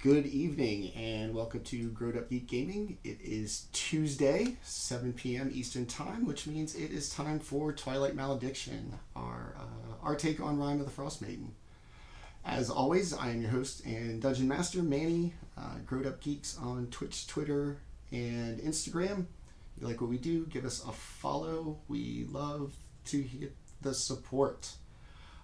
Good evening and welcome to GrowedUpGeek Gaming. It is Tuesday, 7 p.m. Eastern Time, which means it is time for Twilight Malediction, our take on Rime of the Frostmaiden. As always, I am your host and Dungeon Master, Manny, GrowedUpGeeks on Twitch, Twitter, and Instagram. If you like what we do, give us a follow. We love to hear the support.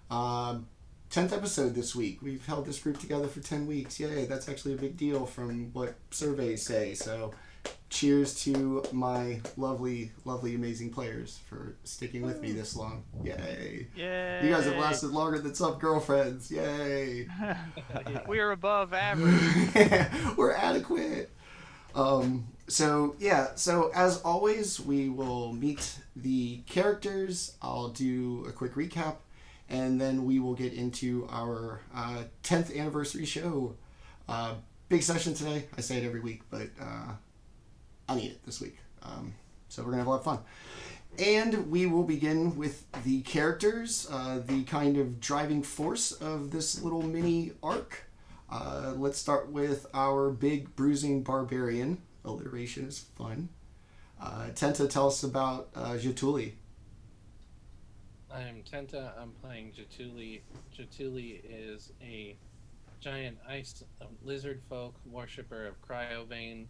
10th episode this week. We've held this group together for 10 weeks. Yay, that's actually a big deal from what surveys say. So cheers to my lovely, amazing players for sticking with me this long. Yay. Yay. You guys have lasted longer than some girlfriends. Yay. We're above average. We're adequate. So as always, we will meet the characters. I'll do a quick recap. And then we will get into our 10th anniversary show. Big session today. I say it every week, but I need it this week. So we're going to have a lot of fun. And we will begin with the characters, the kind of driving force of this little mini arc. Let's start with our big bruising barbarian. Alliteration is fun. Tenta, tell us about Jaatuuli. I'm Tenta. I'm playing Jaatuuli. Jaatuuli is a giant ice lizard folk worshipper of Cryovane.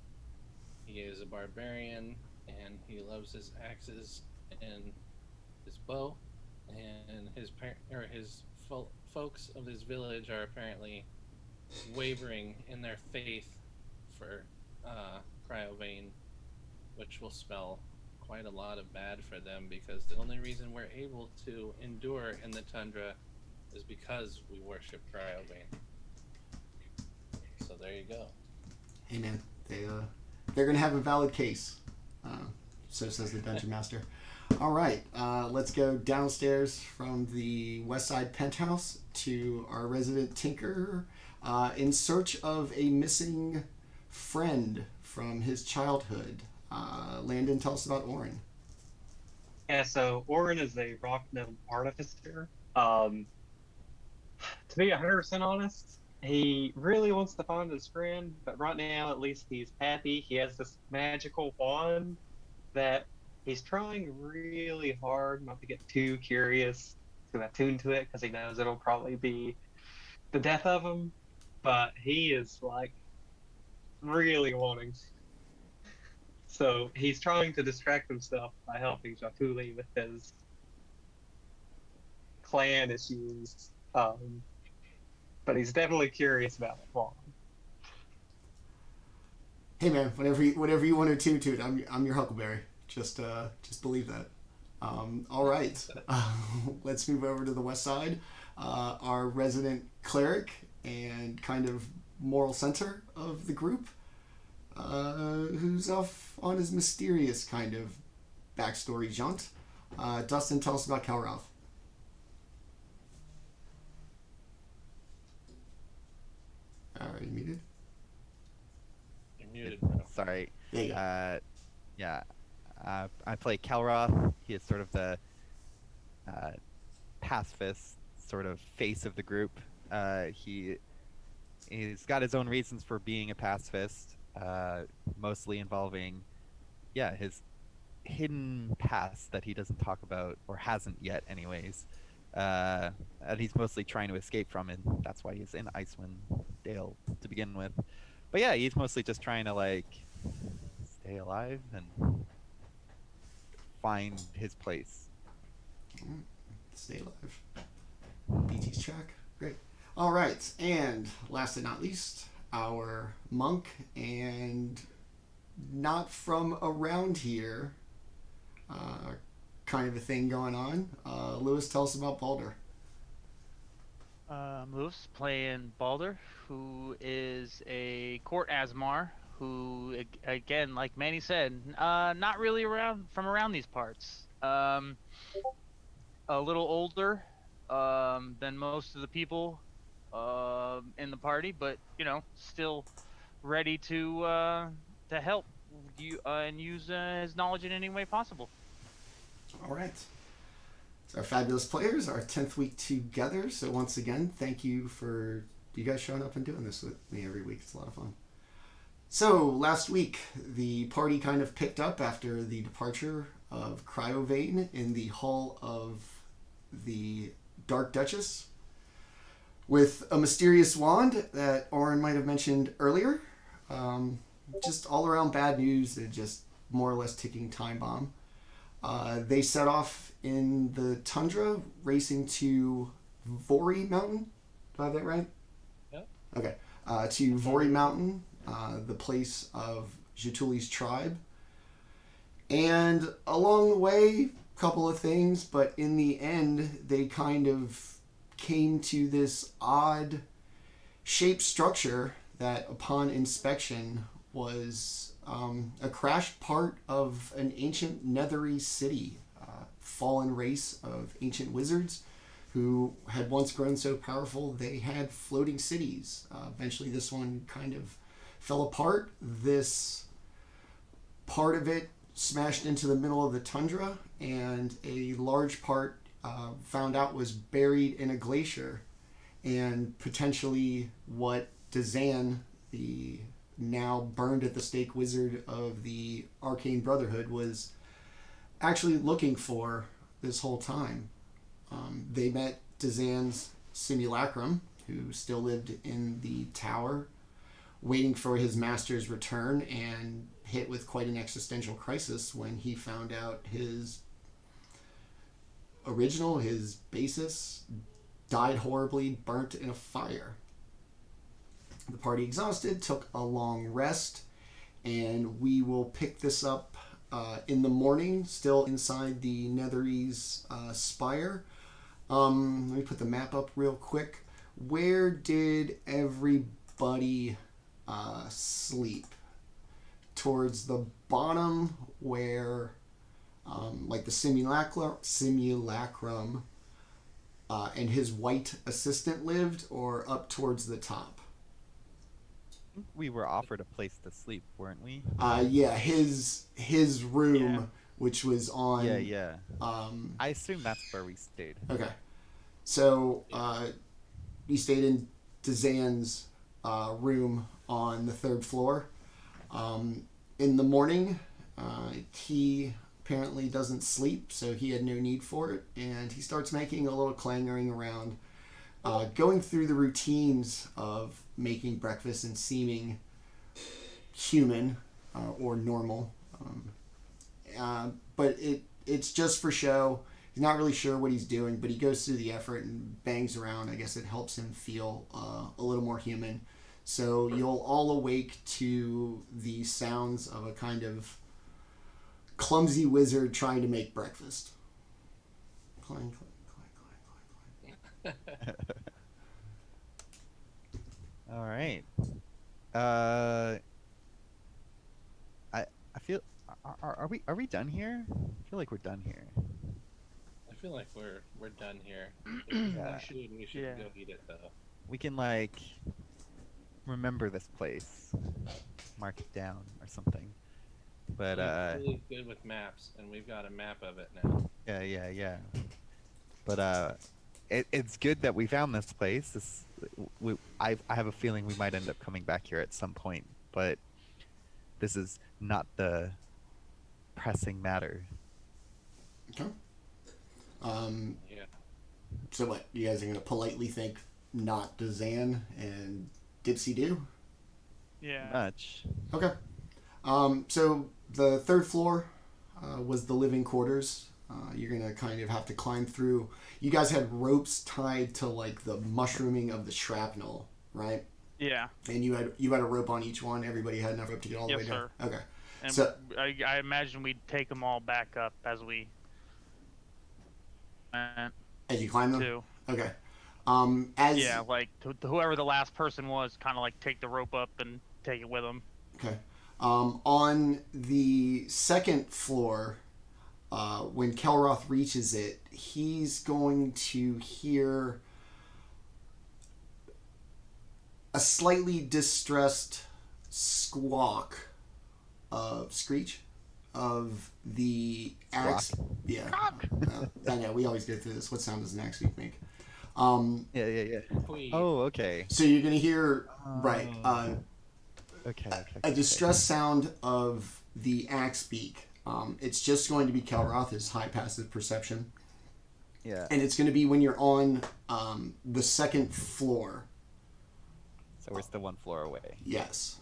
He is a barbarian, and he loves his axes and his bow. And his folks of his village are apparently wavering in their faith for Cryovane, which will spell quite a lot of bad for them, because the only reason we're able to endure in the tundra is because we worship Cryovane. So there you go. Hey man, they're gonna have a valid case. So says the dungeon master. All right, let's go downstairs from the west side penthouse to our resident tinker in search of a missing friend from his childhood. Landon, tell us about Orryn. Yeah, so Orryn is a rock gnome artificer. To be 100% honest, he really wants to find his friend, but right now at least he's happy. He has this magical wand that he's trying really hard not to get too curious to attune to it, because he knows it'll probably be the death of him, but he is like really wanting. So he's trying to distract himself by helping Jaatuuli with his clan issues, but he's definitely curious about it. Hey man, whatever you want to attune to it, I'm your Huckleberry. Just believe that. All right, let's move over to the west side. Our resident cleric and kind of moral center of the group. Who's off on his mysterious kind of backstory jaunt. Dustin, tell us about Kelroth. Are you muted? You're muted, bro. Sorry. There you go. I play Kelroth. He is sort of the pacifist, sort of face of the group. He's got his own reasons for being a pacifist. Mostly involving, his hidden past that he doesn't talk about, or hasn't yet anyways, and he's mostly trying to escape from, and that's why he's in Icewind Dale to begin with. But yeah, he's mostly just trying to like stay alive and find his place. Stay alive. BT's track. Great. All right, and last but not least, our monk, and not from around here, kind of a thing going on. Lewis, tell us about Baldr. Lewis playing Baldr, who is a court Asmar, who, again, like Manny said, not really around these parts. A little older than most of the people in the party, but still ready to help you and use his knowledge in any way possible. All right. So our fabulous players, our 10th week together. So once again, thank you for you guys showing up and doing this with me every week. It's a lot of fun. So, last week, the party kind of picked up after the departure of Cryovane in the hull of the Dark Duchess with a mysterious wand that Orryn might have mentioned earlier. Just all around bad news and just more or less ticking time bomb. They set off in the tundra, racing to Vori Mountain. Do I have that right? Yep. Okay. To Vori Mountain, the place of Jaatuuli's tribe. And along the way, a couple of things, but in the end, they kind of came to this odd shaped structure that, upon inspection, was a crashed part of an ancient nethery city, fallen race of ancient wizards who had once grown so powerful they had floating cities. Eventually this one kind of fell apart. This part of it smashed into the middle of the tundra, and a large part found out was buried in a glacier, and potentially what Dazan, the now burned at the stake wizard of the Arcane Brotherhood, was actually looking for this whole time. They met Dazan's simulacrum, who still lived in the tower, waiting for his master's return, and hit with quite an existential crisis when he found out his basis, died horribly, burnt in a fire. The party, exhausted, took a long rest, and we will pick this up in the morning, still inside the Nethery's spire. Let me put the map up real quick. Where did everybody sleep? Towards the bottom where like the simulacrum and his white assistant lived, or up towards the top? We were offered a place to sleep, weren't we? Yeah, his room, which was on. Yeah. I assume that's where we stayed. Okay, so he stayed in Dazan's room on the third floor. In the morning, he apparently doesn't sleep, so he had no need for it, and he starts making a little clanging around, going through the routines of making breakfast and seeming human or normal. But it's just for show. He's not really sure what he's doing, but he goes through the effort and bangs around. I guess it helps him feel a little more human. So you'll all awake to the sounds of a kind of clumsy wizard trying to make breakfast. Clang, clang, clang, clang, clang. All right. I feel. Are we done here? I feel like we're done here. I feel like we're done here. Yeah. We should go eat it though. We can like remember this place, mark it down or something. But He's really good with maps, and we've got a map of it now. Yeah. But it's good that we found this place. I have a feeling we might end up coming back here at some point, but this is not the pressing matter. Okay. Yeah. So what? You guys are gonna politely think not Dazan and Dipsy do? Yeah. Much. Okay. So the third floor was the living quarters. You're gonna kind of have to climb through. You guys had ropes tied to like the mushrooming of the shrapnel, right? Yeah. And you had a rope on each one. Everybody had enough rope to get all the way down. Yes, sir. Okay. And So I imagine we'd take them all back up as we went as you climb them. too. Okay. Yeah, like whoever the last person was, kind of like take the rope up and take it with them. Okay. On the second floor, when Kelroth reaches it, he's going to hear a slightly distressed screech of the axe. Yeah. I know, we always go through this. What sound does an axe beak make? Yeah. Wee. Oh, okay. So you're gonna hear right Okay. a distressed sound of the axe beak. It's just going to be Kelroth, his high passive perception. Yeah. And it's going to be when you're on the second floor. So we're still one floor away. Yes.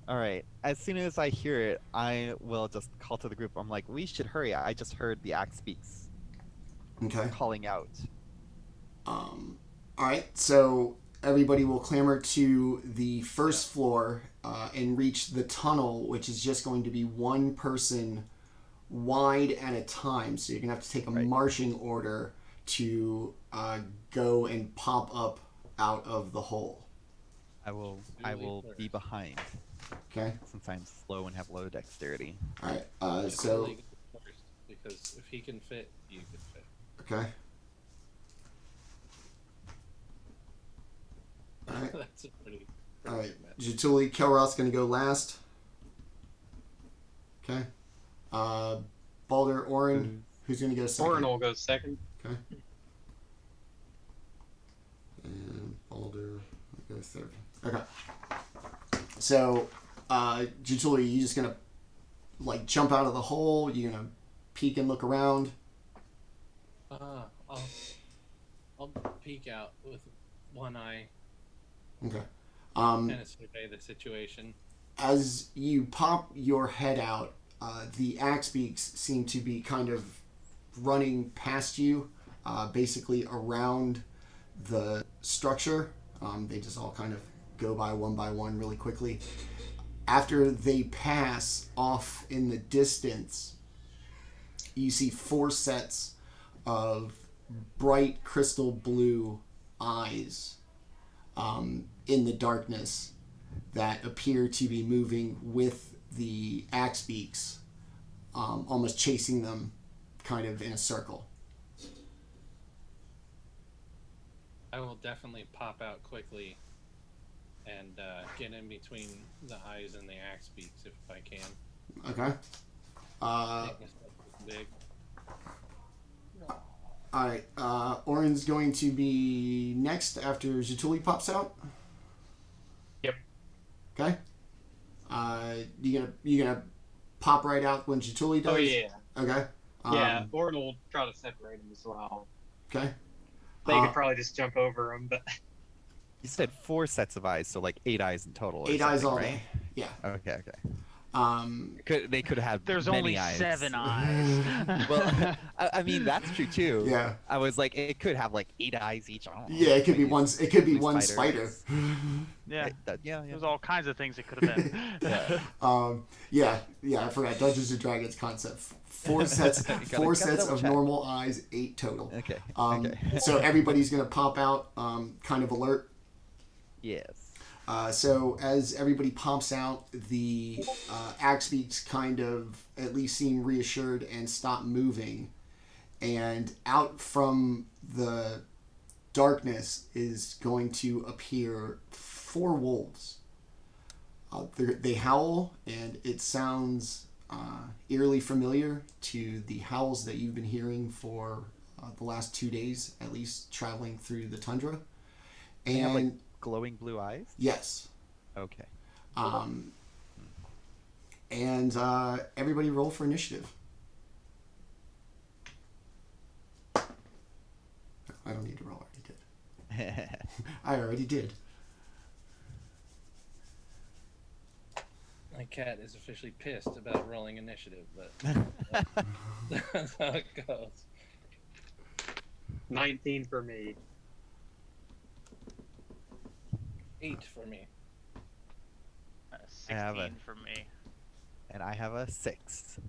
All right. As soon as I hear it, I will just call to the group. I'm like, we should hurry. I just heard the axe speaks Okay. calling out. All right. So everybody will clamber to the first floor and reach the tunnel, which is just going to be one person wide at a time. So you're going to have to take a marching order to go and pop up out of the hole. I will be behind. Okay. Since I'm slow and have low dexterity. All right. So. Jutuuli goes first, because if he can fit, you can fit. Okay. All right. That's a pretty. All right. match. Jaatuuli, Kelroth's going to go last. Okay. Baldr, Orryn, who's going to go second? Orryn will go second. Okay. And Baldr will go third. Okay. So, Jaatuuli, you just going to like jump out of the hole? You going to peek and look around? I'll peek out with one eye Okay. and survey the situation. As you pop your head out, the axe beaks seem to be kind of running past you, basically around the structure. They just all kind of go by one really quickly. After they pass off in the distance, you see 4 sets of bright crystal blue eyes in the darkness that appear to be moving with the axe beaks, almost chasing them kind of in a circle. I will definitely pop out quickly and get in between the eyes and the axe beaks if I can. Okay. Make myself big. Alright, Orryn's going to be next after Jaatuuli pops out. Yep. Okay. You gonna pop right out when Jaatuuli does? Oh yeah. Okay. Yeah, Orryn will try to separate them as well. Okay. They could probably just jump over them, but You said 4 sets of eyes, so like 8 eyes in total. Or 8 eyes something, all right? day. Yeah. Okay. Um, They could have There's many only eyes. 7 eyes. Well, I mean that's true too. Yeah. I was like, it could have like 8 eyes each. I don't know. yeah, it could be Maybe one. it's It could be blue one spiders. spider. Yeah. Yeah. There's all kinds of things it could have been. Yeah. Yeah. I forgot Dungeons and Dragons concept. 4 sets. You gotta- 4 gotta sets double of check. normal eyes. 8 total. Okay. So everybody's gonna pop out, kind of alert. Yes. So as everybody pops out, the axe beaks kind of at least seem reassured and stop moving. And out from the darkness is going to appear 4 wolves. They howl, and it sounds eerily familiar to the howls that you've been hearing for the last 2 days, at least, traveling through the tundra. They have, like, And glowing blue eyes. yes. Okay. And everybody roll for initiative. I don't need to roll. I already did. I already did. My cat is officially pissed about rolling initiative, but that's how it goes. 19 for me. 8 for me. 16 for me. And I have a 6.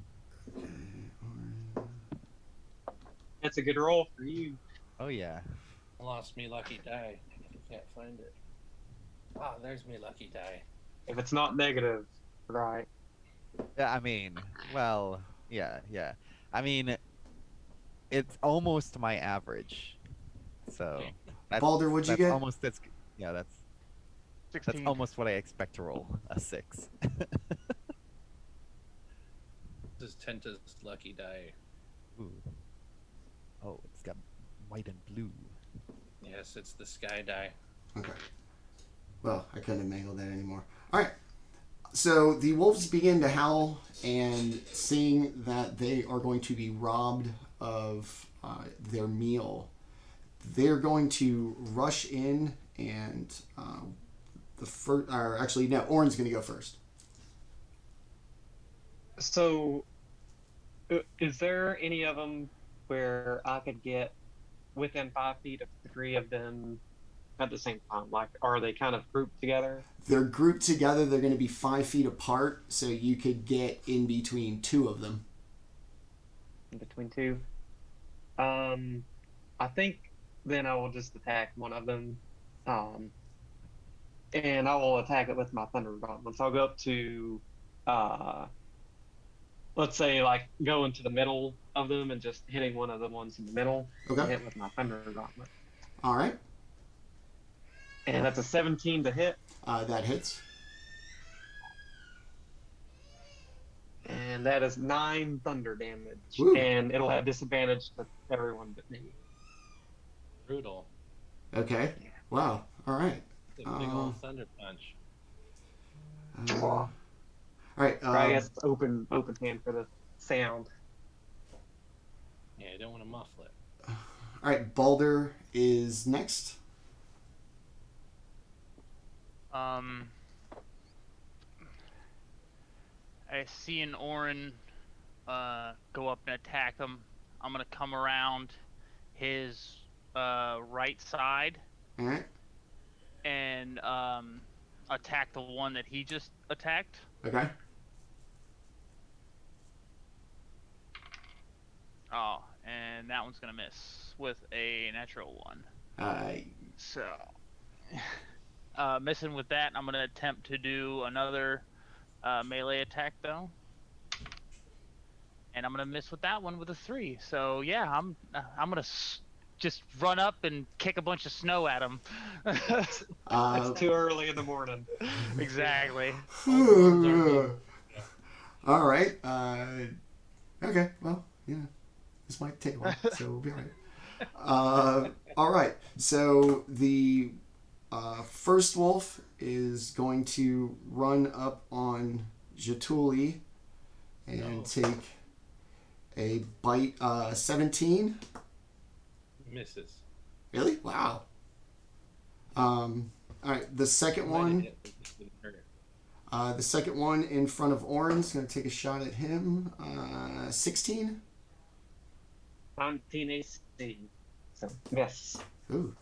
That's a good roll for you. Oh yeah. I lost me lucky die. Can't find it. Ah, there's me lucky die. If it's not negative, right? Yeah. I mean, well, yeah. I mean, it's almost my average. So. Baldr, what'd you that's get? Almost that's. Yeah, that's 16. almost what I expect to roll. A 6. This is Tenta's lucky die. Ooh. Oh, it's got white and blue. Yes, it's the sky die. Okay. Well, I couldn't have mangled that anymore. All right. So the wolves begin to howl, and seeing that they are going to be robbed of their meal, they're going to rush in, and Orryn's going to go first. So, is there any of them where I could get within 5 feet of 3 of them at the same time? Like, are they kind of grouped together? They're grouped together. They're going to be 5 feet apart, so you could get in between 2 of them. In between 2? I think then I will just attack one of them. And I will attack it with my Thunder Gauntlets. I'll go up to, let's say, like, go into the middle of them and just hitting one of the ones in the middle. Okay. And hit with my Thunder Gauntlet. All right. And that's a 17 to hit. That hits. And that is 9 thunder damage. Woo. And it'll have disadvantage to everyone but me. Brutal. Okay. Wow. All right. The big old thunder punch. All right. I guess it's open hand for the sound. Yeah, you don't want to muffle it. All right. Baldr is next. I see an Orryn go up and attack him. I'm gonna come around his right side All right. and attack the one that he just attacked. Okay. Oh, and that one's gonna miss with a natural 1. So, missing with that, I'm gonna attempt to do another melee attack though, and I'm gonna miss with that one with a 3. So yeah, I'm gonna just run up and kick a bunch of snow at him. It's too early in the morning. Exactly. All right. Okay. Well, yeah. This might take a while, so we'll be all right. All right. So the first wolf is going to run up on Jaatuuli and take a bite. 17. Misses. Really? Wow. All right. The second one. The second one in front of Orryn's going to take a shot at him. 16. 19 AC. So, yes. Ooh.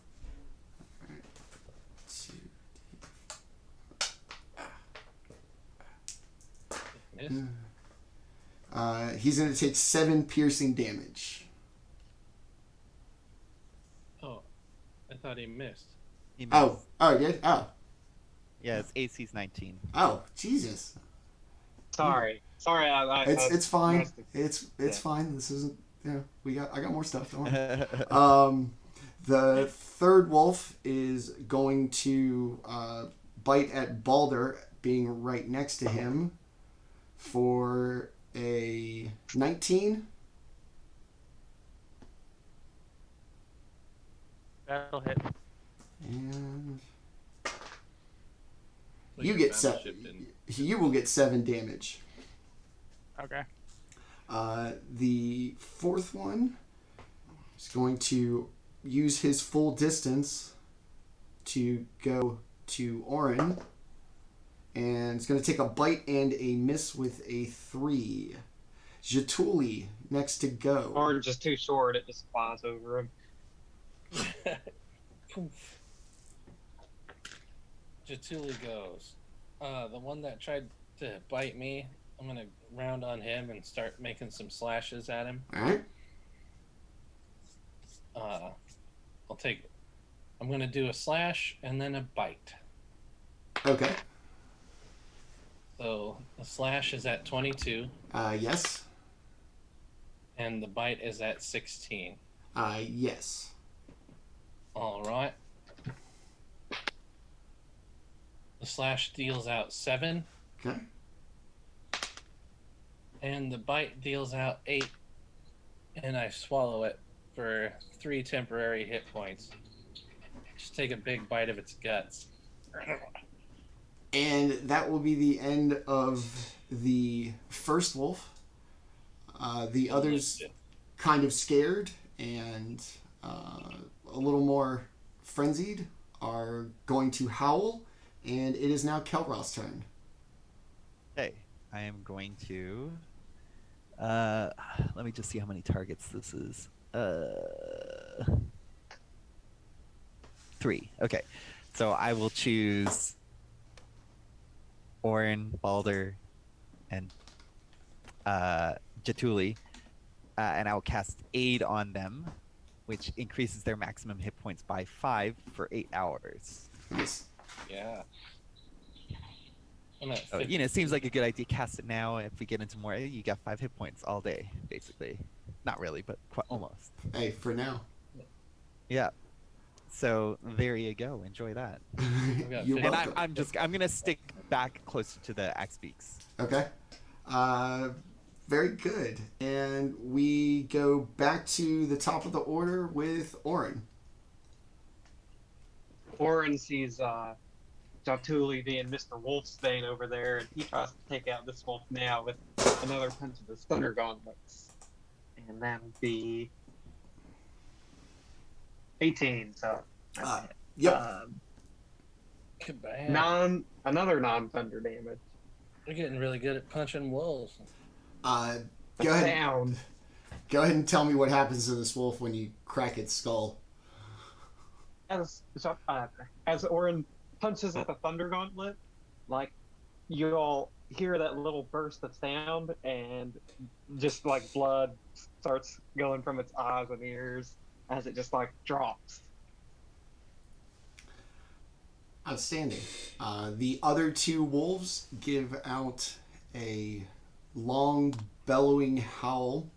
He's going to take 7 piercing damage. Oh, I thought he missed. He Oh, missed. oh, yeah. Oh, Yeah, his AC's 19. oh, Jesus. Sorry. It's fine. missed it. It's fine. This isn't. Yeah, I got more stuff. Don't worry. The third wolf is going to bite at Baldr, being right next to him, for a 19. That'll hit. And Like you your get battleship 7. didn't. You will get 7 damage. Okay. The fourth one is going to use his full distance to go to Orryn, and it's going to take a bite and a miss with a 3. Jaatuuli next to go. Orange just too short, it just flies over him. Poof. Jaatuuli goes. The one that tried to bite me, I'm gonna round on him and start making some slashes at him. All right. I'm gonna do a slash and then a bite. Okay. So the slash is at 22 Yes. and the bite is at 16. Yes. All right. The slash deals out 7 Okay. and the bite deals out 8, and I swallow it for 3 temporary hit points. Just take a big bite of its guts. And that will be the end of the first wolf. The others, kind of scared and a little more frenzied, are going to howl, and it is now Kelroth's turn. Okay, I am going to. Let me just see how many targets this is. 3. Okay, so I will choose Orryn, Baldr, and Jaatuuli, and I will cast Aid on them, which increases their maximum hit points by 5 for 8 hours. Nice. Yeah. So, it seems like a good idea. Cast it now. If we get into more, you got 5 hit points all day, basically. Not really, but almost. Hey, for now. Yeah. So there you go. Enjoy that. You're and welcome. I'm gonna stick back closer to the axe beaks. Okay. Very good. And we go back to the top of the order with Orryn. Orryn sees Jaatuuli being Mr. Wolfsbane over there, and he tries to take out this wolf now with another punch of his thunder gauntlets. And that would be 18, so Yep. another non-thunder damage. We're getting really good at punching wolves. Go ahead. Go ahead and tell me what happens to this wolf when you crack its skull. As Orryn punches at the thunder gauntlet, like, you all hear that little burst of sound, and just like blood starts going from its eyes and ears as it just like drops. Outstanding. The other 2 wolves give out a long bellowing howl,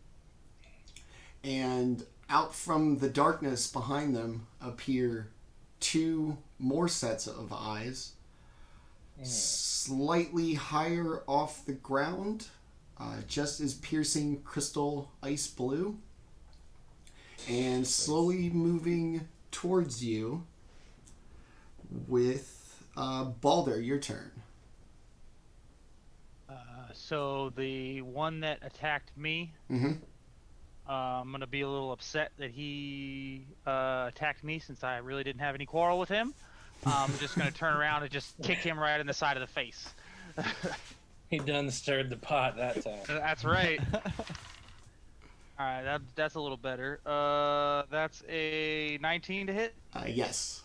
and out from the darkness behind them appear 2 more sets of eyes, slightly higher off the ground, just as piercing crystal ice blue, and slowly moving towards you with Baldr. Your turn. So the one that attacked me, I'm gonna be a little upset that he attacked me, since I really didn't have any quarrel with him. I'm just gonna turn around and just kick him right in the side of the face. He done stirred the pot that time. That's right. All right, that's a little better. That's a 19 to hit. Yes.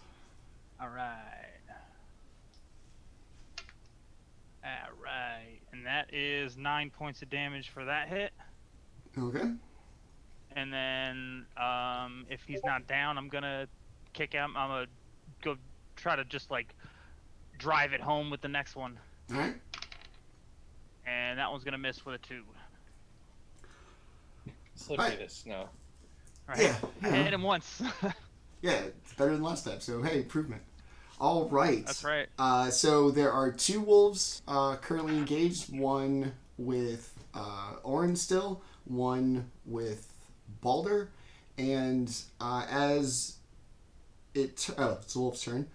All right. And that is 9 points of damage for that hit. Okay. And then, if he's not down, I'm gonna kick him. I'm gonna go try to just like drive it home with the next one. All right. And that one's gonna miss with a 2. Slippery to snow. All right. Yeah. I hit him once. Yeah, it's better than last time. So hey, improvement. All right. That's right. So there are 2 wolves currently engaged. One with Orryn still. One with Baldr. And as it's the wolf's turn,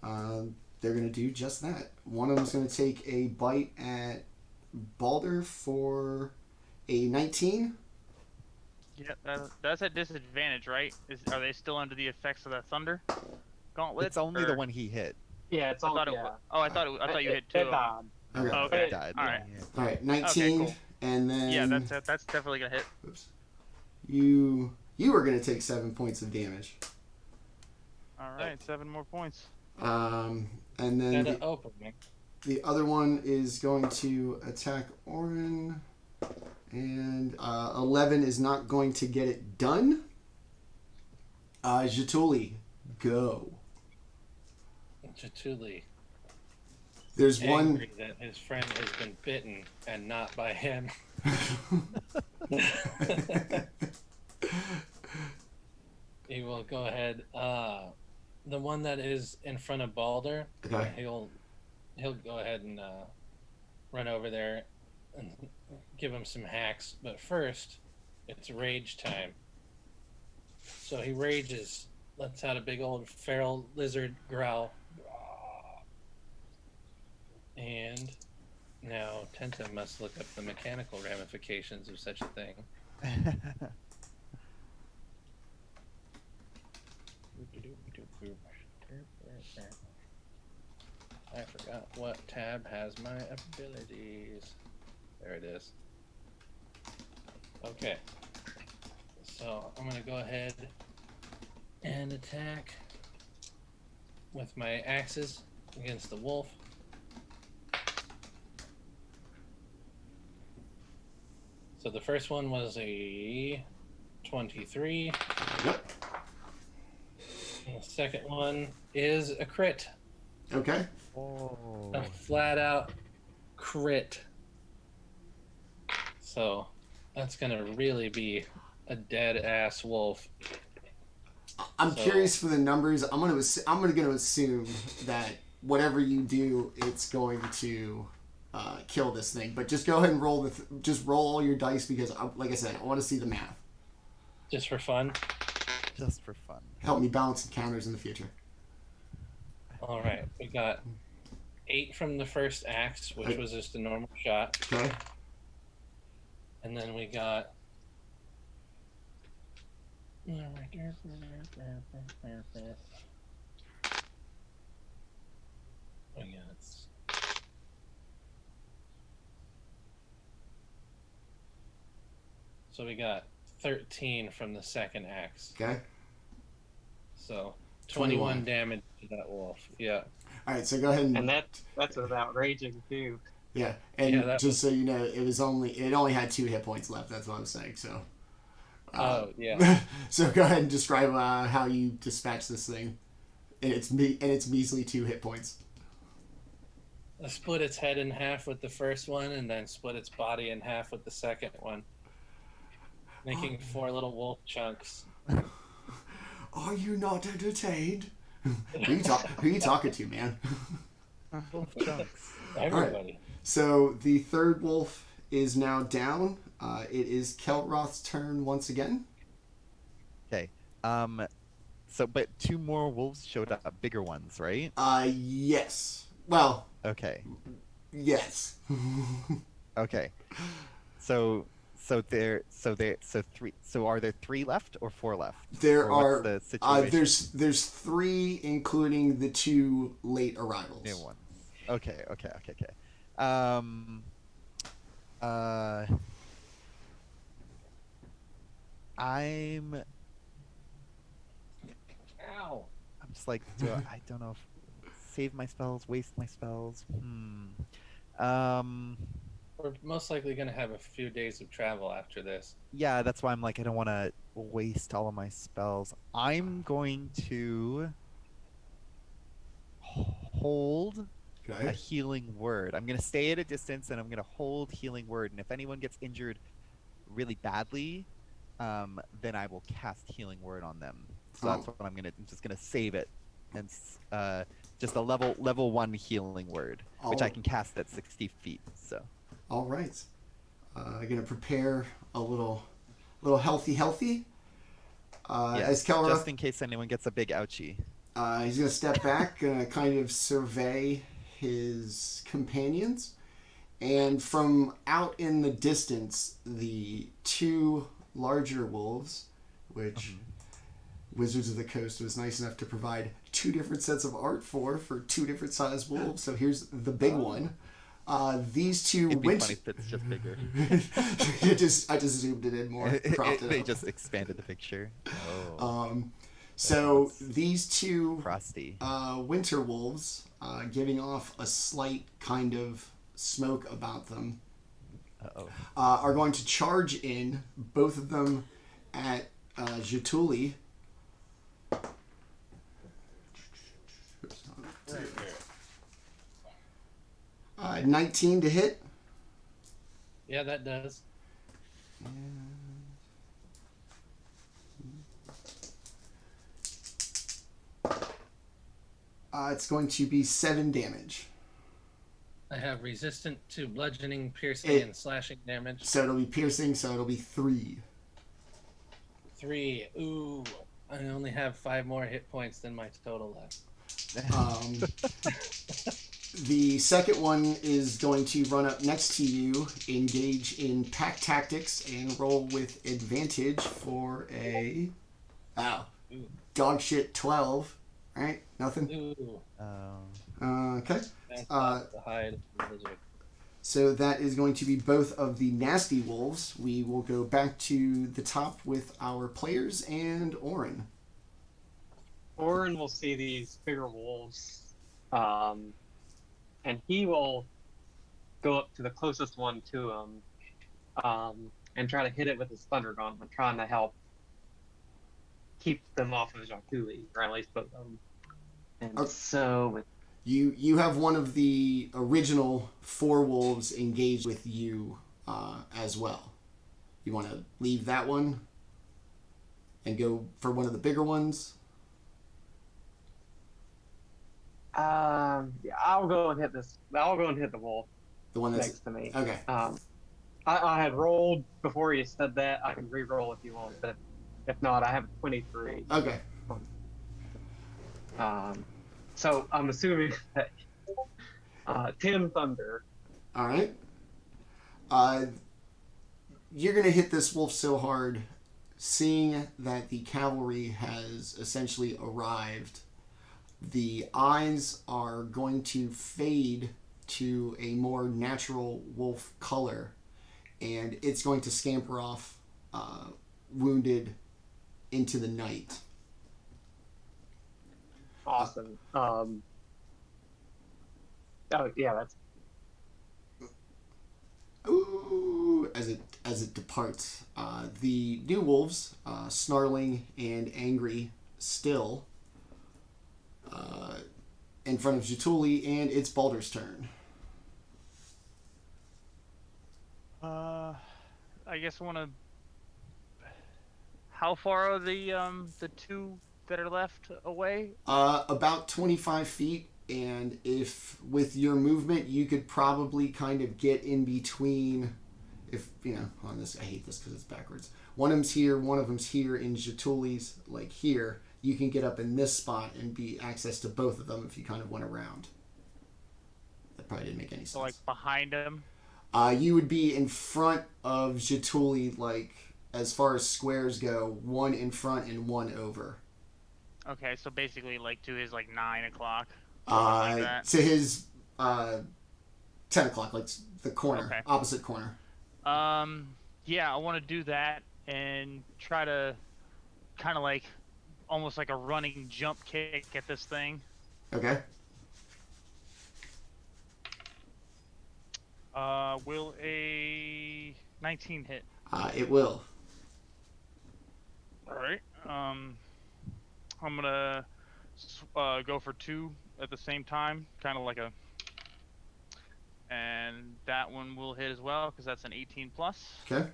they're going to do just that. One of them's going to take a bite at Baldr for a 19. Yeah, that's at disadvantage, right? Are they still under the effects of that thunder gauntlet? It's only the one he hit. Yeah, it's all. I thought you hit 2. It died. Okay. Oh, okay. It died. All right. All right, 19, Okay, cool. And then Yeah, that's definitely gonna hit. Oops. You are going to take 7 points of damage. All right, 7 more points. And then Gotta open me. the other one is going to attack Orryn, and 11 is not going to get it done. Jaatuuli, go. Jaatuuli. There's Angry that his friend has been bitten and not by him. He will go ahead. The one that is in front of Baldr, Okay. he'll go ahead and run over there and give him some hacks. But first, it's rage time. So he rages, lets out a big old feral lizard growl. And now Tenta must look up the mechanical ramifications of such a thing. I forgot what tab has my abilities. There it is. Okay. So I'm going to go ahead and attack with my axes against the wolf. So the first one was a 23. Yep. And the second one is a crit. Okay. Oh. A flat out crit. So that's gonna really be a dead ass wolf. I'm curious for the numbers. I'm gonna assume that whatever you do, it's going to kill this thing. But just go ahead and roll just roll all your dice because, like I said, I want to see the math. Just for fun. Just for fun. Help me balance encounters in the future. All right, we got 8 from the first axe, which was just a normal shot. Okay. And then we got so we got 13 from the second axe. Okay. So 21 damage to that wolf. Yeah. All right, so go ahead and that's without raging too. yeah, and just so you know, it only had 2 hit points left. That's what I'm saying. So. Oh yeah. So go ahead and describe how you dispatch this thing, and it's measly 2 hit points. I split its head in half with the first one, and then split its body in half with the second one, making 4 little wolf chunks. Are you not entertained? Who you talking to, man? Wolf chunks. Everybody. Right. So the third wolf is now down. It is Kelroth's turn once again. Okay. So, but 2 more wolves showed up, bigger ones, right? Yes. Well. Okay. Yes. Okay. So are there 3 left or 4 left? There or are. The situation? There's 3, including the 2 late arrivals. New ones. Okay. I'm just like, I don't know if save my spells, waste my spells. We're most likely going to have a few days of travel after this. Yeah, that's why I'm like, I don't want to waste all of my spells. I'm going to hold a healing word. I'm going to stay at a distance and I'm going to hold healing word. And if anyone gets injured really badly, then I will cast healing word on them. So that's what I'm just going to save it. And just a level 1 healing word, which I can cast at 60 feet. So. All right. I'm gonna prepare a little healthy. As Kelroth, just in case anyone gets a big ouchie. He's gonna step back, gonna kind of survey his companions, and from out in the distance, the 2 larger wolves, which Wizards of the Coast was nice enough to provide 2 different sets of art for 2 different sized wolves. So here's the big one. These 2 It'd be funny if it's just bigger. I just zoomed it in more. They just expanded the picture. Oh. So these 2 frosty winter wolves, giving off a slight kind of smoke about them, are going to charge in, both of them at Jaatuuli. 19 to hit. Yeah, that does. It's going to be 7 damage. I have resistant to bludgeoning, piercing, and slashing damage. So it'll be piercing, so it'll be 3. 23. Ooh, I only have 5 more hit points than my total left. The second one is going to run up next to you, engage in pack tactics, and roll with advantage for a dog shit 12. Right? Nothing? Ooh. Okay. That's not the hide of the lizard. So that is going to be both of the nasty wolves. We will go back to the top with our players and Orryn. Orryn will see these bigger wolves, and he will go up to the closest one to him, and try to hit it with his thunder gauntlet, trying to help keep them off of Jaatuuli, or at least both of them. And Okay. so, You have one of the original 4 wolves engaged with you as well. You want to leave that one and go for one of the bigger ones? yeah, I'll go and hit this. I'll go and hit the wolf The one that's next to me. okay. I had rolled before you said that. I can re-roll if you want, but if not, I have 23. Okay. So I'm assuming that 10 thunder. All right. You're going to hit this wolf so hard, seeing that the cavalry has essentially arrived. The eyes are going to fade to a more natural wolf color, and it's going to scamper off, wounded, into the night. Awesome. Oh yeah, that's Ooh, as it departs, the new wolves, snarling and angry still, in front of Jaatuuli, and it's Baldr's turn. I guess I want to. How far are the 2 that are left away? About 25 feet, and if with your movement, you could probably kind of get in between. If on this, I hate this because it's backwards. One of them's here, one of them's here in Jaatuli's, like here. You can get up in this spot and be access to both of them if you kind of went around. That probably didn't make any sense. So like behind him. You would be in front of Jaatuuli, like as far as squares go, one in front and one over. Okay, so basically like to his like 9 o'clock. Like that. To his 10 o'clock, like the corner, Okay. opposite corner. Yeah, I want to do that and try to kind of like almost like a running jump kick at this thing. Okay. Will a 19 hit? It will. All right. I'm gonna go for 2 at the same time, kind of like a, and that one will hit as well because that's an 18 plus. Okay.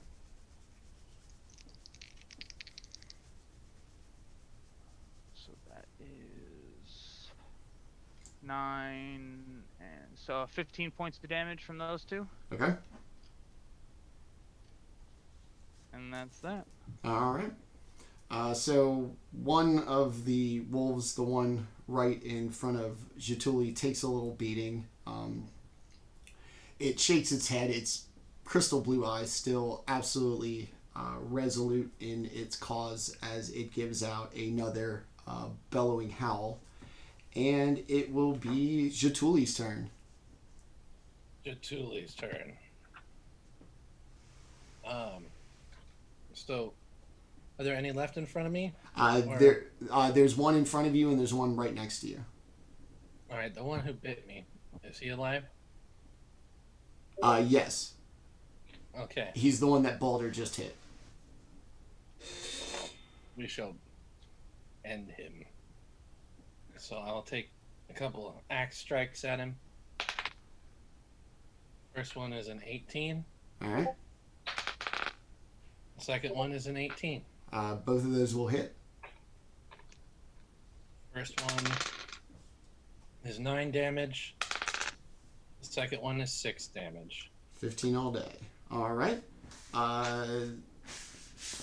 So that is 9 and so 15 points of damage from those 2, Okay. and that's that. All right. So one of the wolves, the one right in front of Jaatuuli, takes a little beating. It shakes its head. Its crystal blue eyes still absolutely resolute in its cause as it gives out another bellowing howl. And it will be Jaatuli's turn. Jaatuli's turn. So, are there any left in front of me? There's one in front of you and there's one right next to you. All right, the one who bit me, is he alive? Yes. Okay. He's the one that Baldr just hit. We shall end him. So I'll take a couple of axe strikes at him. First one is an 18. All right. Second one is an 18. Both of those will hit. First one is 9 damage. The second one is 6 damage. 15 all day. All right.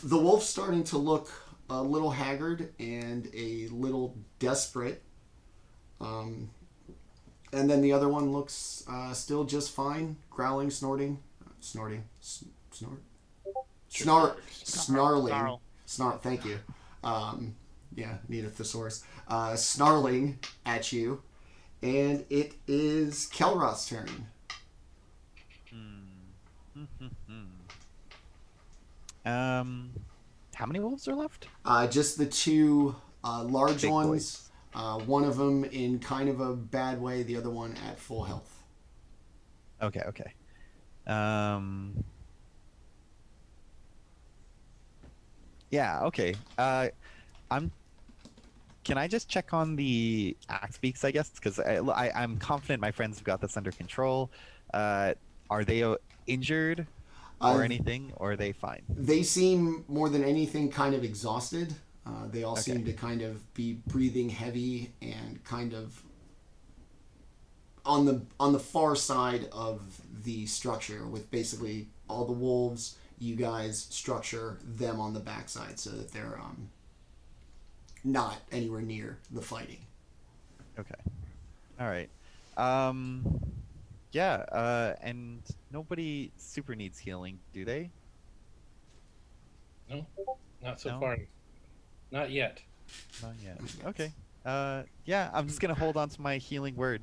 The wolf's starting to look a little haggard and a little desperate. And then the other one looks still just fine, growling, snarling, thank you. Need a thesaurus. Snarling at you, and it is Kelroth's turn. How many wolves are left? Just the two large Big ones. One of them in kind of a bad way, the other one at full health. Okay. Yeah, okay. Can I just check on the axe beaks, I guess? Because I'm confident my friends have got this under control. Are they injured or anything, or are they fine? They seem, more than anything, kind of exhausted. They all seem to kind of be breathing heavy and kind of on the far side of the structure, with basically all the wolves, you guys structure them on the backside so that they're not anywhere near the fighting. Okay. All right. And nobody super needs healing, do they? No, not so far. Not yet. Not yet. Okay. I'm just gonna hold on to my healing word.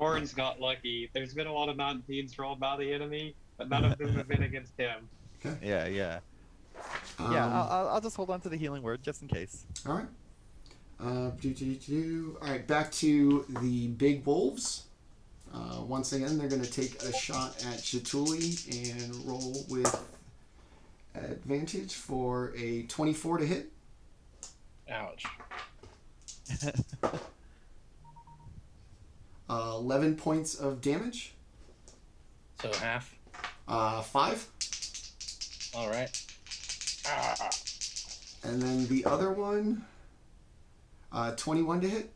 Orryn's got lucky. There's been a lot of mountain fiends rolled by the enemy, but none of them have been against him. Okay. Yeah. I'll just hold on to the healing word just in case. All right. All right, back to the big wolves. Once again, they're going to take a shot at Jaatuuli and roll with advantage for a 24 to hit. Ouch. 11 points of damage. So half? 5. All right. And then the other one, 21 to hit.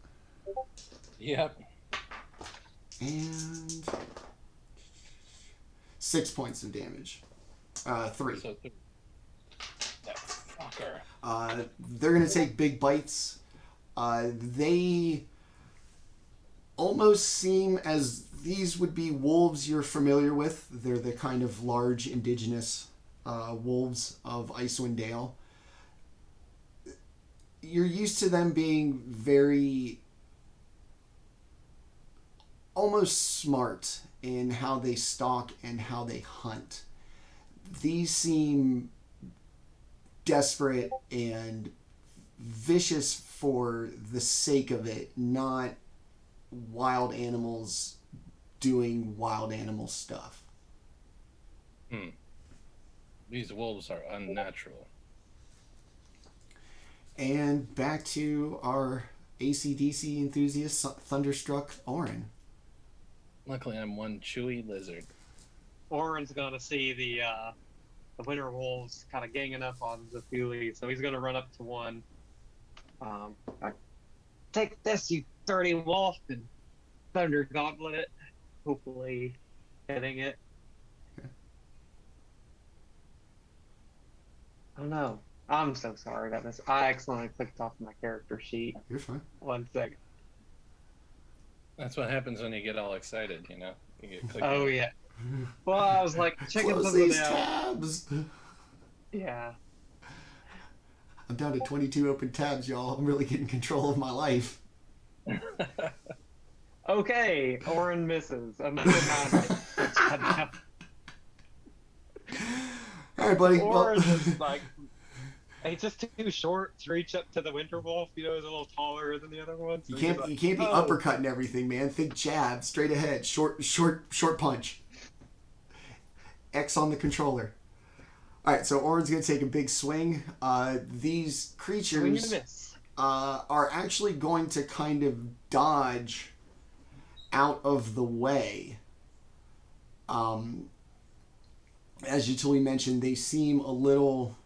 Yep. And 6 points of damage. 3. So that fucker. They're going to take big bites. They almost seem as these would be wolves you're familiar with. They're the kind of large indigenous wolves of Icewind Dale. You're used to them being very almost smart in how they stalk and how they hunt. These seem desperate and vicious for the sake of it, not wild animals doing wild animal stuff. These wolves are unnatural. And back to our AC/DC enthusiast, thunderstruck Orryn. Luckily, I'm one chewy lizard. Orryn's gonna see the winter wolves kind of ganging up on Jaatuuli, so he's gonna run up to one. Take this, you dirty wolf, and thunder gauntlet it, hopefully hitting it. Oh no. I'm so sorry about this. I accidentally clicked off my character sheet. You're fine. 1 second. That's what happens when you get all excited, you know? You get clicked Oh, on. yeah. Well, I was like checking Close something these out. tabs. Yeah. I'm down to 22 open tabs, y'all. I'm really getting control of my life. Okay, Orryn misses. Another 9. All right, buddy. Orryn's just like, he's just too short to reach up to the winter wolf. You know, he's a little taller than the other one. So you can't be uppercutting everything, man. Think jab, straight ahead, short punch. X on the controller. All right, so Orryn's gonna take a big swing. These creatures are actually going to kind of dodge out of the way. As Jaatuuli mentioned, they seem a little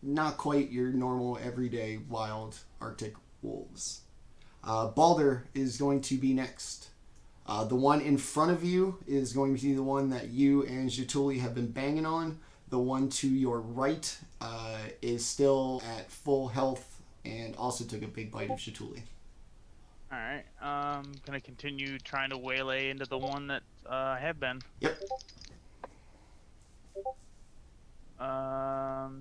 not quite your normal everyday wild Arctic wolves. Baldr is going to be next. The one in front of you is going to be the one that you and Jaatuuli have been banging on. The the one to your right is still at full health and also took a big bite of Jaatuuli. All right. Gonna continue trying to waylay into the one that I have been. Yep.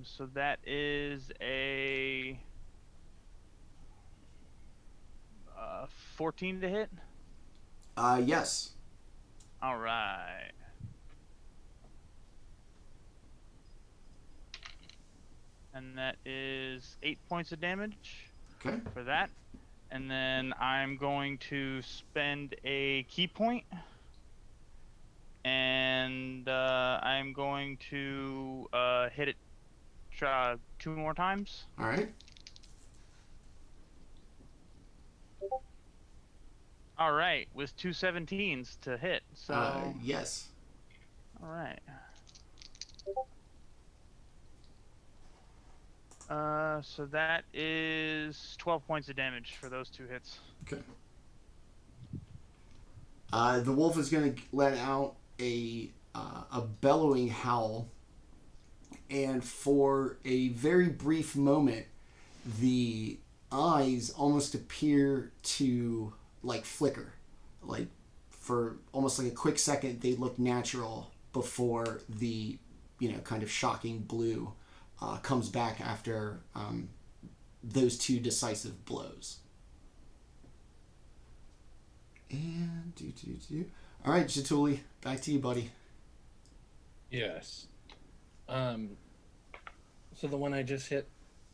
So that is a 14 to hit. Yes. All right. And that is 8 points of damage Okay. for that. And then I'm going to spend a key point. And I'm going to hit it 2 more times. All right. All right, with 2 17s to hit. So Yes. all right. So that is 12 points of damage for those 2 hits. Okay. The wolf is going to let out a bellowing howl, and for a very brief moment, the eyes almost appear to like flicker, like for almost like a quick second they look natural before the kind of shocking blue comes back after those 2 decisive blows. And all right, Jaatuuli, back to you, buddy. Yes. So the one I just hit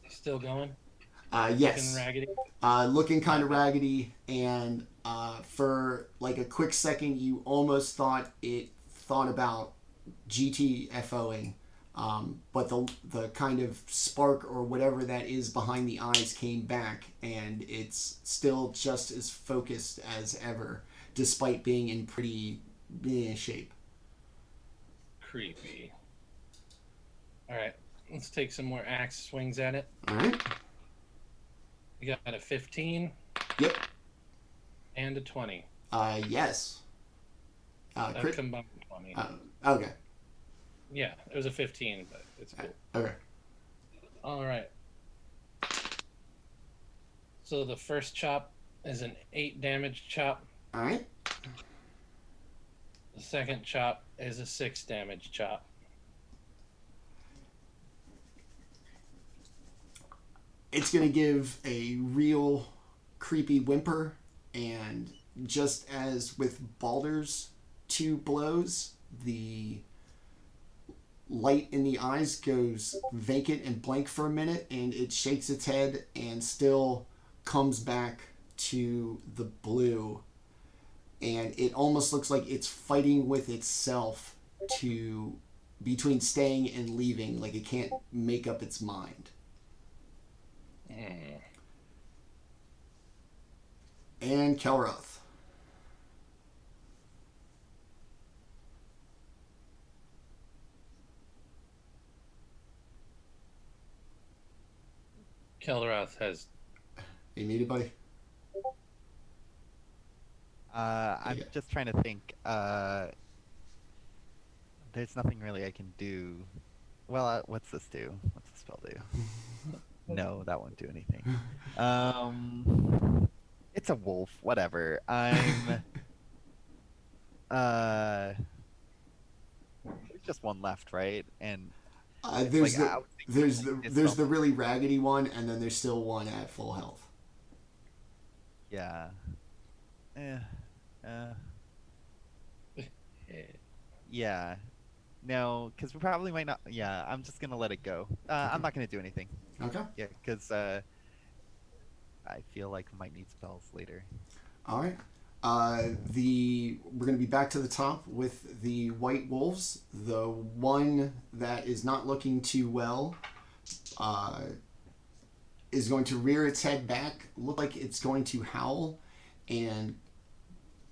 is still going? Yes. Looking raggedy? Looking kind of raggedy, and for like a quick second, you almost thought it thought about GTFOing, but the kind of spark or whatever that is behind the eyes came back, and it's still just as focused as ever, despite being in pretty shape. Creepy. Alright, let's take some more axe swings at it. All right. You got a 15 Yep. and a 20. Yes. A Crit. combined 20. Okay. Yeah, it was a 15, but it's cool. Okay. Alright. So the first chop is an 8 damage chop. All right. The second chop is a 6 damage chop. It's going to give a real creepy whimper, and just as with Baldr's 2 blows, the light in the eyes goes vacant and blank for a minute, and it shakes its head and still comes back to the blue, and it almost looks like it's fighting with itself to between staying and leaving, like it can't make up its mind. And Kelroth. Kelroth has... You muted, buddy? I'm Yeah. just trying to think. There's nothing really I can do. Well, what's this do? What's the spell do? No, that won't do anything. It's a wolf. Whatever. I'm. There's just one left, right? And There's like, I would think there's the really raggedy one, and then there's still one at full health. yeah. Yeah. No, because we probably might not. Yeah, I'm just gonna let it go. I'm not gonna do anything. Okay. Yeah, because I feel like we might need spells later. All right. We're going to be back to the top with the white wolves. The one that is not looking too well is going to rear its head back, look like it's going to howl, and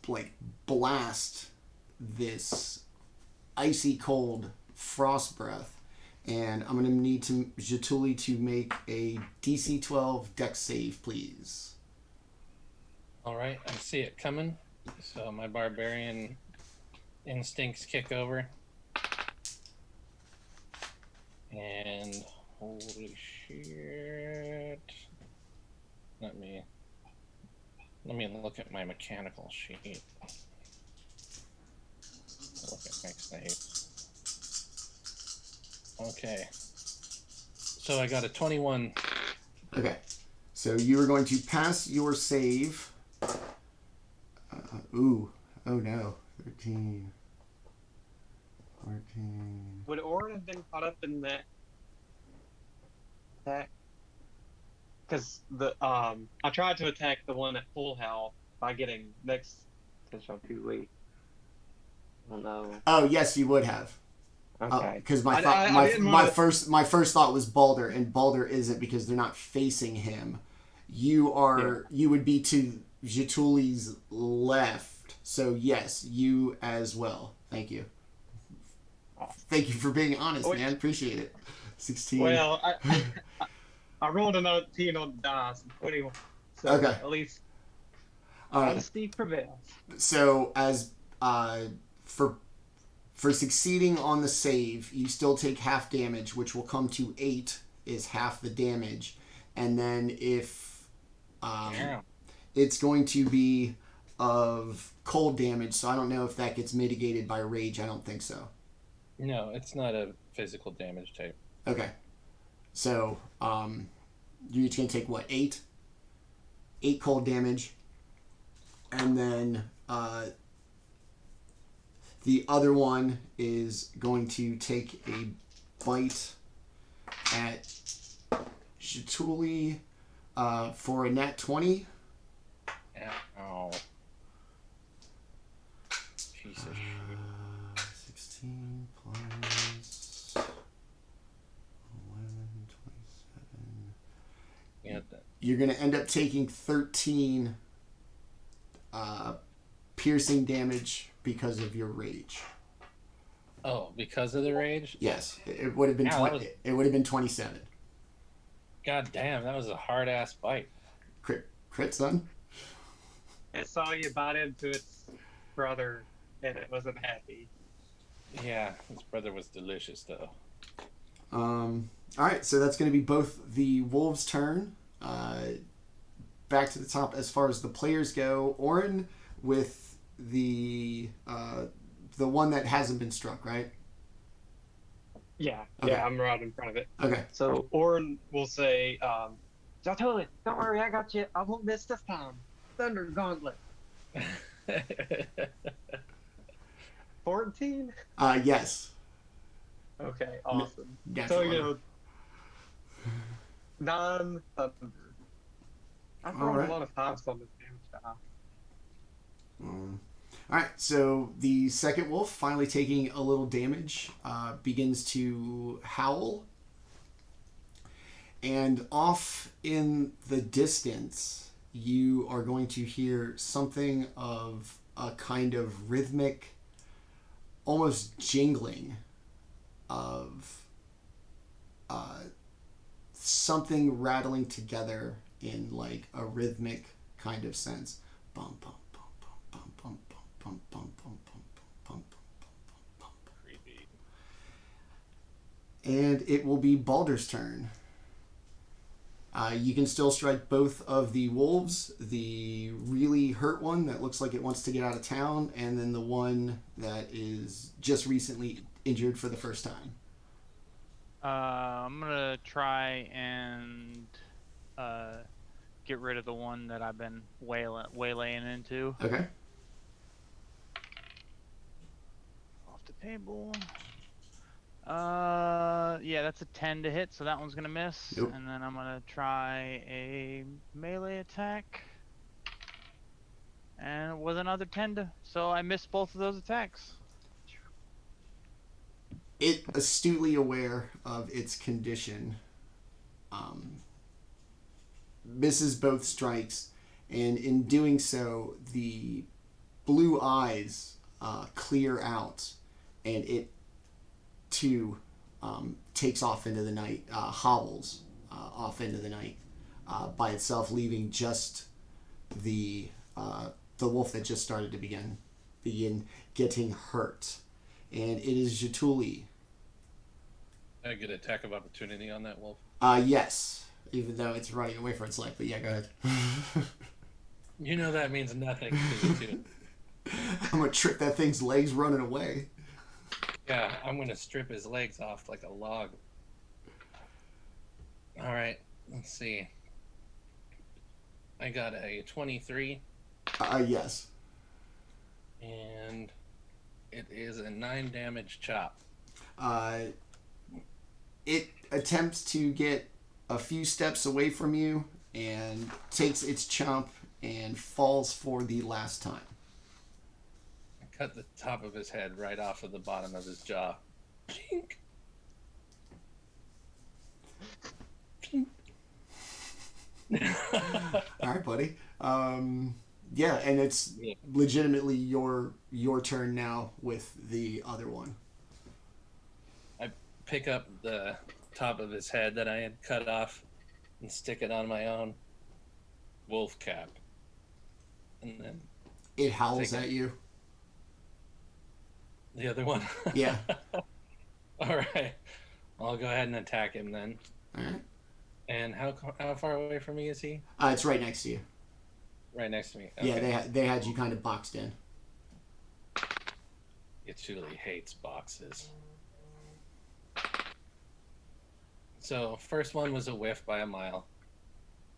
like blast this icy cold frost breath. And I'm going to need Jaatuuli to make a DC 12 Dex save, please. Alright, I see it coming. So my barbarian instincts kick over. Holy shit. Let me look at my mechanical sheet. Look at my save. Okay. So I got a 21. Okay. So you are going to pass your save. Oh no. 13. 14. Would Orryn have been caught up in that? Because I tried to attack the one at full health by getting next to Jaatuuli. Oh no. Oh yes, you would have. Okay. Because I didn't my wanna- first thought was Baldr, and Baldr isn't because they're not facing him. You are you would be to Jaatuuli's left. So yes, you as well. Thank you. Thank you for being honest, man. Appreciate it. 16. Well, I rolled another 10 on the dice, 21. So Okay. at least All right. honesty prevails. So as for succeeding on the save, you still take half damage, which will come to 8 is half the damage, and then if it's going to be of cold damage, so I don't know if that gets mitigated by rage. I don't think so. No, it's not a physical damage type. Okay. So, you're each going to take, what, 8? 8 cold damage. And then, the other one is going to take a bite at Jaatuuli for a nat 20. Ow. Piece of shit. 16 plus 11, 27. Yeah, You're going to end up taking 13 piercing damage because of your rage. Oh, because of the rage? Yes, it would have been it would have been 27. God damn, that was a hard ass bite. Crit, son. I saw you bite into its brother, and it wasn't happy. Yeah, his brother was delicious though. All right, so that's going to be both the wolves' turn. Back to the top as far as the players go. Orryn with the one that hasn't been struck, right? Yeah, Okay. yeah, I'm right in front of it. Okay. So Orryn will say, Jaatuuli, don't worry, I got you. I won't miss this time. Thunder Gauntlet. 14? Yes. Okay, awesome. Natural So, one. 9 thunder. I've All rolled right. a lot of 5s on this damage die. All right, so the second wolf, finally taking a little damage, begins to howl. And off in the distance, you are going to hear something of a kind of rhythmic, almost jingling of something rattling together in like a rhythmic kind of sense. Bum, bum, bum, bum, bum, bum, bum, bum, bum, bum, bum, bum, bum, bum. Creepy. And it will be Baldr's turn. You can still strike both of the wolves, the really hurt one that looks like it wants to get out of town, and then the one that is just recently injured for the first time. I'm gonna try and get rid of the one that I've been waylaying into. Okay. Off the table. Yeah, that's a 10 to hit, so that one's gonna miss. Nope. And then I'm gonna try a melee attack. And it was another 10 to, so I missed both of those attacks. It, astutely aware of its condition, misses both strikes, and in doing so, the blue eyes clear out, and it too takes off into the night, hobbles off into the night by itself, leaving just the wolf that just started to begin getting hurt. And it is Jaatuuli. I get attack of opportunity on that wolf. Yes. Even though it's running away for its life, but yeah, go ahead. You know that means nothing to you two. I'm gonna trip that thing's legs running away. Yeah, I'm gonna strip his legs off like a log. All right, let's see. I got a 23, Yes. and it is a 9 damage chop. It attempts to get a few steps away from you and takes its chomp and falls for the last time. I cut the top of his head right off of the bottom of his jaw. Chink. All right, buddy. Yeah, and it's legitimately your turn now with the other one. I pick up the top of his head that I had cut off and stick it on my own wolf cap. And then It howls at you. the other one. Yeah. All right. I'll go ahead and attack him then. All right. And how far away from me is he? It's right next to you. Right next to me. Okay. Yeah, they had you kind of boxed in. Jaatuuli hates boxes. So first one was a whiff by a mile.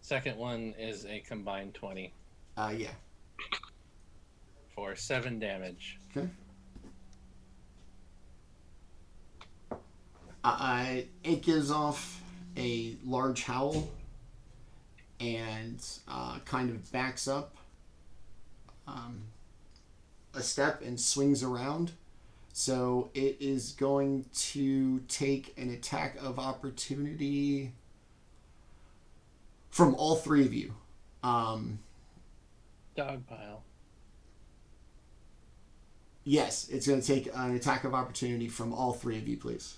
Second one is a combined 20 Yeah. for 7 damage. Okay. It gives off a large howl and kind of backs up a step and swings around. So it is going to take an attack of opportunity from all three of you. Dogpile. Yes, it's going to take an attack of opportunity from all three of you, please.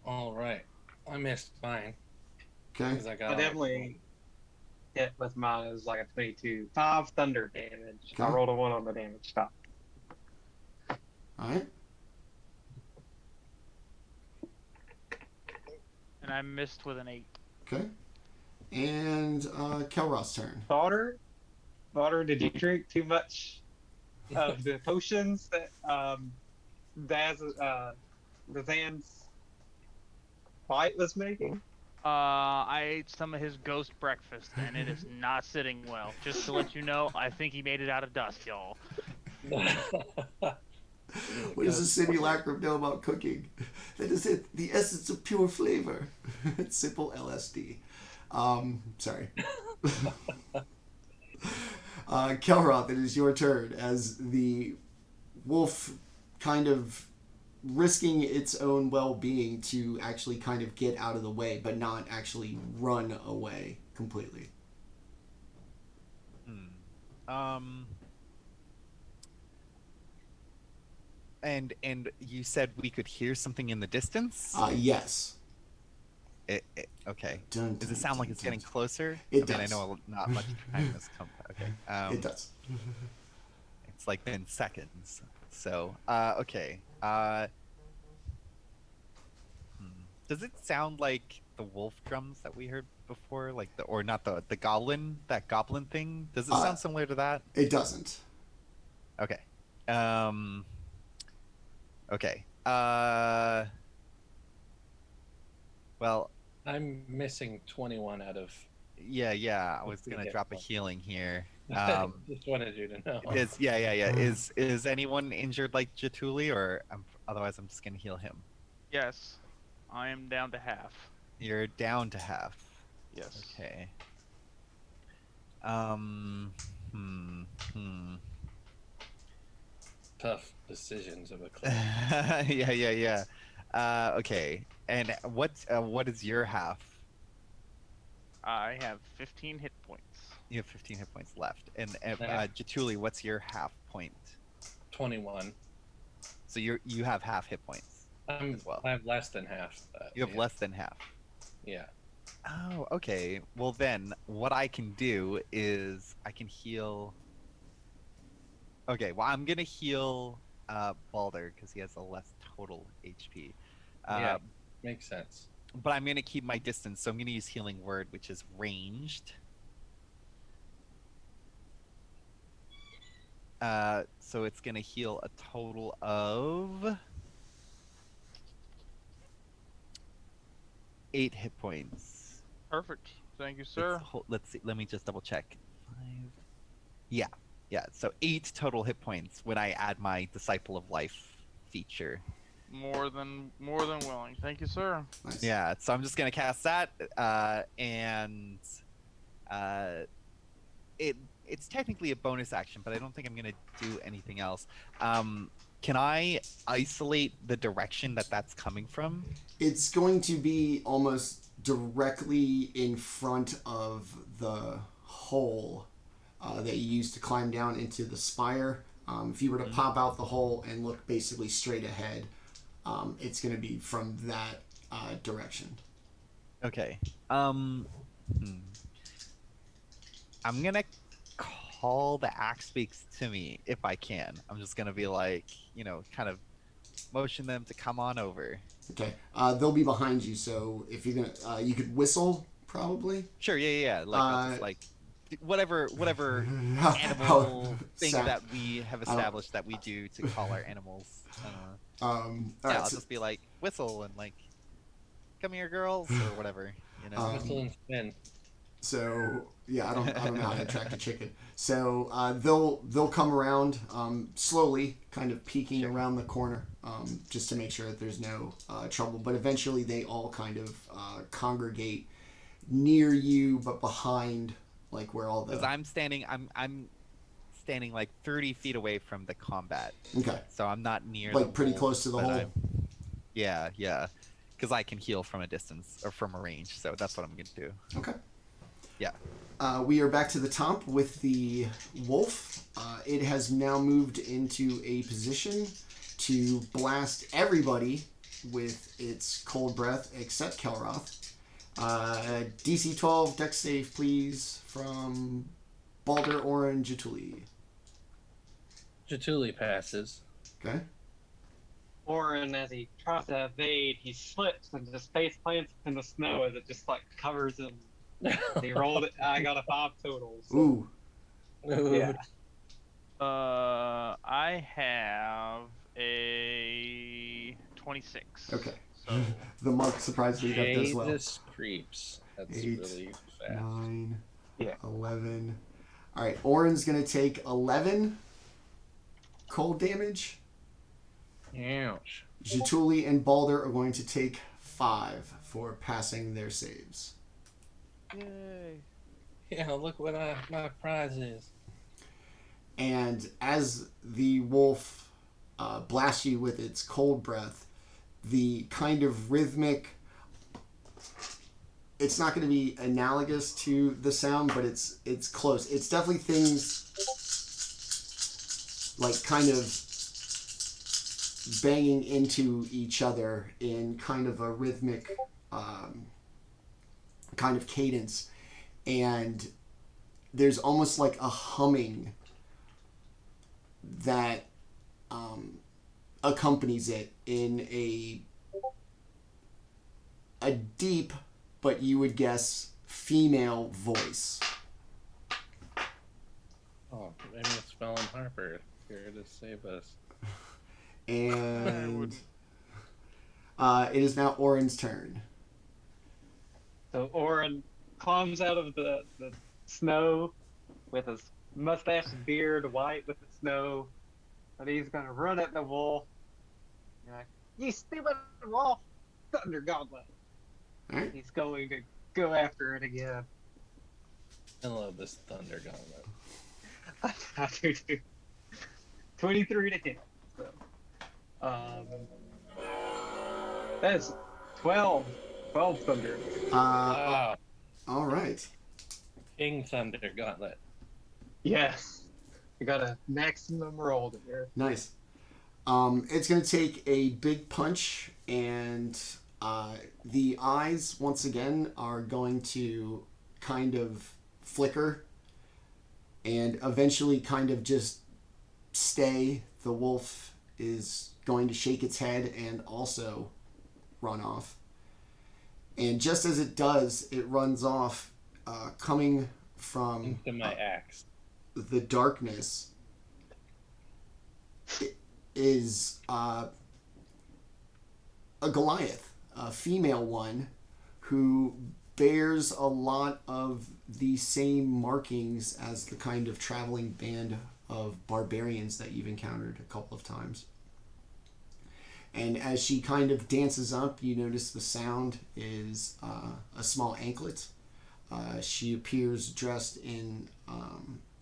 All right. I missed mine. Okay. 'Cause I got I definitely hit with mine. It was like a 22. 5 thunder damage. I Okay. rolled a 1 on the damage. Stop. All right. And I missed with an 8. Okay. And Kelroth's turn. Baldr, did you drink too much of the potions that Razan's fight was making? I ate some of his ghost breakfast, and it is not sitting well. Just to let you know, I think he made it out of dust, y'all. What does a simulacrum know about cooking? That is it. The essence of pure flavor. It's simple LSD. Sorry. Kelroth, it is your turn as the wolf kind of risking its own well-being to actually kind of get out of the way, but not actually run away completely. And you said we could hear something in the distance? Yes. Okay. Dun, Does dun, it sound like dun, it's dun, getting dun. closer? It I mean, does. I know not much time has come. Okay. It does. It's like been seconds. So, okay. Does it sound like the wolf drums that we heard before, like or not the goblin, that goblin thing? Does it sound similar to that? It doesn't. Okay. Okay. Well, I'm missing 21 out of. yeah. I was gonna hit drop a points. healing here. Just wanted you to know. Yeah. Is anyone injured like Jaatuuli, or otherwise I'm just gonna heal him? Yes, I am down to half. You're down to half. Yes. Okay. Tough decisions of a club. Yeah. Okay. And what is your half? I have 15 hit points. You have 15 hit points left. And Yeah. Jaatuuli, what's your half point? 21. So you have half hit points as well. I have less than half. You have less than half. Yeah. Oh, okay. Well then, what I can do is I can heal. Okay, well I'm gonna heal Baldr because he has a less total HP. Yeah. Makes sense. but I'm gonna keep my distance, so I'm gonna use Healing Word, which is ranged. So it's gonna heal a total of 8 hit points. Perfect. Thank you, sir. Let's see. Let me just double check. 5. Yeah. So 8 total hit points when I add my Disciple of Life feature. More than willing. Thank you, sir. Nice. Yeah. So I'm just gonna cast that, and it's technically a bonus action, but I don't think I'm gonna do anything else. Can I isolate the direction that that's coming from? It's going to be almost directly in front of the hole that you used to climb down into the spire. If you were to pop out the hole and look basically straight ahead, it's going to be from that direction. Okay. I'm gonna call the axe speaks to me if I can. I'm just gonna be like, kind of motion them to come on over. Okay. They'll be behind you, so if you're gonna, you could whistle probably. Sure. Yeah. Like, I'll just, like, whatever animal thing that we have established that we do to call our animals. All I'll right, so, just be like, whistle and like, come here, girls, or whatever. Whistle and spin. So yeah, I don't know how to attract a chicken. So they'll come around slowly, kind of peeking around the corner, just to make sure that there's no trouble. But eventually, they all kind of congregate near you, but behind, like where all the. Because I'm standing like 30 feet away from the combat. Okay. So I'm not near. Like the pretty hole, close to the hole. Yeah. Because I can heal from a distance or from a range, so that's what I'm gonna do. Okay. Yeah. We are back to the top with the wolf. It has now moved into a position to blast everybody with its cold breath except Kelroth. DC 12 dex save, please, from Baldr, Orryn, Jaatuuli. Jaatuuli passes. Okay. Orryn, as he tries to evade, he slips and just face plants in the snow as it just like covers him. He rolled it. I got a 5 total. So. Ooh. Yeah. I have a 26. Okay. So The monk surprised me that as well. Jesus creeps. That's 8, really fast. 9, Yeah. 11. All right, Orryn's going to take 11 cold damage. Ouch. Jaatuuli and Baldr are going to take 5 for passing their saves. yay. Yeah, look what my prize is. And as the wolf blasts you with its cold breath, the kind of rhythmic, it's not going to be analogous to the sound, but it's close. It's definitely things like kind of banging into each other in kind of a rhythmic kind of cadence, and there's almost like a humming that accompanies it in a deep, but you would guess female voice. Oh, maybe it's Fallon Harper here to save us. And it is now Orryn's turn. So Orryn climbs out of the snow with his mustache and beard white with the snow, and he's gonna run at the wolf. Like, you stupid wolf! Thunder Gauntlet. All right. He's going to go after it again. I love this Thunder Gauntlet. I do too. 23 to hit. So, that's 12 thunder. Wow. All right. King Thunder Gauntlet. Yes. You got a maximum roll here. Nice. It's going to take a big punch, and the eyes, once again, are going to kind of flicker and eventually kind of just stay. The wolf is going to shake its head and also run off. And just as it does, it runs off, coming from Into my axe. the darkness. It is a Goliath, a female one, who bears a lot of the same markings as the kind of traveling band of barbarians that you've encountered a couple of times. And as she kind of dances up, you notice the sound is a small anklet. She appears dressed in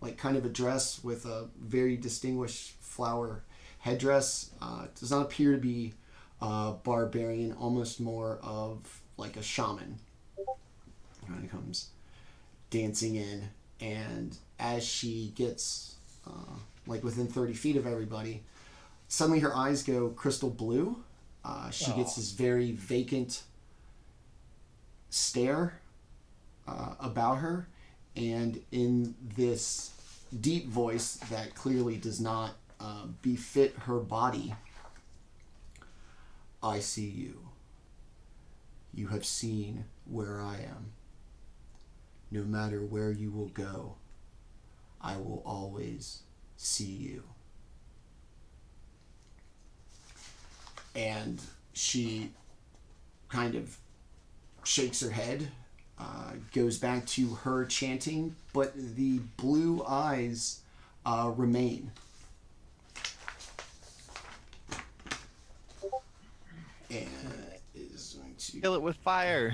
like kind of a dress with a very distinguished flower headdress. Does not appear to be barbarian, almost more of like a shaman. Kind of comes dancing in, and as she gets like within 30 feet of everybody, suddenly her eyes go crystal blue. She gets this very vacant stare about her, and in this deep voice that clearly does not befit her body, I see you. You have seen where I am. No matter where you will go, I will always see you. And she kind of shakes her head, goes back to her chanting, but the blue eyes remain. And is going to Kill it with fire.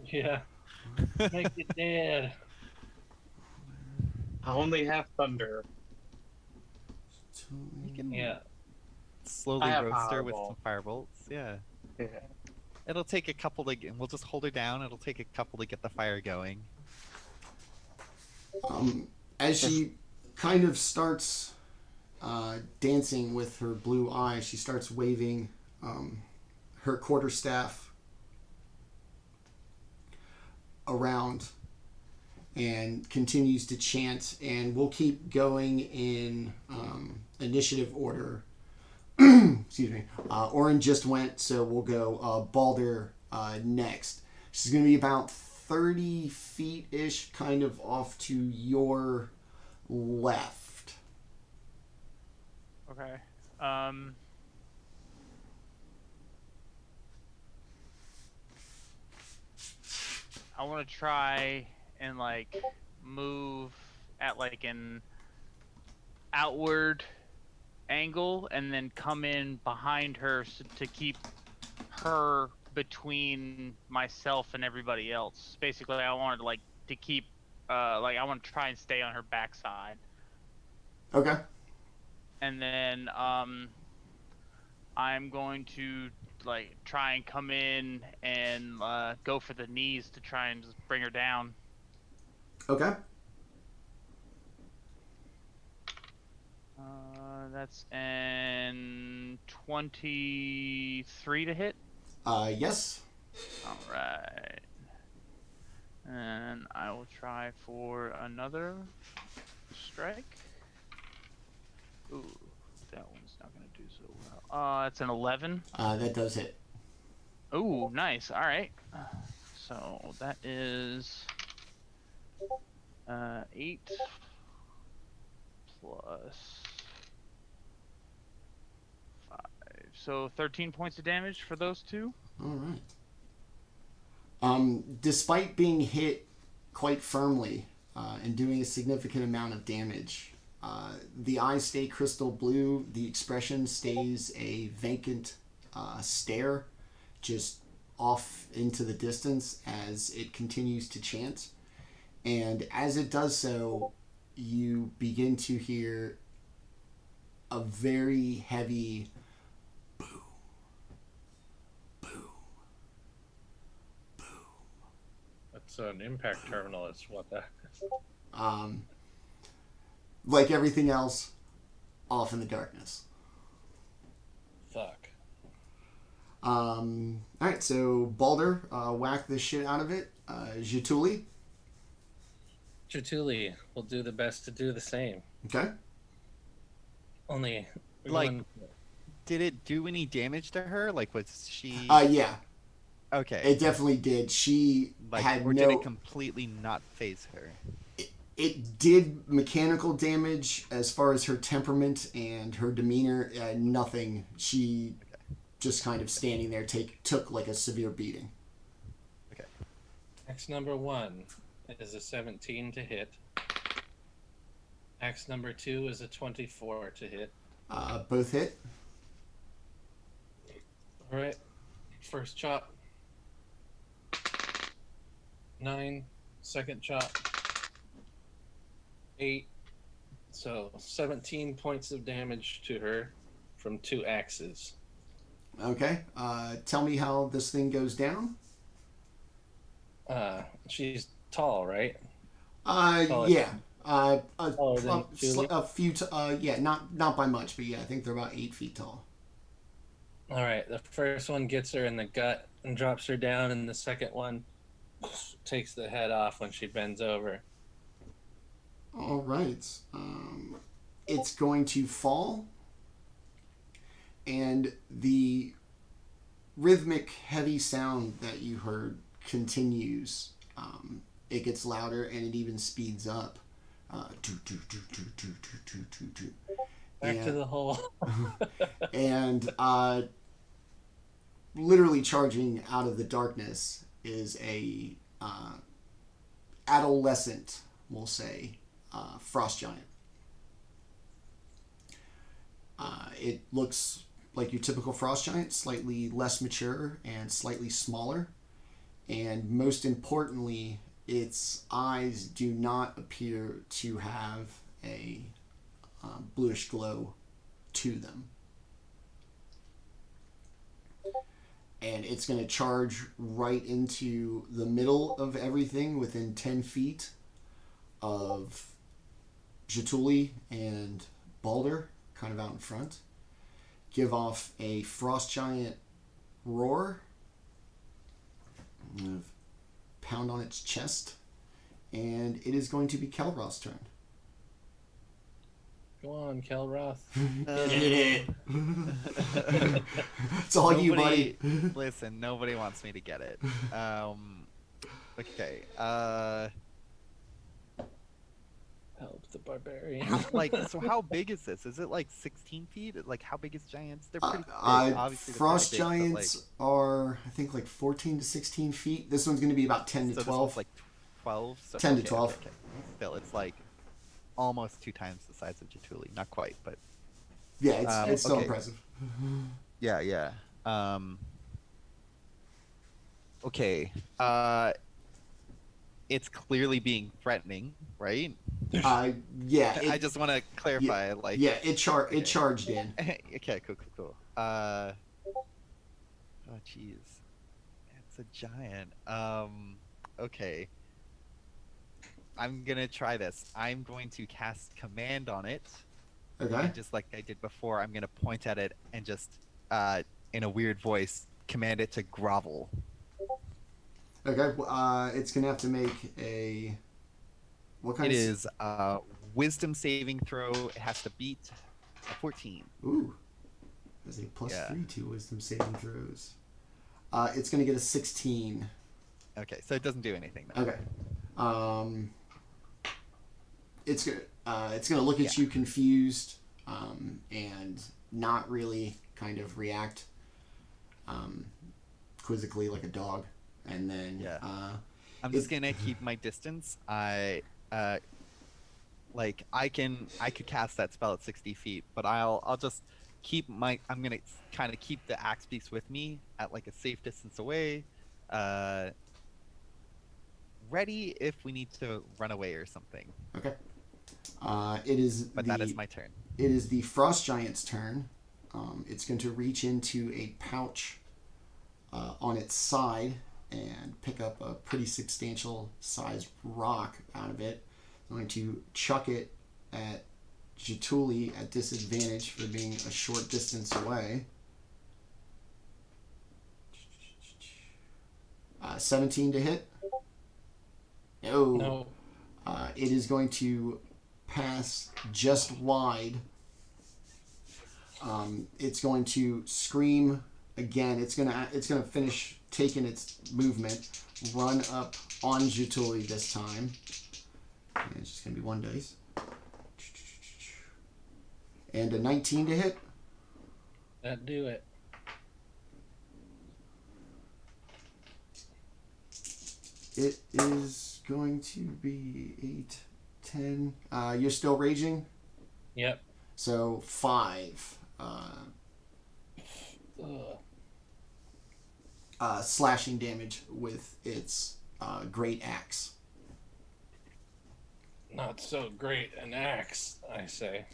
Yeah. Make it dead. I only have thunder. You can Yeah. slowly I have roast her with fireball. some firebolts. Yeah. Yeah. It'll take a couple to get, we'll just hold her down. It'll take a couple to get the fire going. As she kind of starts dancing with her blue eye, she starts waving her quarterstaff around and continues to chant, and we'll keep going in initiative order. Excuse me. Orryn just went, so we'll go Baldr next. She's going to be about 30 feet-ish, kind of off to your left. Okay. I want to try and like move at like an outward angle and then come in behind her to keep her between myself and everybody else. Basically, I wanted like to keep like I want to try and stay on her backside. Okay. And then I'm going to like try and come in and go for the knees to try and just bring her down. Okay. That's an 23 to hit. Yes. All right. And I will try for another strike. Ooh, that one's not going to do so well. That's an 11. That does hit. Ooh, nice. All right. So that is 8 plus 5. So 13 points of damage for those two. All right. Despite being hit quite firmly and doing a significant amount of damage, the eyes stay crystal blue. The expression stays a vacant stare, just off into the distance as it continues to chant. And as it does so, you begin to hear a very heavy boom, boom, boom. That's an impact terminal. It's what that is. Like everything else, off in the darkness. Fuck. Alright, so Baldr, whack the shit out of it. Jaatuuli. Jaatuuli will do the best to do the same. Okay. Only Like, did it do any damage to her? Like, was she? Yeah. Okay. It definitely did. She Like, had or no. did it completely not phase her? It did mechanical damage as far as her temperament and her demeanor. Nothing. She just kind of standing there took like a severe beating. Okay. Axe number 1 is a 17 to hit. Axe number 2 is a 24 to hit. Both hit. All right. First chop. 9. Second chop. 8. So 17 points of damage to her from 2 axes. Okay. Tell me how this thing goes down. She's tall, right? Yeah. Taller than Julie? A few. Yeah, not by much, but yeah, I think they're about 8 feet tall. All right. The first one gets her in the gut and drops her down, and the second one takes the head off when she bends over. All right. It's going to fall, and the rhythmic, heavy sound that you heard continues. It gets louder, and it even speeds up. Back to the hole. And literally charging out of the darkness is a adolescent, we'll say, frost giant. It looks like your typical frost giant, slightly less mature and slightly smaller. And most importantly, its eyes do not appear to have a bluish glow to them. And it's going to charge right into the middle of everything within 10 feet of Jaatuuli and Baldr, kind of out in front. Give off a frost giant roar. Pound on its chest. And it is going to be Kelroth's turn. Go on, Kelroth. It's all you, buddy. Listen, nobody wants me to get it. Okay. Help the barbarian. So how big is this? Is it like 16 feet? Like, how big is giants? They're pretty big. Obviously, they're Frost pretty big, giants are, I think, like 14 to 16 feet. This one's going to be about 10 to so 12. This one's like 12? So, 10 to 12. Okay. Still, it's like almost 2 times the size of Jaatuuli. Not quite, but... Yeah, it's still okay. impressive. Yeah. Okay. It's clearly being threatening, right? Yeah. I just want to clarify. It charged in. Okay, cool. Oh, jeez. It's a giant. Okay. I'm gonna try this. I'm going to cast command on it. Okay. And just like I did before, I'm gonna point at it and just, in a weird voice, command it to grovel. Okay. It's gonna have to make a. What kind It of? is a wisdom saving throw. It has to beat a 14. Ooh. There's a +3 to wisdom saving throws. It's gonna get a 16. Okay, so it doesn't do anything. Then. Okay. It's gonna look at you confused, and not really kind of react, quizzically like a dog, and then I'm just gonna keep my distance. I could cast that spell at 60 feet, but I'll just I'm gonna kind of keep the axe piece with me at like a safe distance away, ready if we need to run away or something. Okay. It is. But that is my turn. It is the frost giant's turn. It's going to reach into a pouch on its side and pick up a pretty substantial sized rock out of it. I'm going to chuck it at Jaatuuli at disadvantage for being a short distance away. 17 to hit. No. It is going to pass just wide. It's going to scream again. It's gonna finish taken its movement, run up on Jaatuuli this time. And it's just going to be 1 dice. And a 19 to hit. That do it. It is going to be 8, 10. You're still raging? Yep. So 5. Slashing damage with its great axe. Not so great an axe, I say.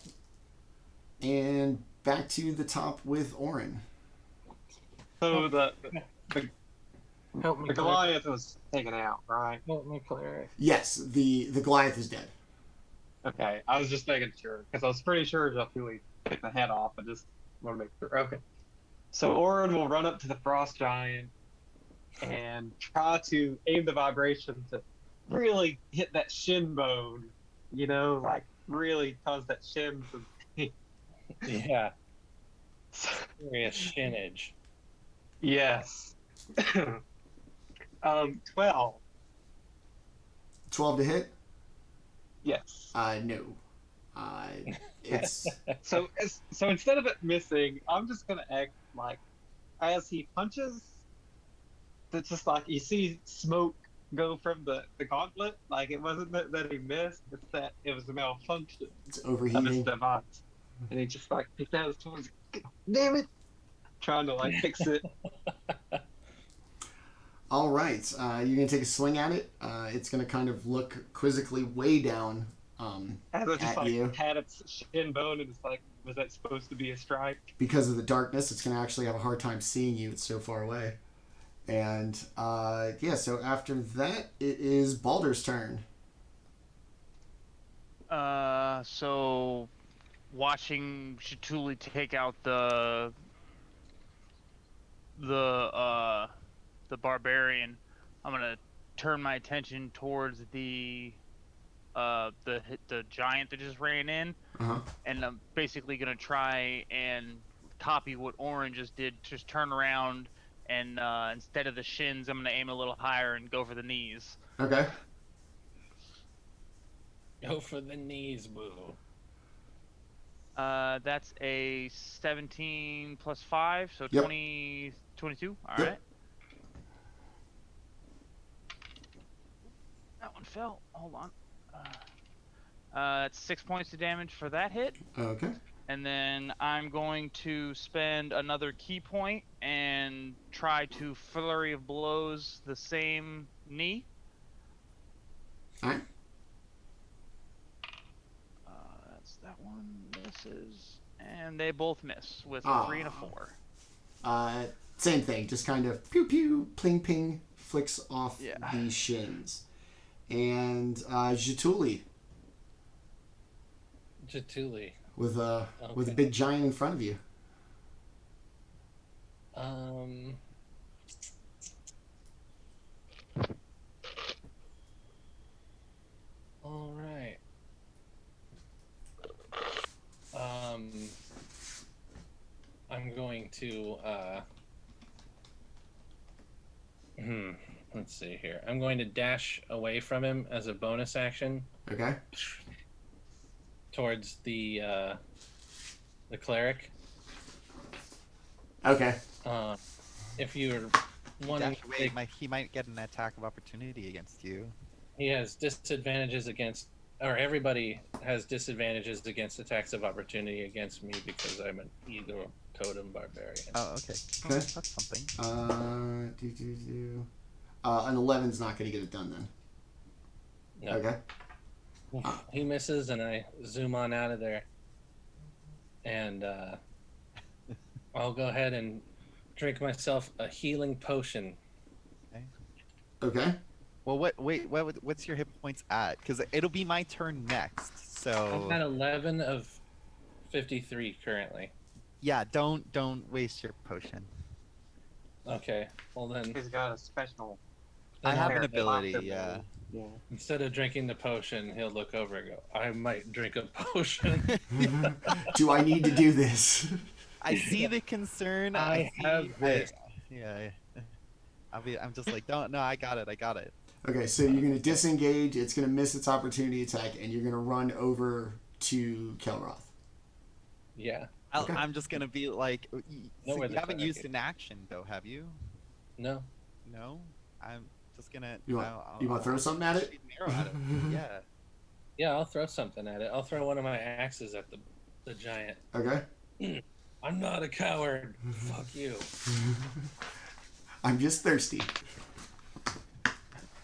And back to the top with Orryn. So the Help me, Goliath was taken out, right? Help me, cleric. Yes, the Goliath is dead. Okay, I was just making sure because I was pretty sure Jaatuuli took the head off. I just want to make sure. Okay, so Orryn will run up to the frost giant and try to aim the vibration to really hit that shin bone. You know, like really cause that shin to. Yeah. Serious shinage. Yes. 12. 12 to hit? Yes. No. It's So instead of it missing, I'm just gonna act like as he punches, it's just like you see smoke go from the gauntlet. Like it wasn't that he missed, it's that it was a malfunction it's of his overheating. device. And he just like picked out his toys. Damn it! Trying to like fix it. All right, you're gonna take a swing at it. It's gonna kind of look quizzically way down As it just at like you. had its shin bone and it's like, was that supposed to be a strike? Because of the darkness. It's gonna actually have a hard time seeing you. It's so far away. And yeah, so after that, it is Baldr's turn. So watching Jaatuuli take out the barbarian, I'm gonna turn my attention towards the giant that just ran in, and I'm basically gonna try and copy what Orryn just did. Just turn around and instead of the shins, I'm gonna aim a little higher and go for the knees. Okay. Go for the knees, boo. That's a 17 plus 5, so Yep. 22. All Yep. right. That one fell. Hold on. It's 6 points of damage for that hit. Okay. And then I'm going to spend another key point and try to flurry of blows the same knee. All right. That's that one misses, and they both miss with a Ah. 3 and a 4. Same thing. Just kind of pew pew, pling ping, flicks off Yeah. the shins. And Jaatuuli Jaatuuli. with a Okay. big giant in front of you. All right. I'm going to let's see here. I'm going to dash away from him as a bonus action Okay. towards the cleric. Okay. If you're wanting Dash to away, take, he might get an attack of opportunity against you. he has disadvantages against, or everybody has disadvantages against attacks of opportunity against me because I'm an ego totem barbarian. Oh, okay. Okay. That's something. An 11's not going to get it done then. No. Okay. He misses, and I zoom on out of there. And I'll go ahead and drink myself a healing potion. Okay. Well, what's your hit points at? Because it'll be my turn next. So I'm at 11 of 53 currently. yeah, don't waste your potion. Okay, well then, He's got a special. I have an Fair ability. possible. Yeah. Yeah. instead of drinking the potion, he'll look over and go, I might drink a potion. Do I need to do this? I see the concern. I see- have this. Yeah. I'm just like, don't, no, I got it. Okay, so you're going to disengage. It's going to miss its opportunity attack, and you're going to run over to Kelroth. Yeah. Okay. I'm just gonna be like, Know so where you the haven't fuck used it- an action though, have you? No. No, I'm just gonna. You want to throw something at it? Shoot an arrow at him. Yeah. Yeah, I'll throw something at it. I'll throw one of my axes at the giant. Okay. I'm not a coward. Fuck you. I'm just thirsty.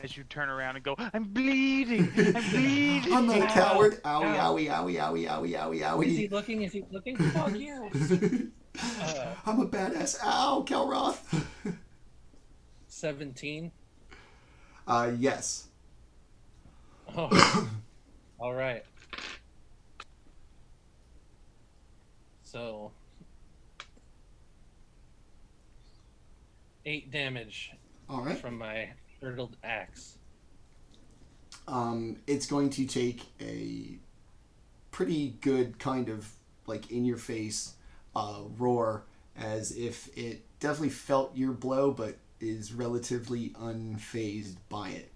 As you turn around and go, I'm bleeding. I'm bleeding. I'm not a coward. Owie, Ow. owie, owie, owie, owie, owie, Is he owie. looking? Is he looking? Fuck you. I'm a badass. Ow, Kelroth. 17. Yes. Oh. All right. So 8 damage All right. from my hurtled axe. It's going to take a pretty good kind of like in your face roar, as if it definitely felt your blow but is relatively unfazed by it.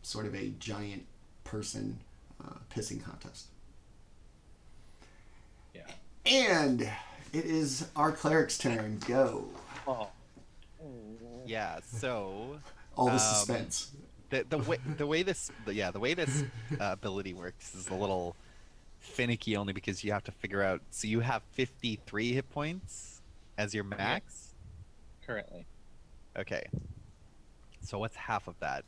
Sort of a giant person pissing contest. Yeah. And it is our cleric's turn. Go. Oh. Yeah. So All the suspense. the way this ability works is a little finicky, only because you have to figure out. So you have 53 hit points as your max. Currently. Okay. So what's half of that?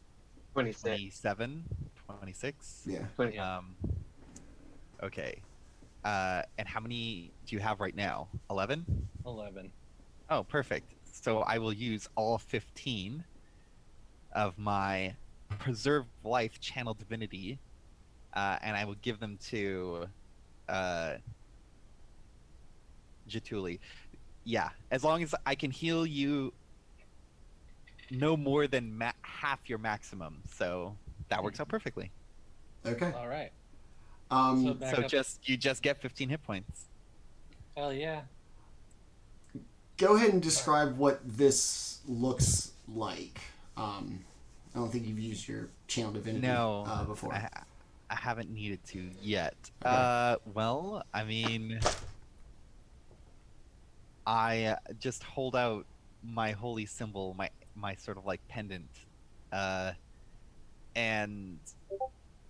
26. 27, 26. Yeah. 20. Yeah. Okay. And how many do you have right now? 11? 11. Oh, perfect. So I will use all 15 of my Preserve Life Channel Divinity, and I will give them to Jaatuuli. Yeah, as long as I can heal you no more than half your maximum, so that works out perfectly. Okay. All right. Um, back So up. you just get 15 hit points. Hell yeah. Go ahead and describe what this looks like. I don't think you've used your channel divinity No, before. I haven't needed to yet. Okay. Well, I mean, I just hold out my holy symbol, my sort of like pendant, and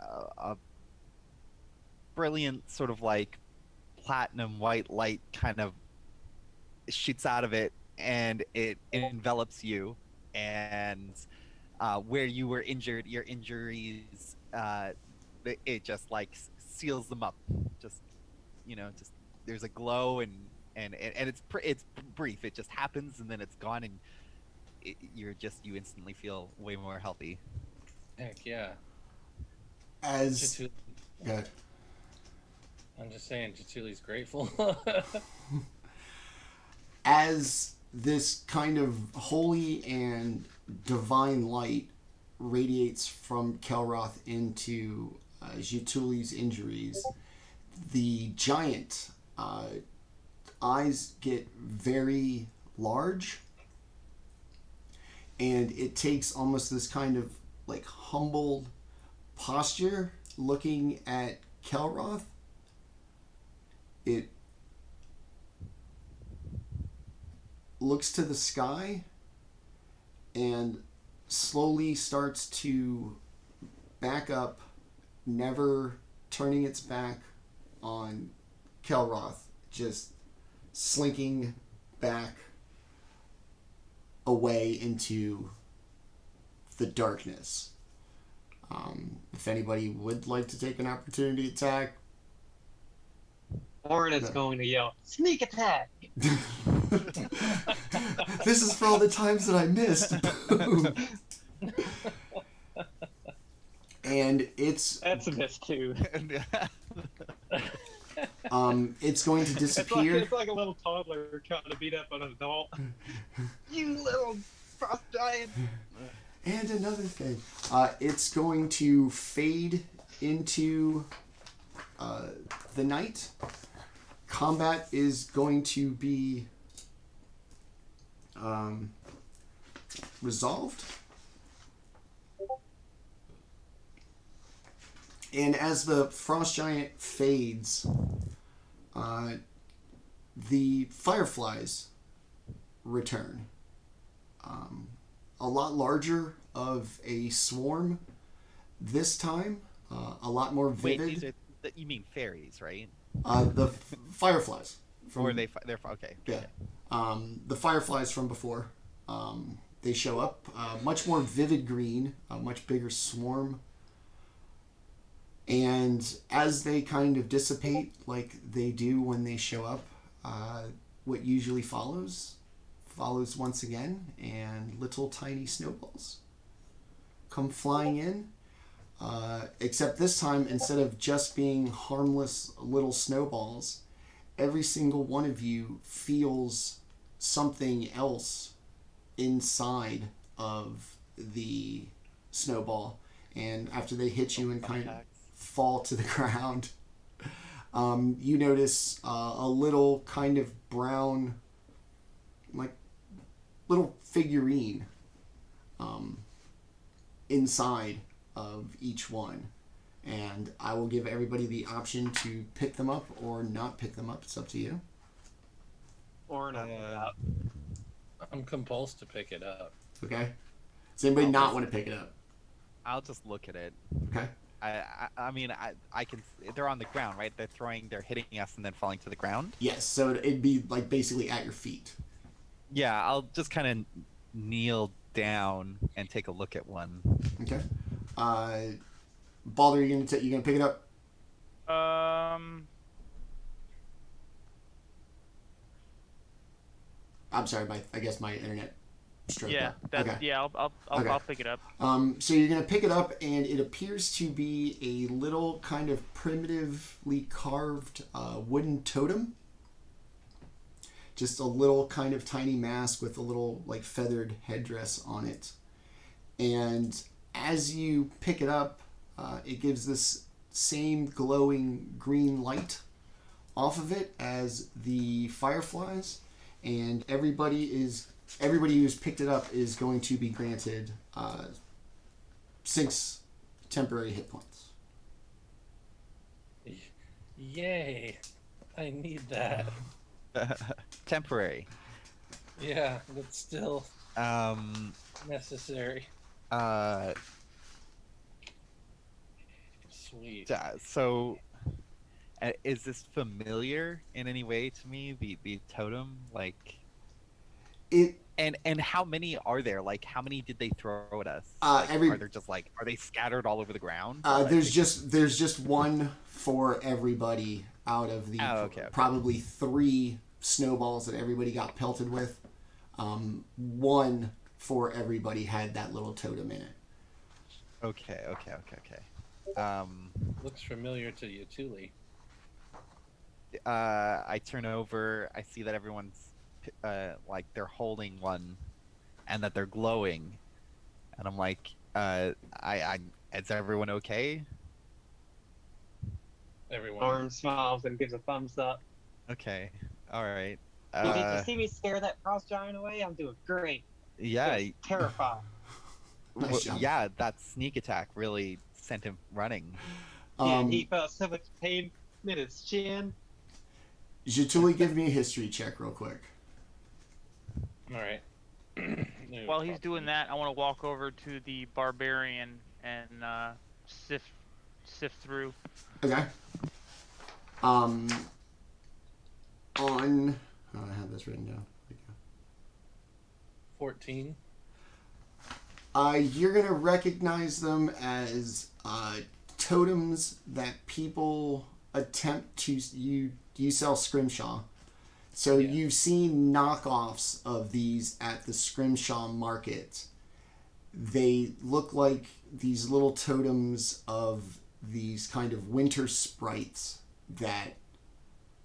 a brilliant sort of like platinum white light kind of shoots out of it, and it envelops you, and where you were injured, your injuries, it just like seals them up. Just just there's a glow, and it's brief. It just happens, and then it's gone, and you instantly feel way more healthy. Heck yeah. As Jaatuuli, good. I'm just saying, Jaatuli's grateful. As this kind of holy and divine light radiates from Kelroth into Jaatuli's injuries, the giant eyes get very large, and it takes almost this kind of like humbled posture looking at Kelroth. It looks to the sky and slowly starts to back up, never turning its back on Kelroth, just slinking back away into the darkness. If anybody would like to take an opportunity attack, Orryn is going to yell, "Sneak attack!" this is for all the times that I missed. Boom. And it's That's a miss too. it's going to disappear. It's like a little toddler trying to beat up an adult. You little frost giant! And another thing, it's going to fade into the night. Combat is going to be resolved. And as the frost giant fades, the fireflies return. A lot larger of a swarm this time, a lot more Wait, vivid. you mean fairies, right? The fireflies. Or they're okay. Yeah. The fireflies from before. They show up. Much more vivid green, a much bigger swarm. And as they kind of dissipate, like they do when they show up, what usually follows once again, and little tiny snowballs come flying in. Except this time, instead of just being harmless little snowballs, every single one of you feels something else inside of the snowball. And after they hit you and kind of fall to the ground, you notice a little kind of brown, like, little figurine inside of each one. And I will give everybody the option to pick them up or not pick them up. It's up to you. Or not pick it up. I'm compulsed to pick it up. Okay. Does anybody not want to pick it up? I'll just look at it. Okay. I mean, I can. They're on the ground, right? They're hitting us and then falling to the ground. Yes. So it'd be like basically at your feet. Yeah, I'll just kind of kneel down and take a look at one. Okay. Baldr, you gonna pick it up? I'm sorry, I guess my internet stroked Yeah, out. Okay. yeah, I'll pick it up. So you're gonna pick it up, and it appears to be a little kind of primitively carved wooden totem. Just a little kind of tiny mask with a little like feathered headdress on it. And as you pick it up, it gives this same glowing green light off of it as the fireflies, and everybody who's picked it up is going to be granted 6 temporary hit points. Yay! I need that. Temporary. Yeah, but still necessary. Sweet. So, is this familiar in any way to me? The totem, like It. And how many are there? Like, how many did they throw at us? Are they scattered all over the ground? There's just one for everybody out of the okay. Probably 3 snowballs that everybody got pelted with. One for everybody had that little totem in it. Okay. Looks familiar to Jaatuuli. I turn over. I see that everyone's like they're holding one, and that they're glowing, and I'm like, is everyone okay? Everyone. Orryn smiles and gives a thumbs up. Okay, all right. You need to see me scare that frost giant away? I'm doing great. Yeah. Just terrified. Nice job. Yeah, that sneak attack really sent him running. Yeah, he felt so much pain in his chin. Jaatuuli, give me a history check real quick. All right. While he's doing that, I want to walk over to the barbarian and sift through. Okay. I have this written down. 14. You're gonna recognize them as totems that people attempt to you sell scrimshaw. So Yeah. You've seen knockoffs of these at the scrimshaw market. They look like these little totems of these kind of winter sprites that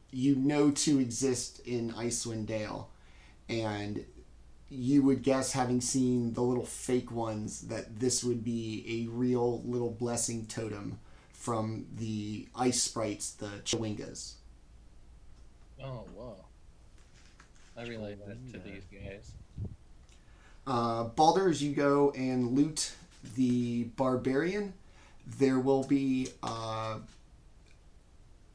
you know to exist in Icewind Dale, and you would guess, having seen the little fake ones, that this would be a real little blessing totem from the ice sprites, the Chwingas. Oh, whoa. I relate that to these guys. Baldr, as you go and loot the barbarian, there will be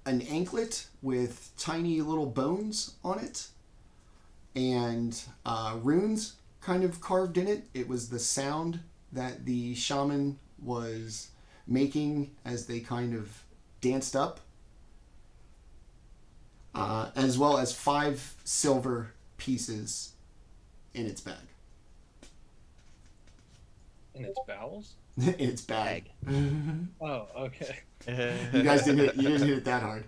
an anklet with tiny little bones on it and runes kind of carved in it. It was the sound that the shaman was making as they kind of danced up, as well as 5 silver pieces in its bag. In its bowels? In its bag. Oh, okay. You guys didn't hit it that hard.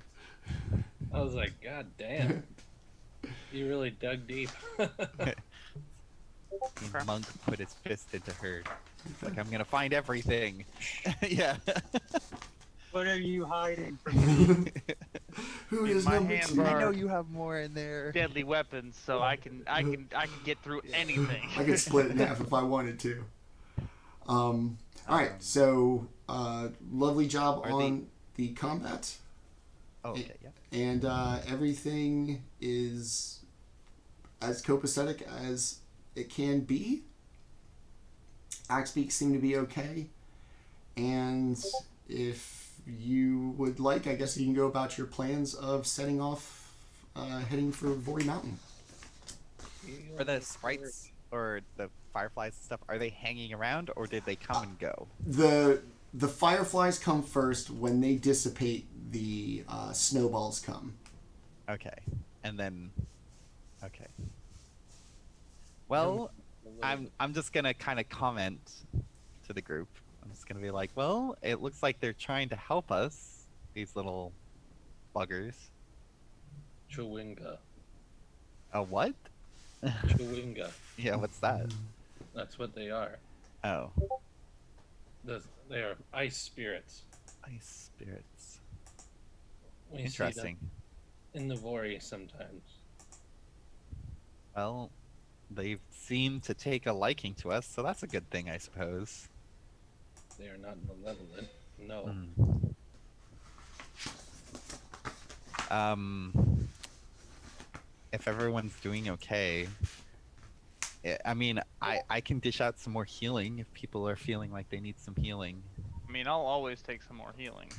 I was like, God damn. You really dug deep. The monk put his fist into her. It's like, I'm gonna find everything. Yeah. What are you hiding from me? Who In is my number hands 2? I know are you have more in there. deadly weapons, so I can get through anything. I could split it in half if I wanted to. All right, so lovely job on the combat. Oh, okay, yeah. And everything is as copacetic as it can be. Axe beaks seem to be okay. And if you would like, I guess you can go about your plans of setting off, heading for Vori Mountain. Are the sprites or the fireflies and stuff, are they hanging around or did they come and go? The fireflies come first. When they dissipate, the snowballs come. Okay. And then okay. Well, I'm just gonna kind of comment to the group. I'm just gonna be like, well, it looks like they're trying to help us, these little buggers. Chewinga. A what? Chewinga. Yeah, what's that? That's what they are. Oh, They are ice spirits. ice spirits. We Interesting. see them in the Vori sometimes. Well, they seem to take a liking to us, so that's a good thing, I suppose. They are not malevolent. No. If everyone's doing okay, I mean, I can dish out some more healing if people are feeling like they need some healing. I mean, I'll always take some more healing.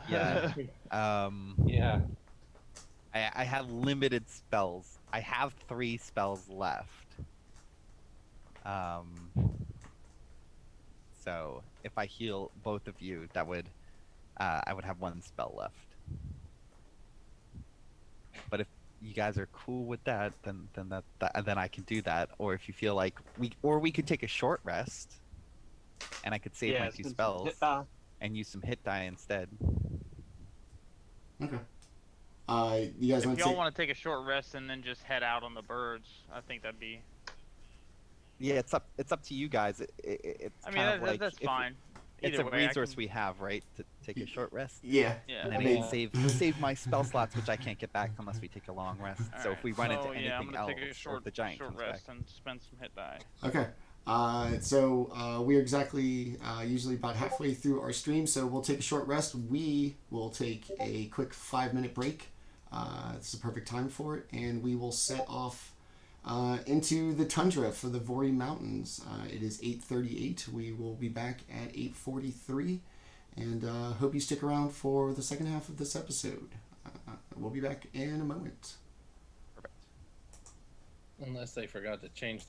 Yeah. Yeah. I have limited spells. I have 3 spells left. So if I heal both of you, that would I would have 1 spell left. But if you guys are cool with that, then then I can do that. Or if you feel like we could take a short rest, and I could save my 2 spells and use some hit die instead. Okay. You guys If y'all want to take a short rest and then just head out on the birds, I think that'd be. Yeah, it's up to you guys. It's I mean, kind of like that's fine. It's Either a way, resource we have, right, to take a short rest. Yeah. Yeah. And then I can save my spell slots, which I can't get back unless we take a long rest. So if we run into anything I'm gonna else, take a or short, if the giant short comes rest back. and spend some hit die. Okay. So we're exactly usually about halfway through our stream, so we'll take a short rest. We will take a quick 5-minute break. It's the perfect time for it, and we will set off into the tundra for the Vori Mountains. It is 8:38. We will be back at 8:43, and hope you stick around for the second half of this episode. We'll be back in a moment. Perfect. Unless they forgot to change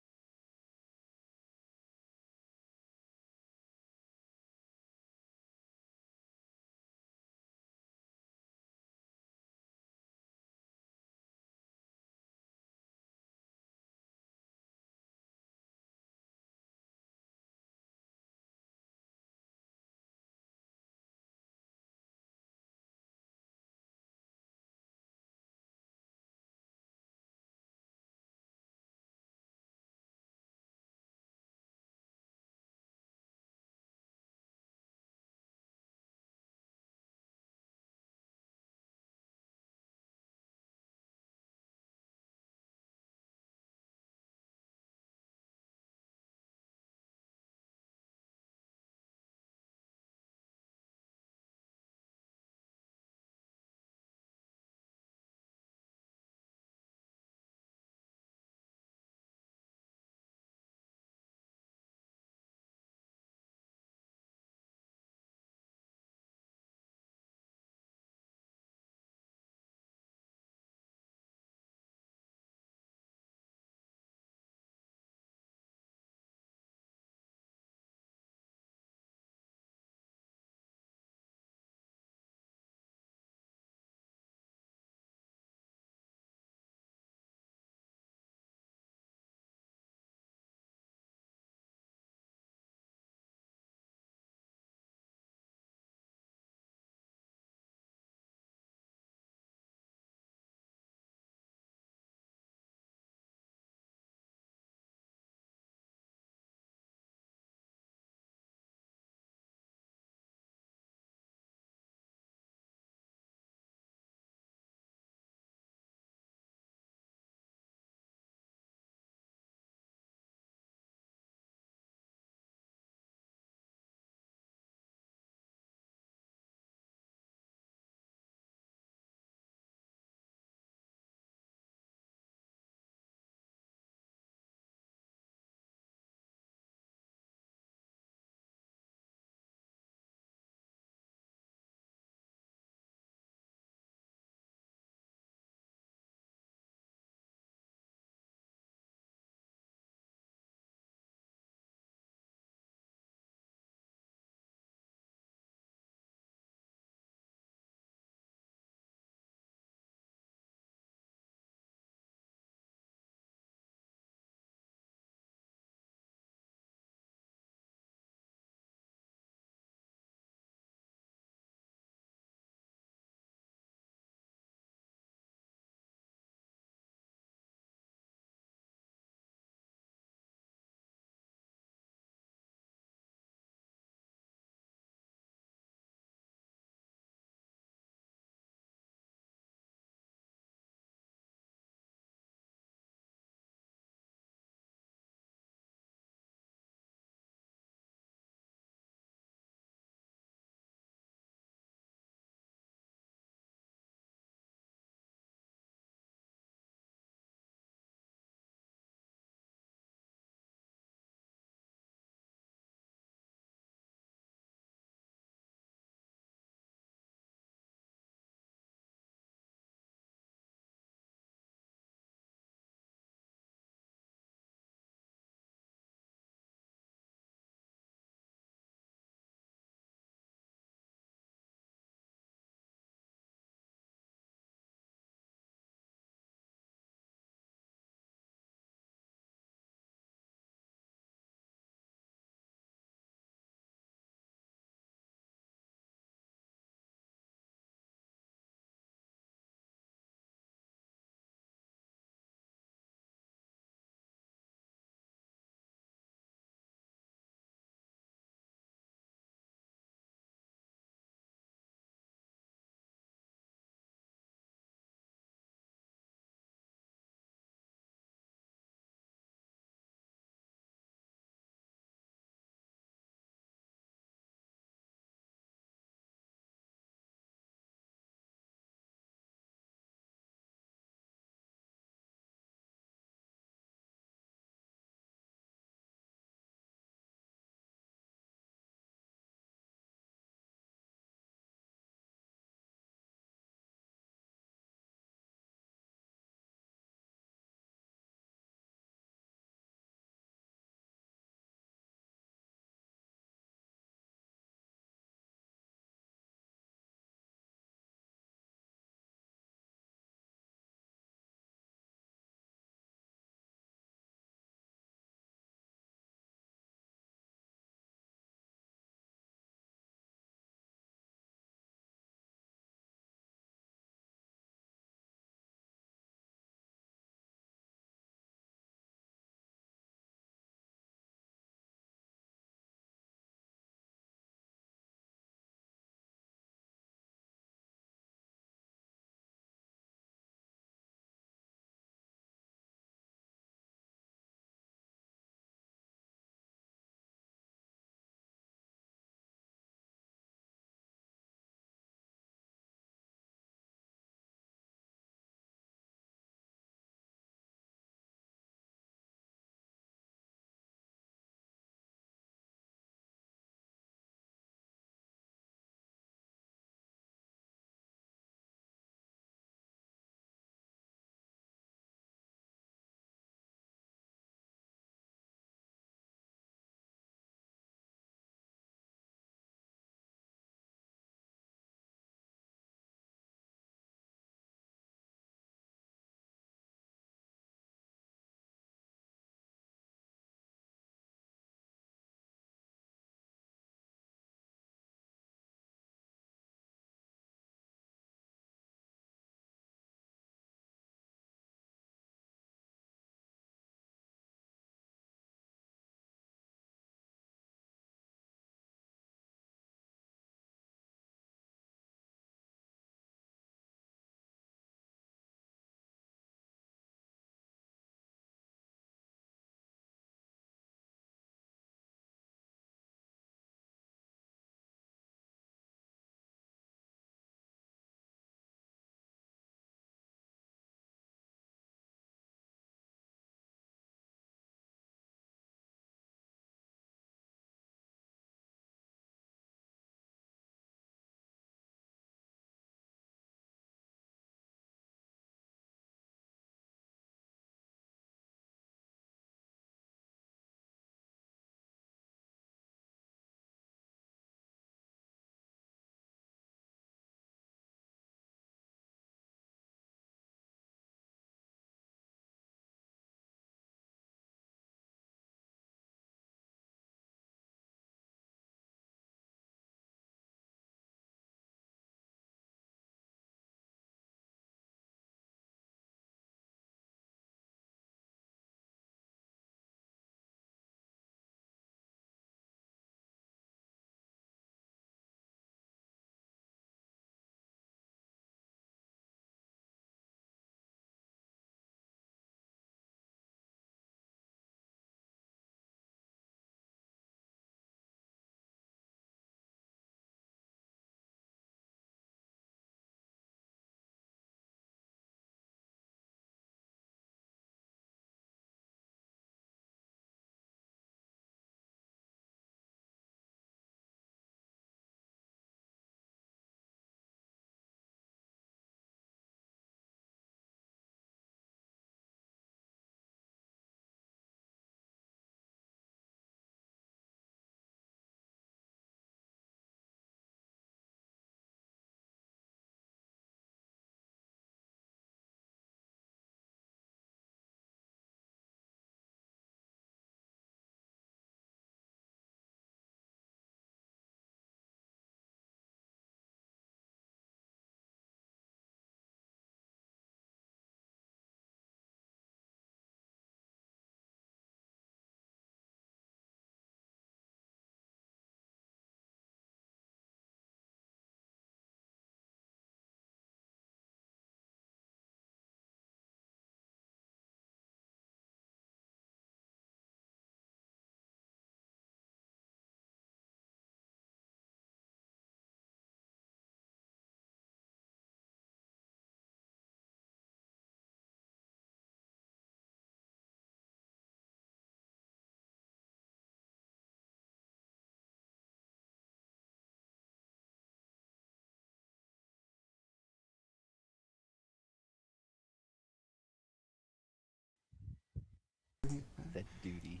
The duty.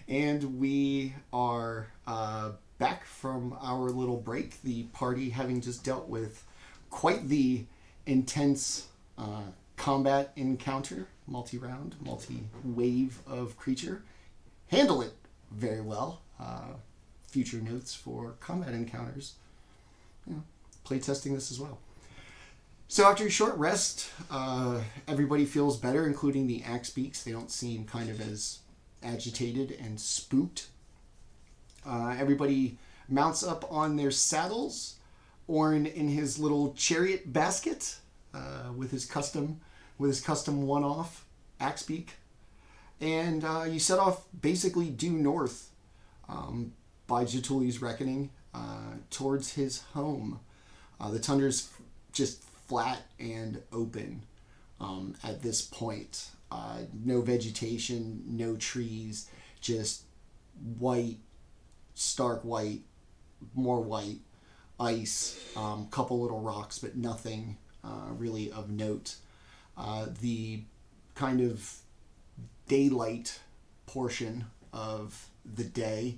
And we are back from our little break. The party having just dealt with quite the intense combat encounter, multi-round, multi-wave of creature. Handle it very well. Future notes for combat encounters. Playtesting this as well. So after a short rest, everybody feels better, including the axe beaks. They don't seem kind of as agitated and spooked. Everybody mounts up on their saddles. Orryn in his little chariot basket with his custom one-off axe beak, and you set off basically due north by Jaatuli's reckoning towards his home. The tundra's just flat and open at this point. No vegetation, no trees, just white, stark white, more white, ice, couple little rocks, but nothing really of note. The kind of daylight portion of the day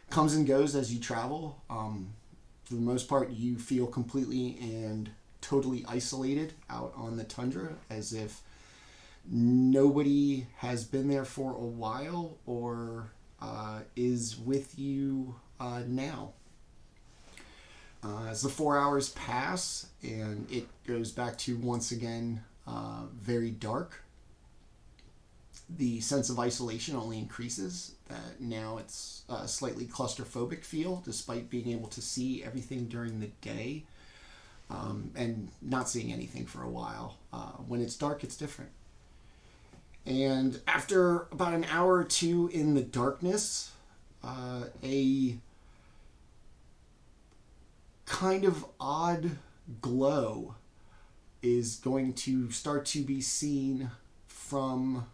comes and goes as you travel. For the most part, you feel completely and totally isolated out on the tundra, as if nobody has been there for a while or is with you now. As the 4 hours pass and it goes back to once again very dark, the sense of isolation only increases. That now it's a slightly claustrophobic feel, despite being able to see everything during the day and not seeing anything for a while. When it's dark, it's different. And after about an hour or two in the darkness, a kind of odd glow is going to start to be seen from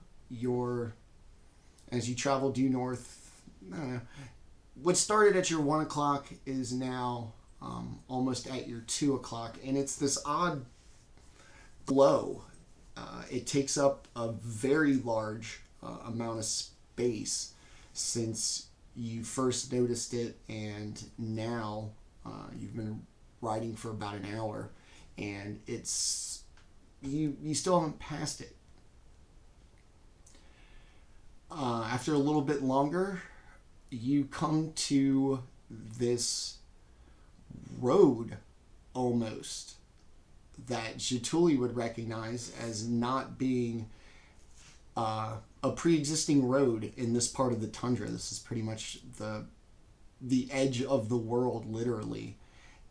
as you travel due north. I don't know. What started at your 1 o'clock is now almost at your 2 o'clock, and it's this odd glow. It takes up a very large amount of space since you first noticed it, and now you've been riding for about an hour, and it's you still haven't passed it. After a little bit longer, you come to this road almost that Jaatuuli would recognize as not being a pre-existing road in this part of the tundra. This is pretty much the edge of the world, literally.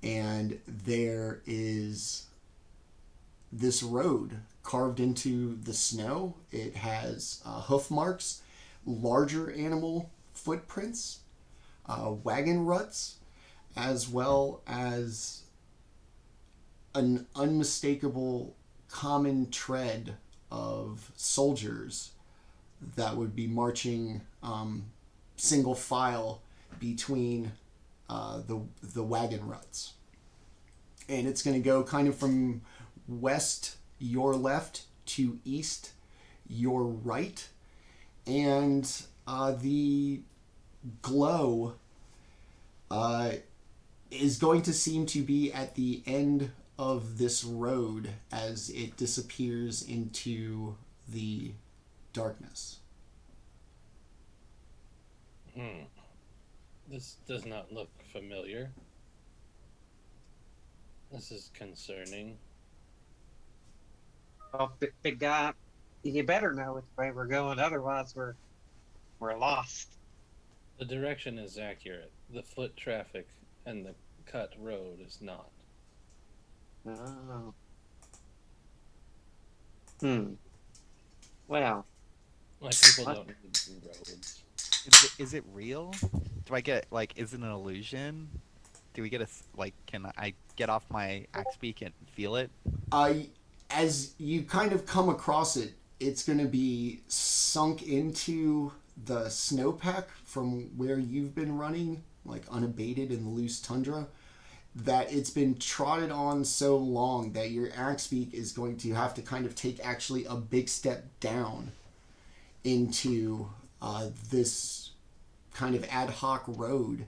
And there is this road carved into the snow. It has hoof marks, larger animal footprints, wagon ruts, as well as an unmistakable common tread of soldiers that would be marching single file between the wagon ruts. And it's going to go kind of from west, your left, to east, your right. And the glow is going to seem to be at the end of this road as it disappears into the darkness. This does not look familiar. This is concerning. Well, big guy, you better know which way we're going, otherwise we're lost. The direction is accurate. The foot traffic and the cut road is not. Oh. Well. Like, people don't need roads. Is it real? Do I get, is it an illusion? Do we get can I get off my axe beak and feel it? As you kind of come across it, it's going to be sunk into the snowpack from where you've been running, unabated in the loose tundra, that it's been trotted on so long that your axe beak is going to have to kind of take actually a big step down into this kind of ad hoc road.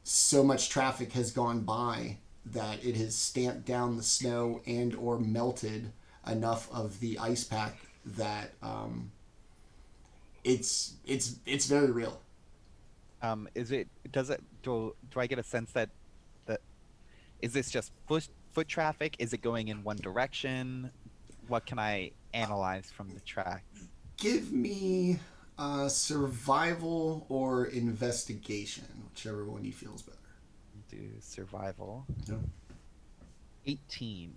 So much traffic has gone by that it has stamped down the snow and or melted enough of the ice pack that it's very real. Do I get a sense that is this just foot traffic? Is it going in one direction? What can I analyze from the tracks? Give me survival or investigation, whichever one you feel is better. Do survival. Yeah. 18.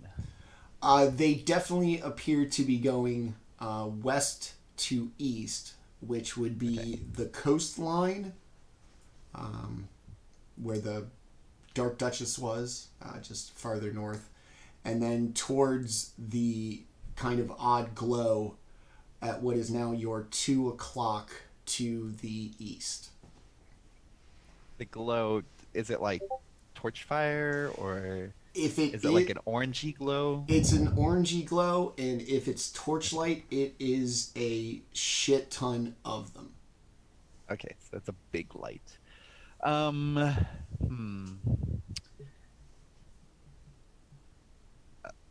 They definitely appear to be going west to east, which would be the coastline, where the Dark Duchess was, just farther north, and then towards the kind of odd glow at what is now your 2 o'clock to the east. The glow, is it like torch fire, or Is it like an orangey glow? It's an orangey glow, and if it's torchlight, it is a shit ton of them. Okay, so that's a big light. I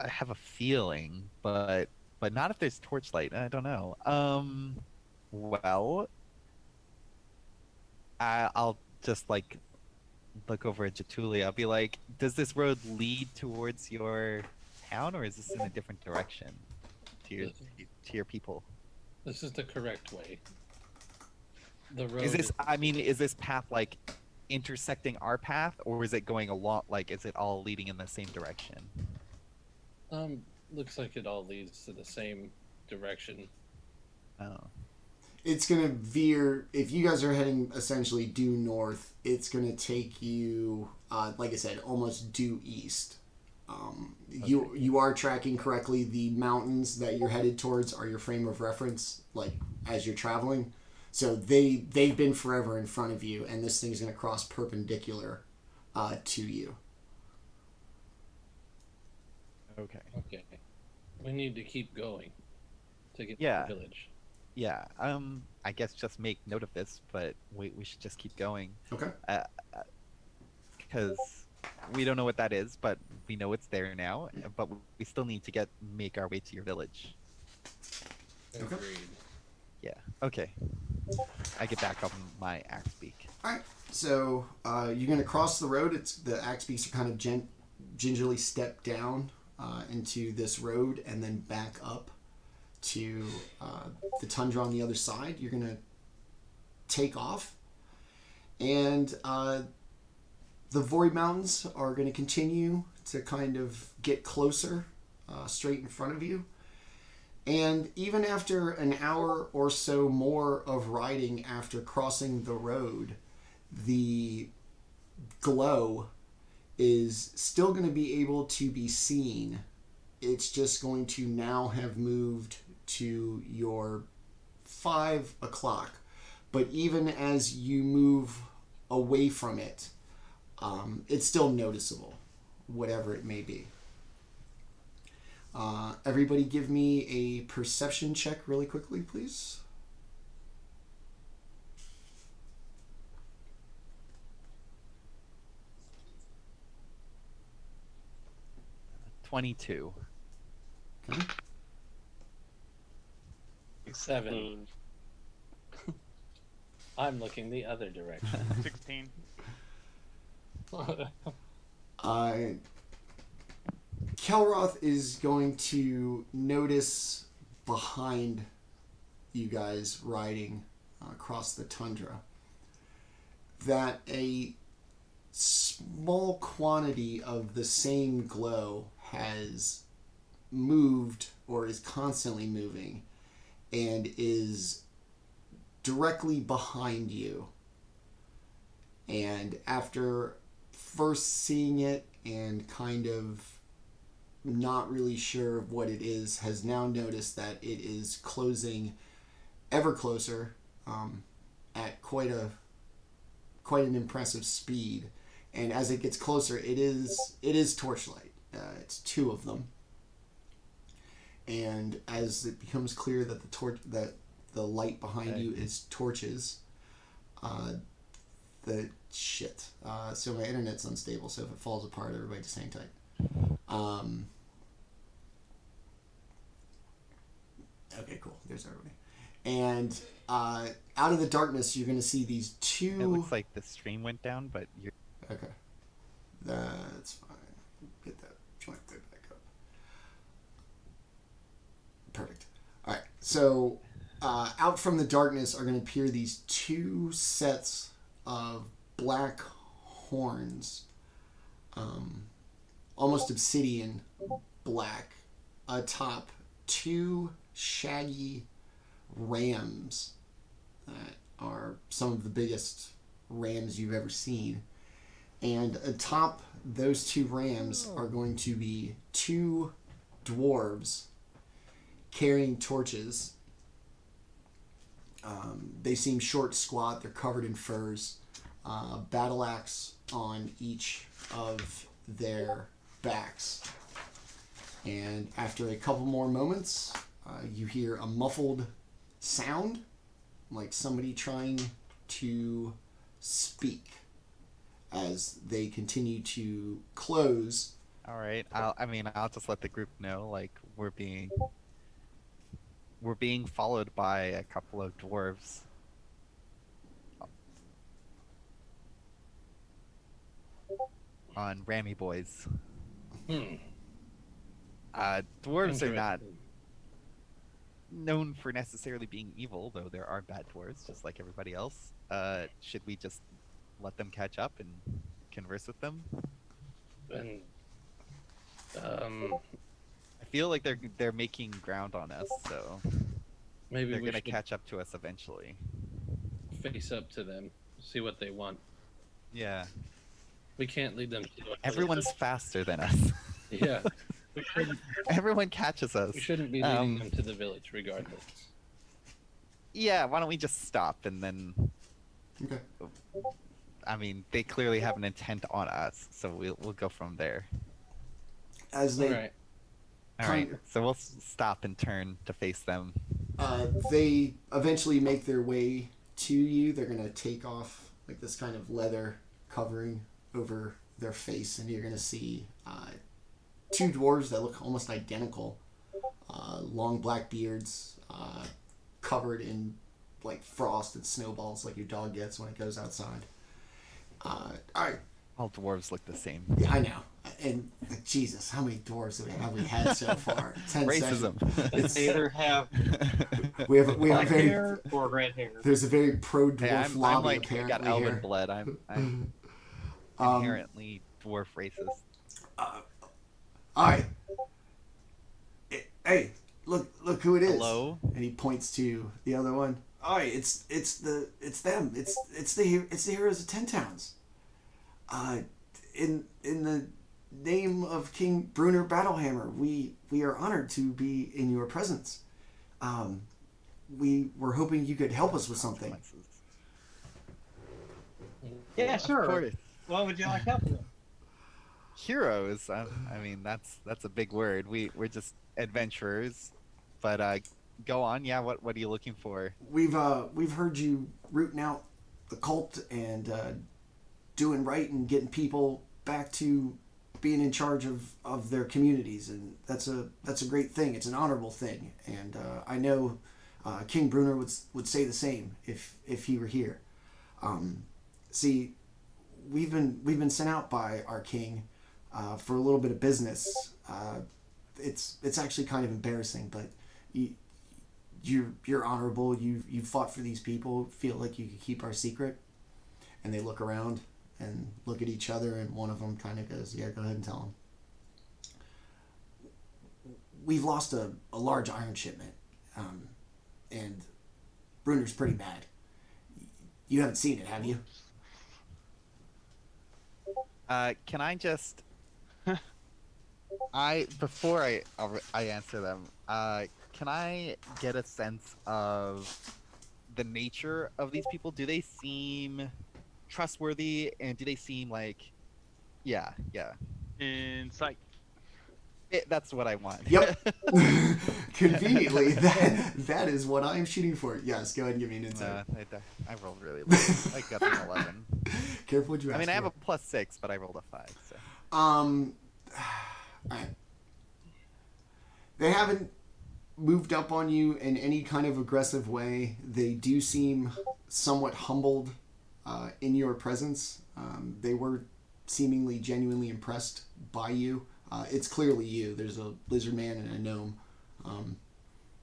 have a feeling, but not if there's torchlight. I don't know. Well, I'll just like look over at Jaatuuli. I'll be like, does this road lead towards your town, or is this in a different direction to your people? This is the correct way. The road is this path like intersecting our path, or is it going along, like, is it all leading in the same direction? Looks like it all leads to the same direction. Oh. It's going to veer, if you guys are heading essentially due north, it's going to take you, like I said, almost due east. You are tracking correctly. The mountains that you're headed towards are your frame of reference, like, as you're traveling. So they've been forever in front of you, and this thing's going to cross perpendicular to you. Okay. We need to keep going to get to the village. Yeah. I guess just make note of this, but we should just keep going. Okay. Because we don't know what that is, but we know it's there now. But we still need to make our way to your village. Agreed. Yeah. Okay. I get back on my axe beak. All right. So you're going to cross the road. The axe beaks are kind of gingerly step down into this road and then back up to the tundra on the other side. You're going to take off, and the Void Mountains are going to continue to kind of get closer, straight in front of you. And even after an hour or so more of riding after crossing the road, the glow is still going to be able to be seen. It's just going to now have moved to your 5 o'clock. But even as you move away from it, it's still noticeable, whatever it may be. Everybody give me a perception check really quickly, please. $22. Okay. 7. I'm looking the other direction. 16. Kelroth is going to notice behind you guys riding across the tundra that a small quantity of the same glow has moved or is constantly moving and is directly behind you. And after first seeing it and kind of not really sure of what it is, has now noticed that it is closing ever closer at quite an impressive speed. And as it gets closer, it is torchlight. It's 2 of them. And as it becomes clear that the light behind you is torches. So my internet's unstable, so if it falls apart, everybody just hang tight. Okay, cool. There's everybody. And out of the darkness, you're going to see these two... It looks like the stream went down, but you're... Okay. That's fine. Get that joint right back up. Perfect. All right. So out from the darkness are going to appear these two sets of black horns, almost obsidian black, atop two shaggy rams that are some of the biggest rams you've ever seen. And atop those two rams are going to be two dwarves carrying torches. They seem short, squat. They're covered in furs. Battle axe on each of their backs. And after a couple more moments, you hear a muffled sound, like somebody trying to speak, as they continue to close. All right. I'll just let the group know, like, we're being followed by a couple of dwarves. On Rammy Boys. Dwarves are not known for necessarily being evil, though there are bad dwarves, just like everybody else. Should we just let them catch up and converse with them? And I feel like they're making ground on us, so maybe they're we gonna should catch up to us eventually. face up to them, see what they want. Yeah. We can't lead them to Everyone's faster than us. Yeah. We shouldn't, Everyone catches us. we shouldn't be leading them to the village regardless. Yeah, why don't we just stop and then... Okay. I mean, they clearly have an intent on us, so we'll go from there. As they Alright. Alright, so we'll stop and turn to face them. they eventually make their way to you. They're going to take off like this kind of leather covering over their face, and you're going to see two dwarves that look almost identical. Long black beards, covered in like frost and snowballs like your dog gets when it goes outside. Alright. All dwarves look the same. Yeah, I know. And Jesus, how many dwarves have we had so far? 10 Racism. It's, They either have we have a black very hair or red hair. there's a very pro dwarf Hey, I'm lobby like, I apparently got elven here. blood. I'm inherently dwarf racist. All right. Hey, look who it is. Hello? And he points to the other one. All right, it's them. It's the heroes of Ten Towns. In the name of King Brunner Battlehammer, we are honored to be in your presence. We were hoping you could help us with something. Yeah, Of sure. course. What would you like help with? Heroes. I mean, that's a big word. We're just adventurers. But go on. Yeah. What are you looking for? We've heard you rooting out the cult and doing right and getting people back to being in charge of their communities, and that's a great thing. It's an honorable thing, and I know King Brunner would say the same if he were here. See, we've been sent out by our king for a little bit of business. It's actually kind of embarrassing, but you're honorable. You fought for these people. Feel like you could keep our secret. And they look around and look at each other, and one of them kind of goes, "Yeah, go ahead and tell them." We've lost a large iron shipment, and Brunner's pretty bad. You haven't seen it, have you? Can I just? Before I answer them, can I get a sense of the nature of these people? Do they seem trustworthy, and do they seem like, yeah? Insight. That's what I want. Yep. Conveniently, that is what I'm shooting for. Yes, go ahead and give me an insight. I rolled really low. I got an 11. Careful what you ask I mean, I have for. a +6, but I rolled a 5. So. Alright. They haven't moved up on you in any kind of aggressive way. They do seem somewhat humbled in your presence. They were seemingly genuinely impressed by you. It's clearly you. There's a lizard man and a gnome.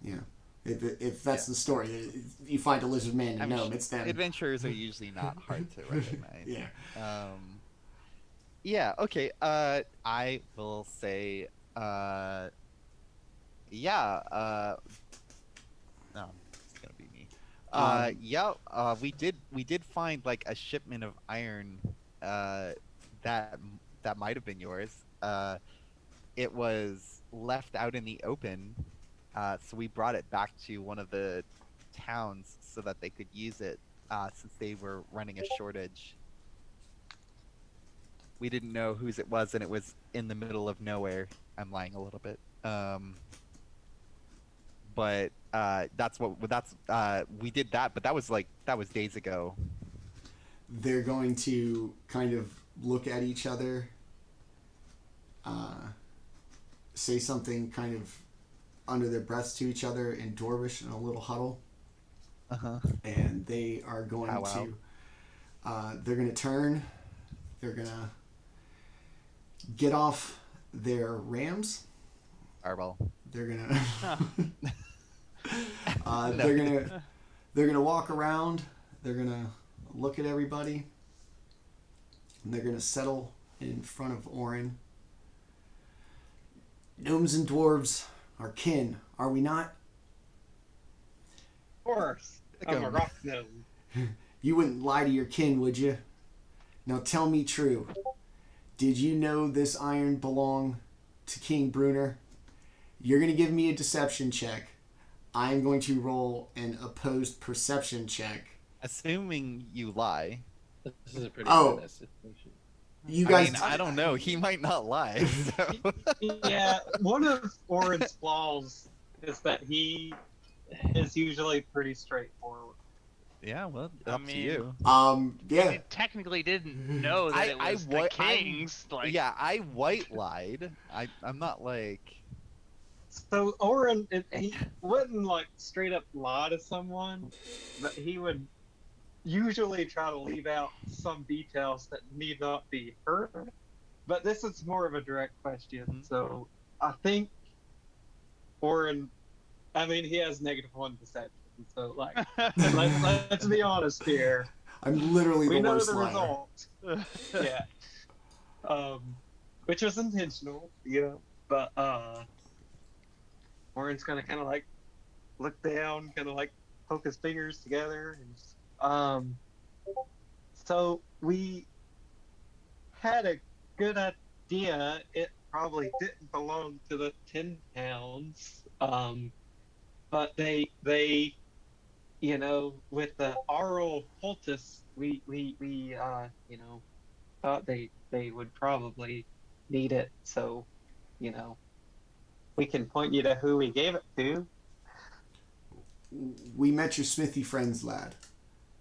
Yeah. If that's the story, you find a lizard man and a gnome, it's them. Adventurers are usually not hard to recognize. Yeah. Yeah, okay. I will say, no, it's gonna be me. We did find like a shipment of iron, that might have been yours. It was left out in the open, so we brought it back to one of the towns so that they could use it, since they were running a shortage. We didn't know whose it was, and it was in the middle of nowhere. I'm lying a little bit. But we did that, but that was days ago. They're going to kind of look at each other, say something kind of under their breaths to each other in Dwarvish in a little huddle. And they are going to they're going to turn. They're going to get off their rams. Arbol. They're gonna they're gonna walk around. They're gonna look at everybody, and they're gonna settle in front of Orryn. Gnomes and dwarves are kin, are we not? Of course. I'm a rock gnome. You wouldn't lie to your kin, would you? Now tell me true. Did you know this iron belonged to King Brunner? You're going to give me a deception check. I'm going to roll an opposed perception check. Assuming you lie. This is a pretty good estimation. You guys... I mean, I don't know. He might not lie. So. Yeah, one of Orryn's flaws is that he is usually pretty straightforward. Yeah, well, up to you. Yeah. He technically didn't know that it was the king's. I white lied. I'm not like... So Orryn, he wouldn't like straight up lie to someone, but he would usually try to leave out some details that need not be heard. But this is more of a direct question, so I think Orryn, I mean, he has -1 deception, so like, let's be honest here. I'm literally the worst liar. We know the result. Yeah. Which was intentional, you know, but Orryn's gonna kind of like look down, kind of like poke his fingers together, and so we had a good idea. It probably didn't belong to the 10 towns, but they you know, with the aural poultice, we you know, thought they would probably need it, so you know, we can point you to who we gave it to. We met your smithy friends, lad.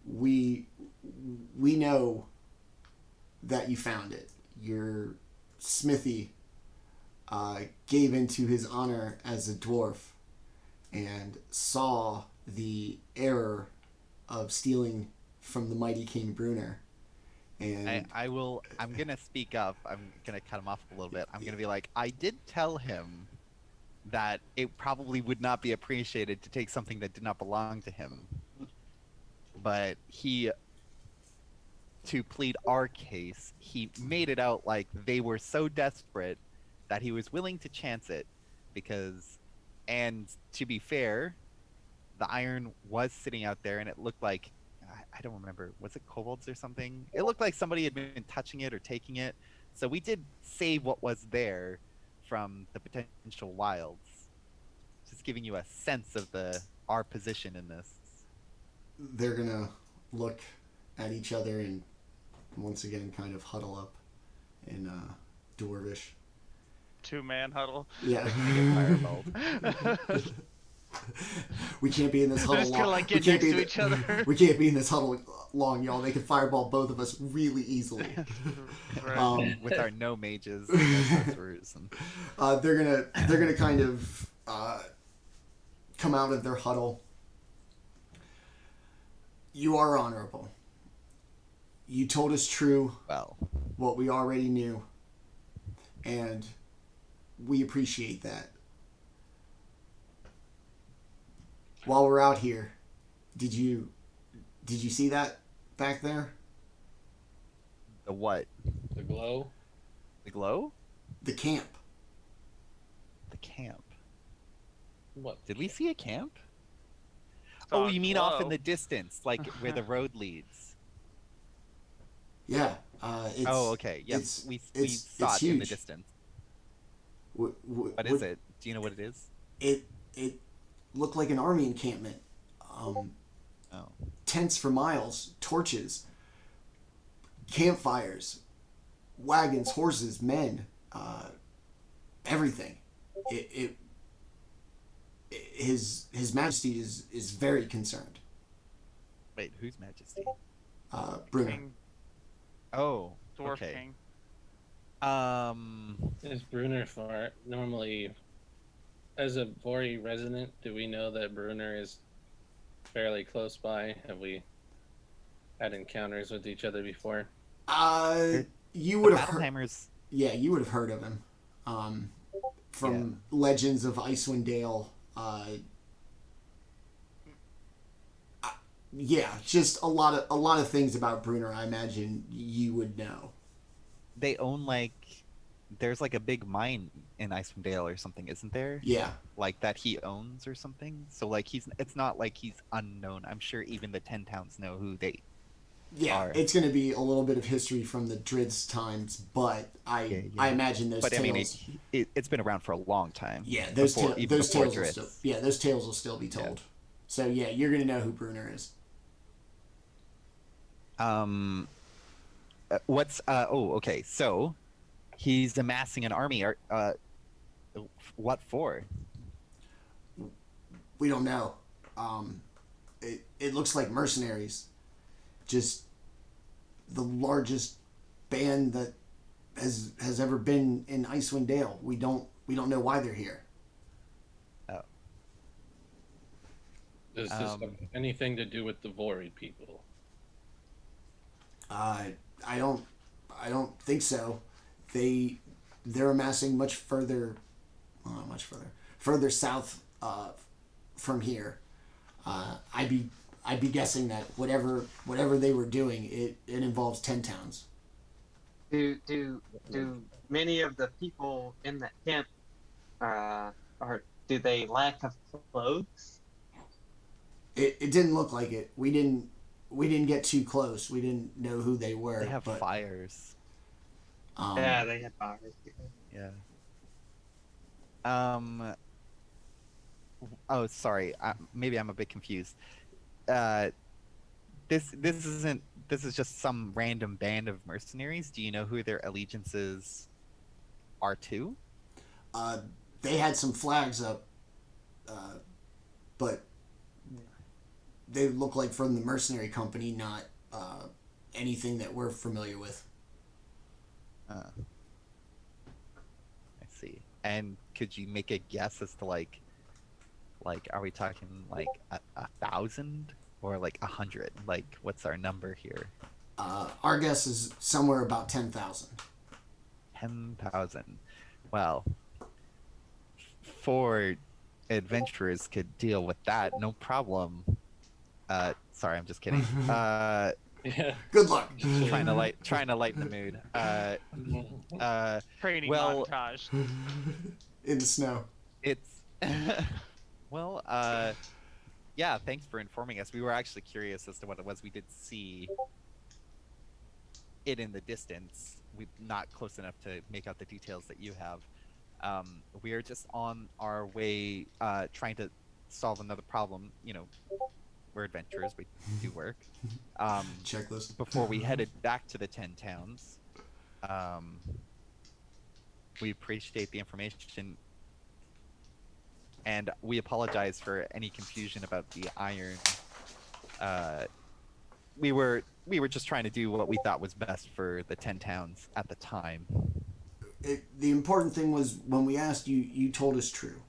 We know that you found it. Your smithy gave into his honor as a dwarf and saw the error of stealing from the mighty King Brunner. And I'm gonna speak up. I'm gonna cut him off a little bit. I'm gonna be like, I did tell him that it probably would not be appreciated to take something that did not belong to him. But to plead our case, he made it out like they were so desperate that he was willing to chance it and to be fair, the iron was sitting out there and it looked like, I don't remember, was it kobolds or something? It looked like somebody had been touching it or taking it. So we did save what was there from the potential wilds. Just giving you a sense of our position in this. They're gonna look at each other and once again kind of huddle up in Dwarvish. two-man huddle. Yeah. They're gonna get fireballed. We can't be in this They're huddle just long. gonna like We get can't next be to each other. We can't be in this huddle long, y'all. They can fireball both of us really easily. Right. With our no mages, no sorcerers, and They're gonna kind of come out of their huddle. You are honorable. You told us true well, what we already knew, and we appreciate that. While we're out here, did you see that back there? the what? The glow. The glow? The camp. The camp. What? Did we see a camp? Saw Oh, a you mean off in glow. the distance, like where the road leads? Yeah. It's, Oh, okay. Yes, it's- we it's saw it in the huge. distance. What What is it? Do you know what it is? It looked like an army encampment. Oh, Tents for miles, torches, campfires, wagons, horses, men, everything. His Majesty is very concerned. wait, whose Majesty? Bruno. King, Oh, dwarf okay. king. Is Brunner far? Normally, as a Vori resident, do we know that Brunner is fairly close by? Have we had encounters with each other before? You The would have heard. Battlehammers. Yeah, you would have heard of him. From Legends of Icewind Dale. Yeah, just a lot of things about Brunner. I imagine you would know. They own there's like a big mine in Icewind Dale or something, isn't there? Yeah, Like that he owns or something. So like it's not like he's unknown. I'm sure even the 10 towns know who they yeah. are. It's going to be a little bit of history from the Drizzt times, but I imagine those But tales. I mean, it's been around for a long time. yeah, those before tales will Drizzt. still. Yeah, those tales will still be told. So yeah, you're going to know who Brunner is. What's okay. So he's amassing an army. What for? We don't know. It looks like mercenaries. Just the largest band that has ever been in Icewind Dale. We don't know why they're here. Oh. Does this have anything to do with the Vori people? I don't think so. They're amassing much further south from here. I'd be guessing that whatever they were doing, it involves 10 towns. Do many of the people in that camp do they lack of clothes? It didn't look like it. We didn't get too close. We didn't know who they were. They have but, fires. Yeah, they have fires. Yeah. Oh, sorry. Maybe I'm a bit confused. This is just some random band of mercenaries. Do you know who their allegiances are to? They had some flags up, but they look like from the mercenary company, not anything that we're familiar with. I see. And could you make a guess as to like are we talking like 1,000 or like 100? Like what's our number here? Our guess is somewhere about 10,000. 10,000. Well, 4 adventurers could deal with that, no problem. Sorry, I'm just kidding. Yeah. Good luck. trying to lighten the mood. Training well, montage. In the snow. It's well, yeah. Thanks for informing us. We were actually curious as to what it was. We did see it in the distance. We're not close enough to make out the details that you have. We are just on our way, trying to solve another problem. You know, we're adventurers. We do work. Checklist. Before we headed back to the 10 towns, We appreciate the information, and we apologize for any confusion about the iron. Uh, we were just trying to do what we thought was best for the 10 towns at the time. The important thing was when we asked you, you told us true.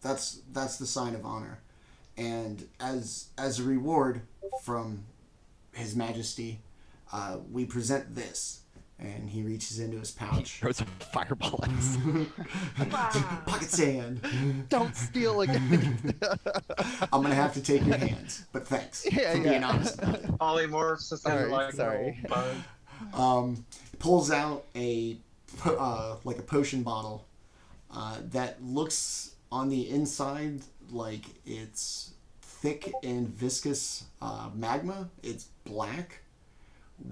That's the sign of honor, and as a reward from His Majesty, we present this. And he reaches into his He pouch. throws a fireball at us. Pocket sand. Don't steal again. I'm gonna have to take your hands, but thanks for being honest about it. Polymorphs just Sorry, like sorry. little bug. Pulls out a like a potion bottle that looks on the inside like it's thick and viscous magma. It's black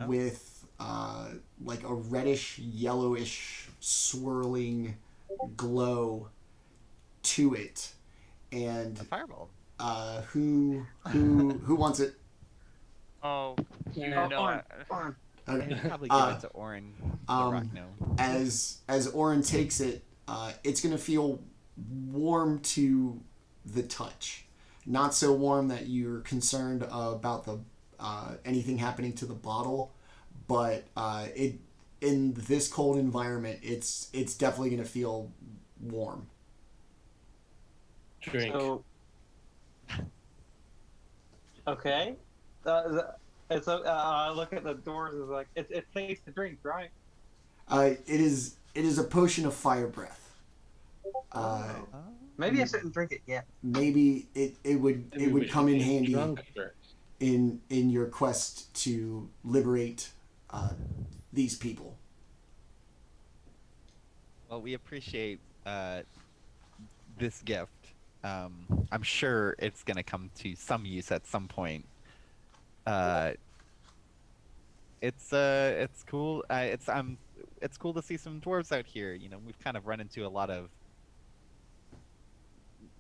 with like a reddish, yellowish, swirling glow to it. And A fireball. who wants it? Oh, you Yeah. know. Orryn. Okay. I'd probably give it to Orryn. The rock gnome. As Orryn takes it, it's gonna feel warm to the touch. Not so warm that you're concerned about the anything happening to the bottle, but it in this cold environment, it's definitely gonna feel warm. Drink. So, okay. It's look at the doors. It's like it's safe to drink, right? It is a potion of fire breath. Maybe I shouldn't drink it yet. Maybe it would Maybe we come should in get handy drunk first. in your quest to liberate these people. Well, we appreciate this gift. I'm sure it's gonna come to some use at some point. It's cool. It's cool to see some dwarves out here. You know, we've kind of run into a lot of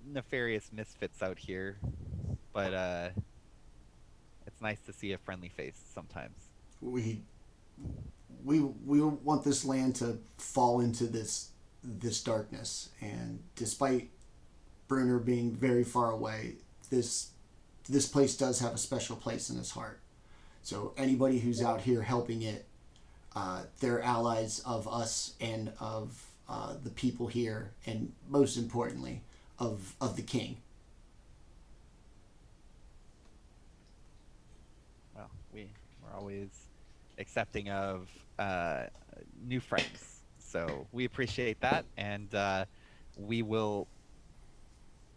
nefarious misfits out here, but it's nice to see a friendly face sometimes. We want this land to fall into this darkness, and despite Bruner being very far away, this place does have a special place in his heart. So anybody who's out here helping it, they're allies of us and of the people here, and most importantly, of the king. Well, we're always accepting of new friends, so we appreciate that, and we will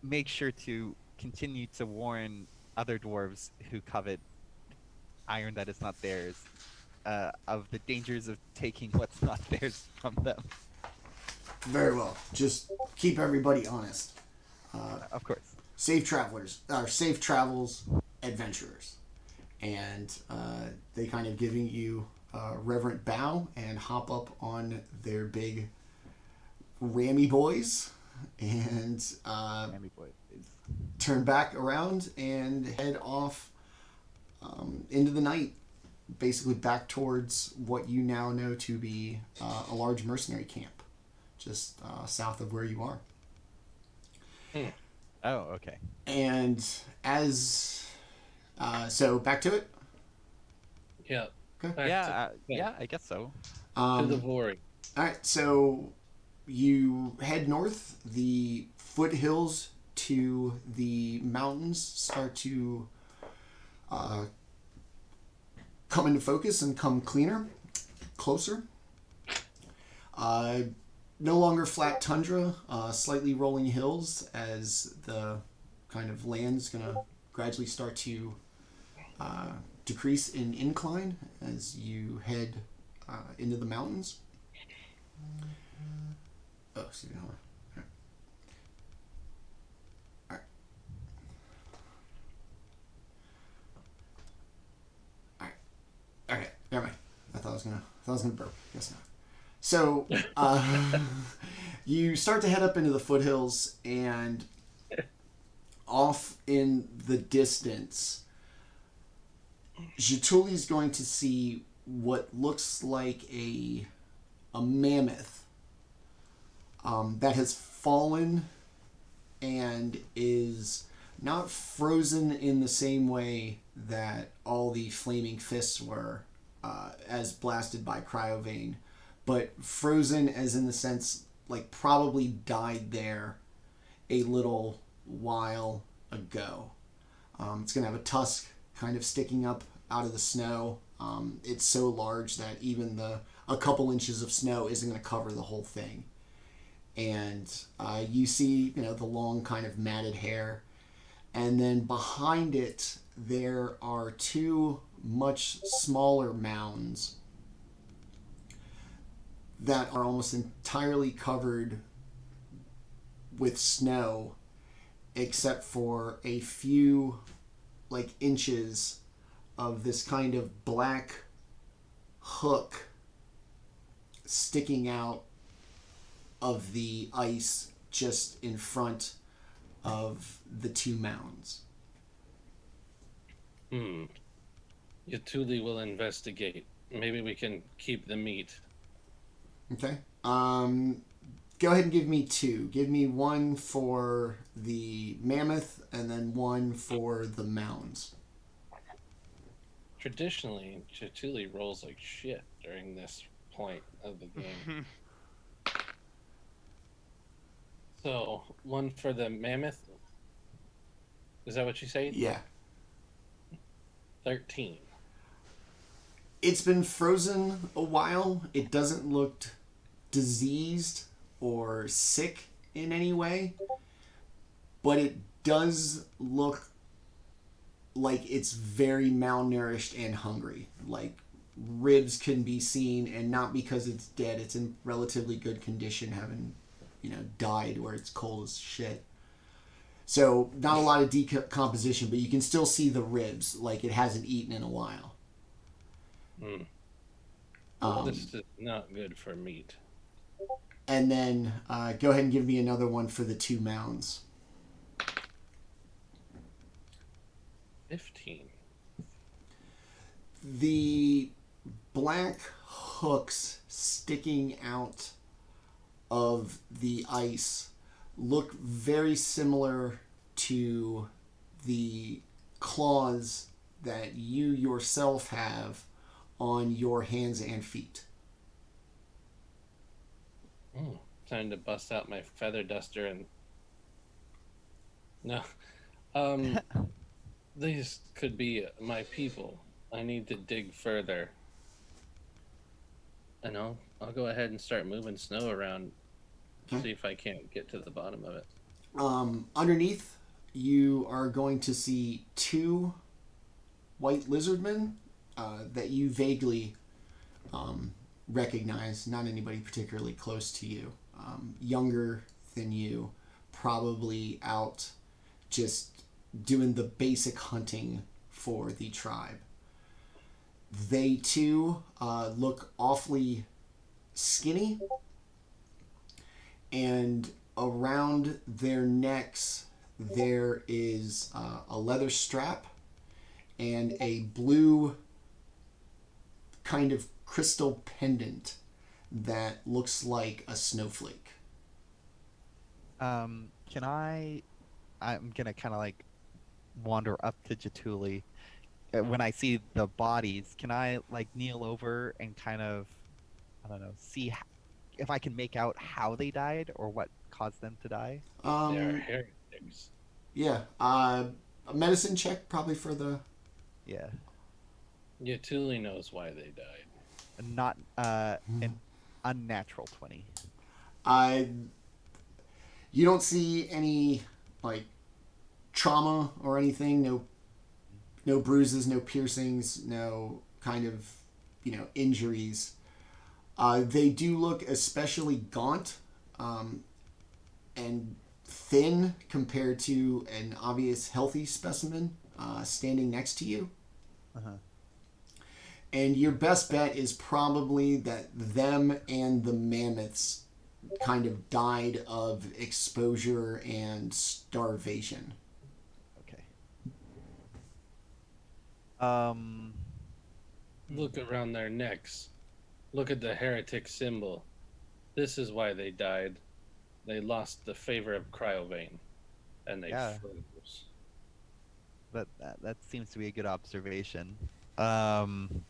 make sure to continue to warn other dwarves who covet iron that is not theirs of the dangers of taking what's not theirs from them. Very well. Just keep everybody honest. Of course. Safe travels, adventurers. And they kind of giving you a reverent bow and hop up on their big rammy boys and Mammy boy is turn back around and head off into the night, basically back towards what you now know to be a large mercenary camp just south of where you are. Oh, okay. And as so back to it. Yeah. Okay. Back Yeah, I guess so. to the Vori. All right, so you head north. The foothills to the mountains start to come into focus and come closer. No longer flat tundra, slightly rolling hills as the kind of land's going to gradually start to decrease in incline as you head into the mountains. Oh, excuse me, hold on. All right. Okay, never mind. I thought I was gonna burp. Guess not. So, you start to head up into the foothills, and off in the distance, Jaatuli's going to see what looks like a mammoth that has fallen and is not frozen in the same way that all the flaming fists were, as blasted by Cryovane, but frozen as in the sense like probably died there a little while ago. It's going to have a tusk kind of sticking up out of the snow. It's so large that even a couple inches of snow isn't going to cover the whole thing. And you see, the long kind of matted hair. And then behind it, there are two much smaller mounds that are almost entirely covered with snow, except for a few inches of this kind of black hook sticking out of the ice just in front of the two mounds. Jaatuuli will investigate. Maybe we can keep the meat. Okay. Go ahead and give me two. Give me one for the mammoth and then one for the mounds. Traditionally, Jaatuuli rolls like shit during this point of the game. So, one for the mammoth. Is that what you say? Yeah. 13. It's been frozen a while. It doesn't look diseased or sick in any way, but it does look like it's very malnourished and hungry. Like ribs can be seen, and not because it's dead. It's in relatively good condition, having died where it's cold as shit. So not a lot of decomposition, but you can still see the ribs, like it hasn't eaten in a while. This is not good for meat. And then go ahead and give me another one for the two mounds. 15. The black hooks sticking out of the ice look very similar to the claws that you yourself have on your hands and feet. Time to bust out my feather duster and... No. These could be my people. I need to dig further. And I'll go ahead and start moving snow around. Okay. See if I can't get to the bottom of it. Underneath, you are going to see two white lizardmen that you vaguely recognize. Not anybody particularly close to you. Younger than you, probably out just doing the basic hunting for the tribe. They too look awfully skinny, and around their necks there is a leather strap and a blue kind of crystal pendant that looks like a snowflake. I'm gonna kind of wander up to Jaatuuli. When I see the bodies, can I kneel over and kind of, I don't know, see if I can make out how they died or what caused them to die? They are heretics. Yeah. A medicine check probably for the... Yeah. Jaatuuli knows why they died. Not an unnatural 20. You don't see any trauma or anything. No bruises, no piercings, no kind of injuries. They do look especially gaunt and thin compared to an obvious healthy specimen standing next to you. And your best bet is probably that them and the mammoths kind of died of exposure and starvation. Okay. Look around their necks. Look at the heretic symbol. This is why they died. They lost the favor of Cryovane, and they Yeah. froze. That seems to be a good observation. Um,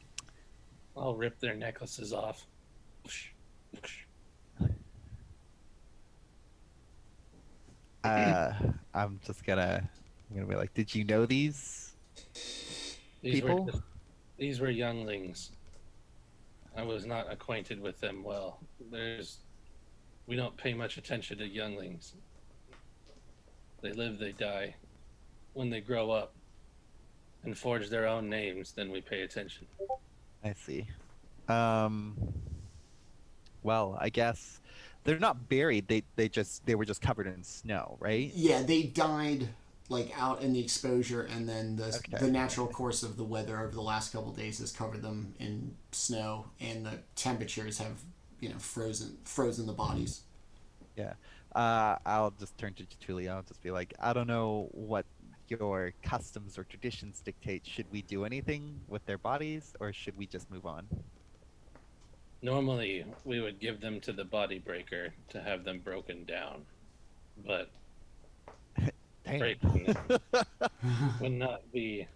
I'll rip their necklaces off. uh, I'm gonna be like, did you know these These were people? these were younglings. I was not acquainted with them well. We don't pay much attention to younglings. They live, they die. When they grow up and forge their own names, then we pay attention. I see. Um, well, I guess they're not buried. They were just covered in snow, right? Yeah, they died like out in the exposure, and then the Okay. natural course of the weather over the last couple of days has covered them in snow, and the temperatures have frozen the bodies. Yeah. I'll just turn to Jaatuuli. I'll just be like, I don't know what your customs or traditions dictate. Should we do anything with their bodies, or should we just move on? Normally, we would give them to the body breaker to have them broken down, but Damn. breaking them would not be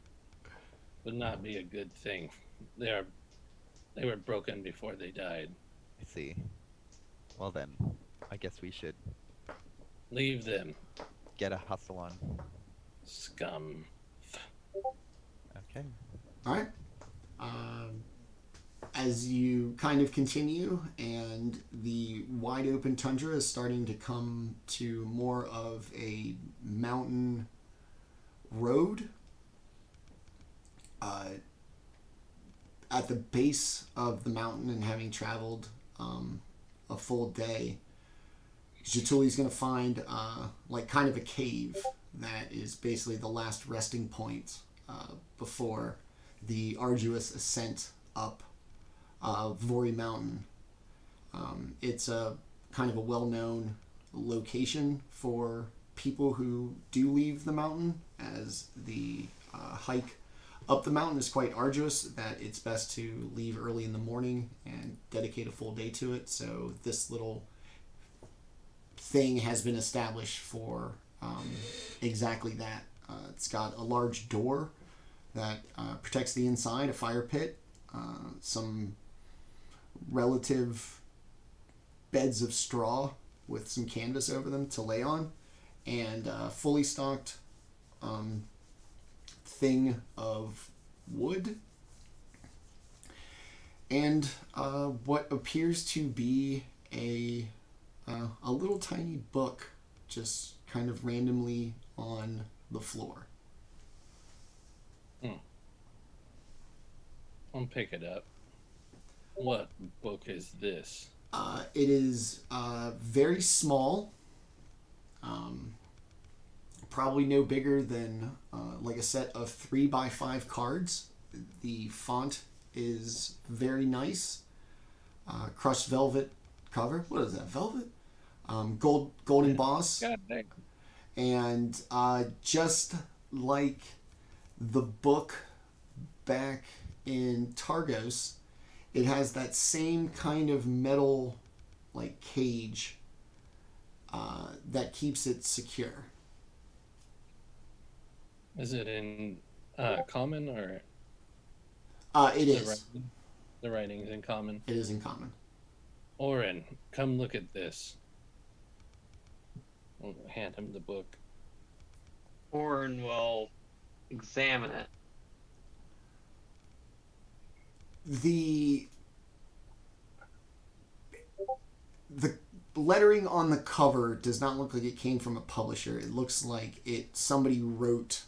a good thing. They were broken before they died. I see. Well then, I guess we should Leave them, get a hustle on. scum. Okay. All right. As you kind of continue, and the wide open tundra is starting to come to more of a mountain road. At the base of the mountain, and having traveled a full day, Jaatuli's going to find like kind of a cave that is basically the last resting point before the arduous ascent up Vori Mountain. It's a kind of a well-known location for people who do leave the mountain, as the hike up the mountain is quite arduous, that it's best to leave early in the morning and dedicate a full day to it. So this little thing has been established for exactly that. It's got a large door that protects the inside, a fire pit, some relative beds of straw with some canvas over them to lay on, and a fully stocked thing of wood, and what appears to be a little tiny book just kind of randomly on the floor. I'll pick it up. What book is this? It is very small, probably no bigger than like a set of 3x5 cards. The font is very nice. Crushed velvet cover. What is that? Velvet? Gold emboss. God dang. And just like the book back in Targos, it has that same kind of metal like cage that keeps it secure. Is it in common, or It the is. writing? The writing is in common. It is in common. Orryn, come look at this. I'll hand him the book. Orryn will examine it. The lettering on the cover does not look like it came from a publisher. It looks like somebody wrote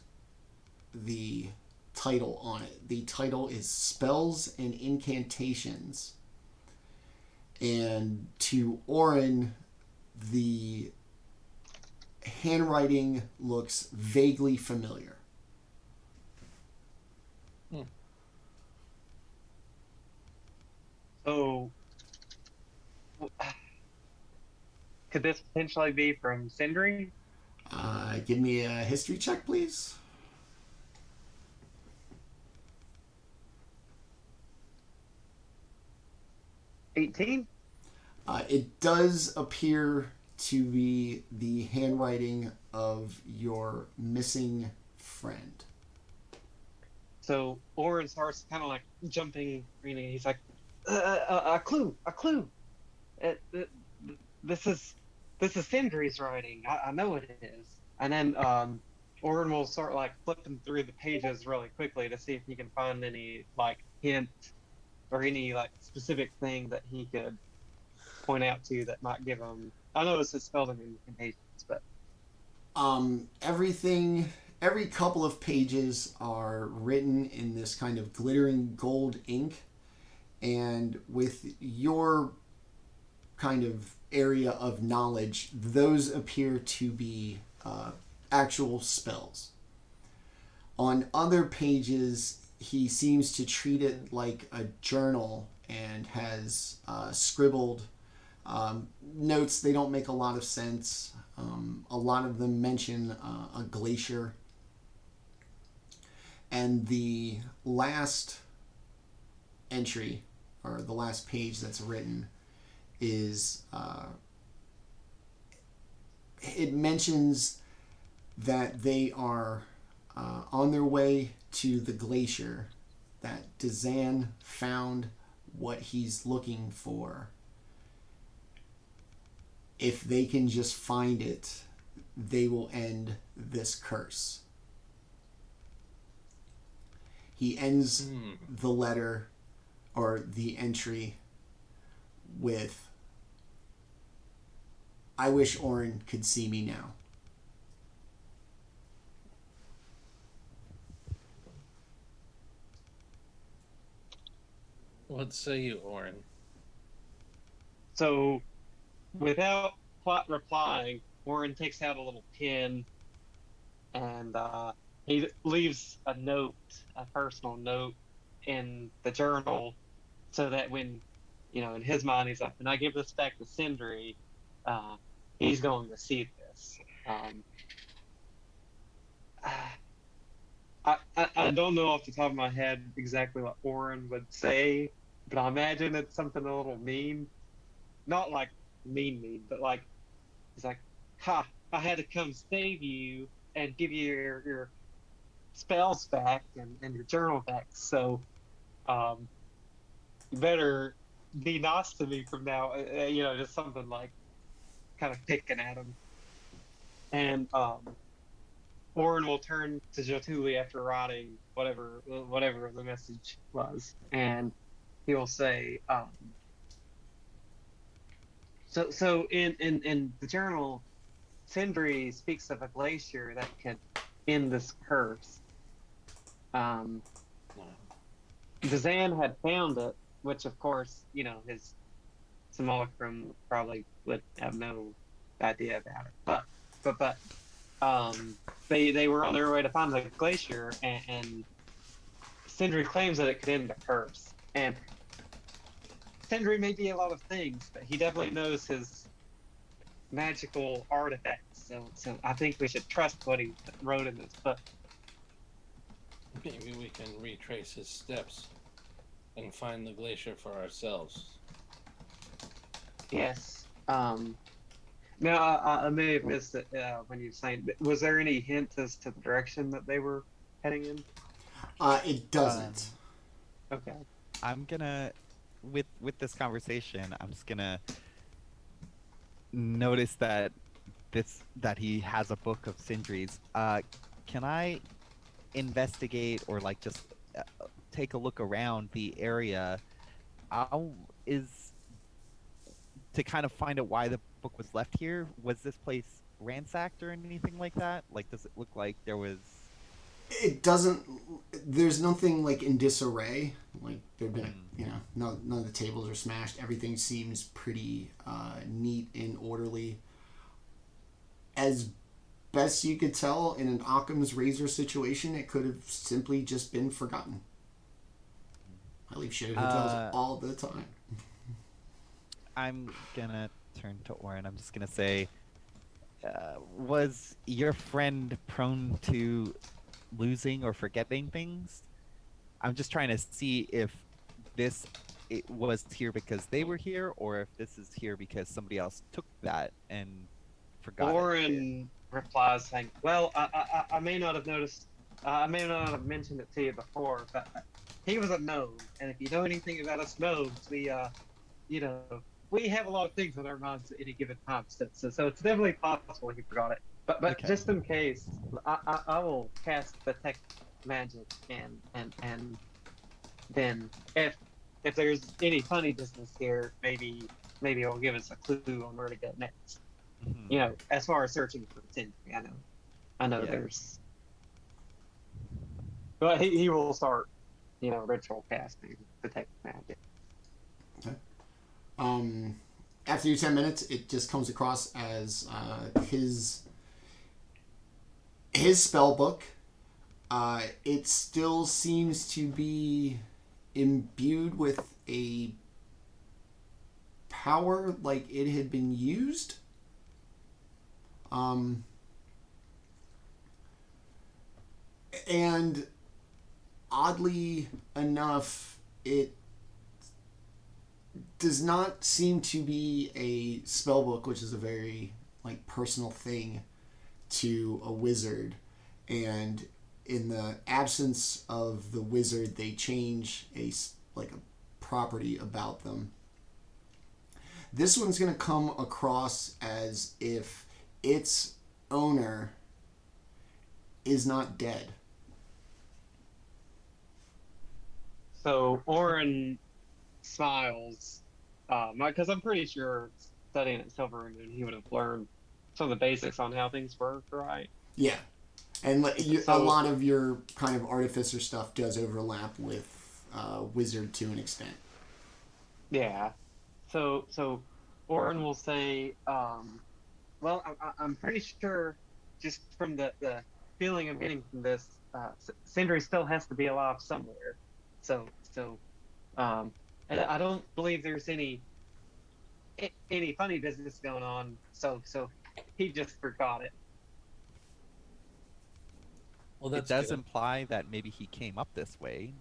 the title on it. The title is Spells and Incantations. And to Orryn, the handwriting looks vaguely familiar. So, could this potentially be from Sindri? Give me a history check, please. 18? It does appear to be the handwriting of your missing friend. So Orryn starts kind of like jumping, reading. He's like, a clue, a clue. This is Sindri's writing. I know it is. And then Orryn will start like flipping through the pages really quickly to see if he can find any like hint or any like specific thing that he could point out to that might give him. I know this is spelled in pages, but Every couple of pages are written in this kind of glittering gold ink, and with your kind of area of knowledge, those appear to be actual spells. On other pages, he seems to treat it like a journal and has scribbled notes. They don't make a lot of sense. A lot of them mention a glacier. And the last entry, or the last page that's written, is it mentions that they are on their way to the glacier, that Dazan found what he's looking for. If they can just find it, they will end this curse. He ends the letter or the entry with, "I wish Orryn could see me now." What say you, Orryn? so without Plot replying, Orryn takes out a little pen and he leaves a note, a personal note in the journal, so that when, in his mind, he's like, when I give this back to Sindri, he's going to see this. I don't know off the top of my head exactly what Orryn would say, but I imagine it's something a little mean. Not like mean, but like, he's like, "Ha! I had to come save you and give you your spells back and your journal back. So, you better be nice to me from now." Just something like kind of picking at him. And Orryn will turn to Jaatuuli after writing whatever the message was, and he'll say, So in the journal, Sindri speaks of a glacier that could end this curse. Dazan had found it, which of course, his simulacrum probably would have no idea about it. But they were on their way to find the glacier, and Sindri claims that it could end the curse. And Sindri may be a lot of things, but he definitely knows his magical artifacts. So I think we should trust what he wrote in this book. Maybe we can retrace his steps and find the glacier for ourselves. Yes. Now, I may have missed it when you were saying, was there any hint as to the direction that they were heading in? It doesn't. Okay. I'm gonna, with this conversation, I'm just gonna notice that he has a book of Sindri's. Can I investigate or like just take a look around the area? To kind of find out why the book was left here. Was this place ransacked or anything like that? Like, does it look like there was? It doesn't. There's nothing like in disarray. Like there'd been, none of the tables are smashed. Everything seems pretty neat and orderly. As best you could tell, in an Occam's razor situation, it could have simply just been forgotten. I leave shit at hotels all the time. I'm gonna turn to Orryn. I'm just gonna say, was your friend prone to losing or forgetting things? I'm just trying to see if this it was here because they were here, or if this is here because somebody else took that and forgot it. Orryn replies saying, "Well, I may not have noticed. I may not have mentioned it to you before, but he was a gnome, and if you know anything about us gnomes, you know, we have a lot of things on our minds at any given time. So it's definitely possible he forgot it. But Okay. just in case, I will cast detect magic, and then if there's any funny business here, maybe it'll give us a clue on where to go next. Mhm. You know, as far as searching for Tenta, I know Yeah. there's, but he will start, ritual casting detect magic. After your 10 minutes, it just comes across as his spell book. It still seems to be imbued with a power like it had been used. And oddly enough, it does not seem to be a spellbook, which is a very personal thing to a wizard. And in the absence of the wizard, they change a property about them. This one's going to come across as if its owner is not dead. So Orryn smiles, because I'm pretty sure studying at Silver Moon, he would have learned some of the basics on how things work, right? Yeah. And a lot of your kind of artificer stuff does overlap with wizard to an extent. Yeah. So Orryn will say, well, I'm pretty sure, just from the feeling I'm getting from this, Sindri still has to be alive somewhere. So and I don't believe there's any funny business going on. So he just forgot it. Well, It that's does good. imply that maybe he came up this way.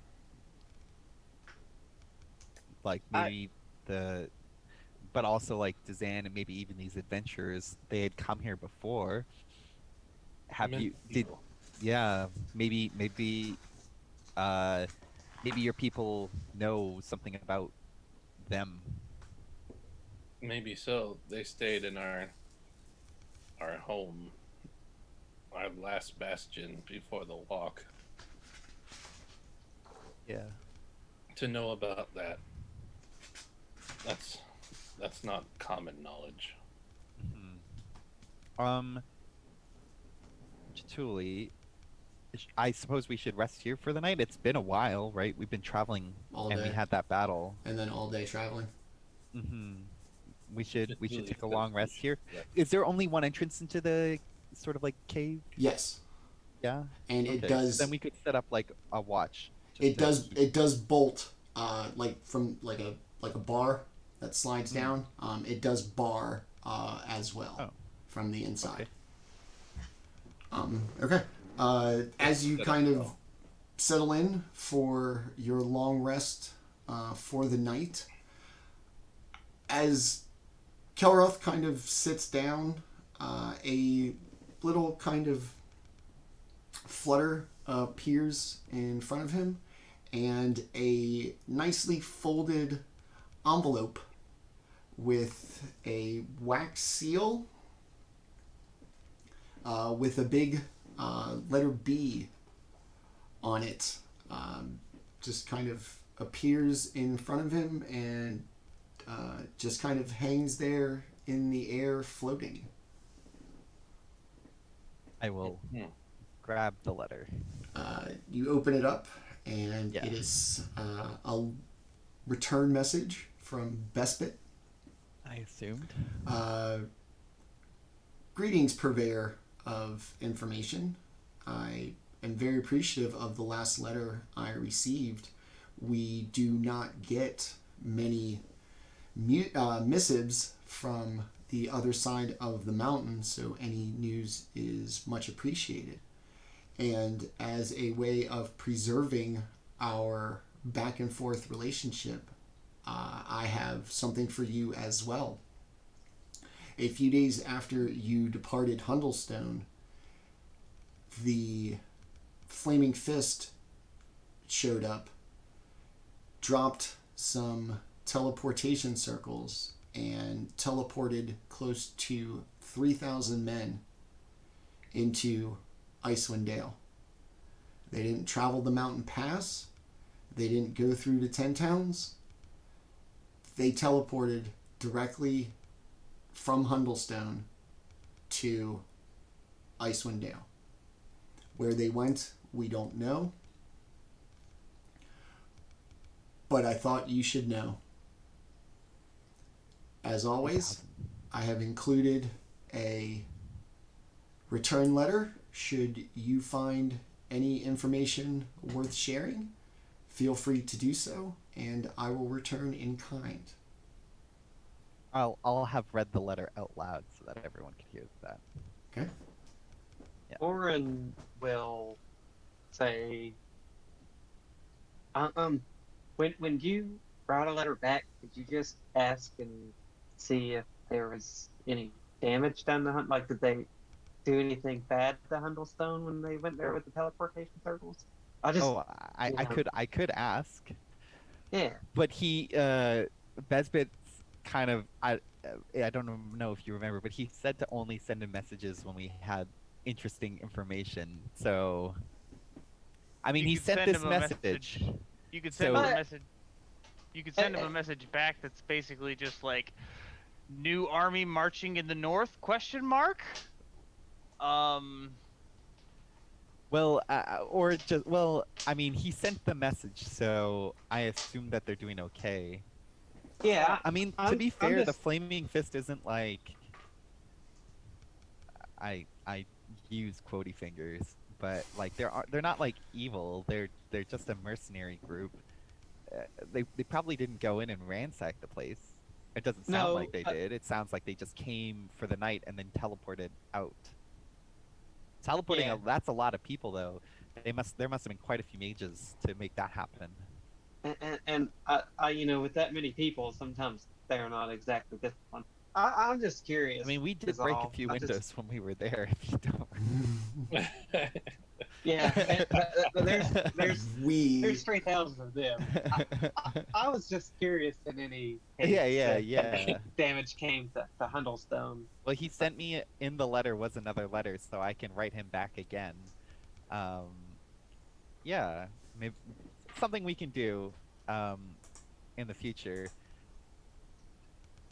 Like maybe but also like Dazan and maybe even these adventurers, they had come here before. Yeah, maybe your people know something about them. Maybe so. They stayed in our home, our last bastion before the walk. Yeah. To know about that, that's not common knowledge. Mm-hmm. Jaatuuli, I suppose we should rest here for the night. It's been a while, right? We've been traveling All and day. we had that battle. And then all day traveling. Mm-hmm. We should Jaatuuli take a says long we rest should here. rest. Is there only one entrance into the sort of cave? Yes. Yeah. And Okay. it does. Then we could set up a watch. It does bolt from a bar that slides down. It does bar as well from the inside. Okay. As you kind of settle in for your long rest for the night, as Kelroth kind of sits down, a little kind of flutter appears in front of him, and a nicely folded envelope with a wax seal with a big letter B on it just kind of appears in front of him and just kind of hangs there in the air floating. I will grab the letter. You open it up, and it is a return message from Bespit. I assumed. Greetings, purveyor of information. I am very appreciative of the last letter I received. We do not get many missives from the other side of the mountain, so any news is much appreciated. And as a way of preserving our back and forth relationship, I have something for you as well. A few days after you departed Hundlestone, the Flaming Fist showed up, dropped some teleportation circles, and teleported close to 3,000 men into Icewind Dale. They didn't travel the mountain pass. They didn't go through the 10 towns. They teleported directly from Hundlestone to Icewind Dale. Where they went, we don't know. But I thought you should know. As always, I have included a return letter. Should you find any information worth sharing, feel free to do so, and I will return in kind. I'll have read the letter out loud so that everyone can hear that. Okay. Yeah. Orryn will say, when you brought a letter back, did you just ask and see if there was any damage done to Hunt? Like, did they do anything bad to Hundlestone when they went there with the teleportation circles? I could ask. Yeah. But he Besbit's kind of I don't know if you remember, but he said to only send him messages when we had interesting information. So I mean, he sent this message. You could send him a message. You could send him a message back that's basically just like, "New army marching in the north?" ? Well, I mean, he sent the message, so I assume that they're doing okay. Yeah. I mean, to be fair, the Flaming Fist isn't like I use quotey fingers, but like they're not like evil. They're just a mercenary group. They probably didn't go in and ransack the place. It doesn't sound like they did. It sounds like they just came for the night and then teleported out. Teleporting, that's a lot of people though. There must have been quite a few mages to make that happen. And I with that many people, sometimes they're not exactly disciplined. I'm just curious. I mean, we did break a few windows when we were there, if you don't. Yeah, there's 3,000 of them. I was just curious in any case damage came to Hundlestone. Well, he sent me in the letter was another letter, so I can write him back again. Yeah, maybe something we can do in the future.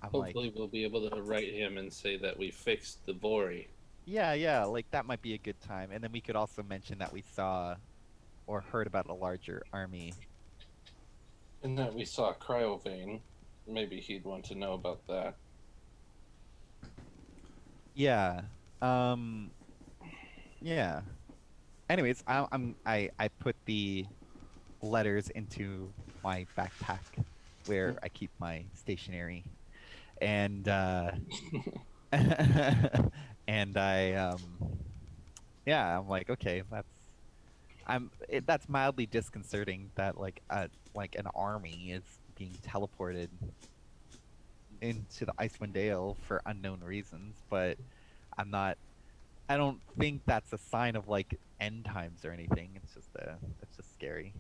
Hopefully we'll be able to write him and say that we fixed the Vori. Yeah, like that might be a good time. And then we could also mention that we saw or heard about a larger army. And that we saw Cryovane. Maybe he'd want to know about that. Yeah. Yeah. Anyways, I put the letters into my backpack where I keep my stationery. And and I'm like, okay, that's mildly disconcerting that like an army is being teleported into the Icewind Dale for unknown reasons, but I don't think that's a sign of like end times or anything. It's just scary.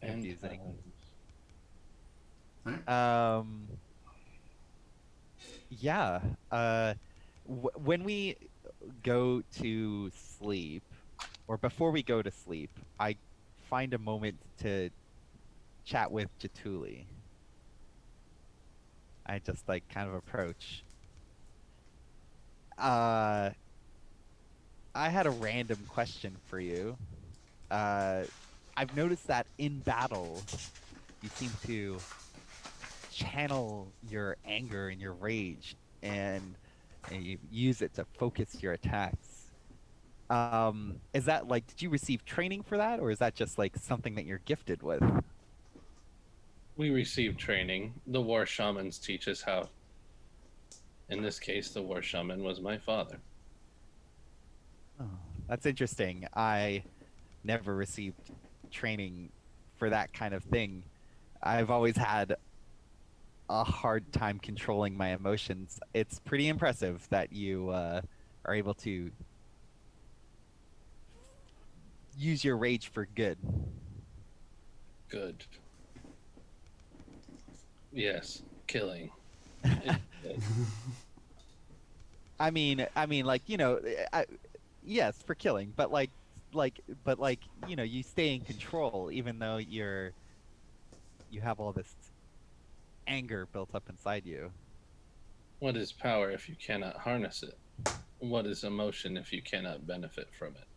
It's confusing. Yeah. When we go to sleep, or before we go to sleep, I find a moment to chat with Jaatuuli. I just like kind of approach. I had a random question for you. I've noticed that in battle, you seem to channel your anger and your rage, and you use it to focus your attacks. Is that like, did you receive training for that, or is that just like something that you're gifted with? We received training. The war shamans teach us how. In this case, the war shaman was my father. Oh, that's interesting. I never received training for that kind of thing. I've always had a hard time controlling my emotions. It's pretty impressive that you are able to use your rage for good. Good. Yes, killing. It's good. I mean, like yes, for killing, but you stay in control even though you have all this anger built up inside you. What is power if you cannot harness it? What is emotion if you cannot benefit from it?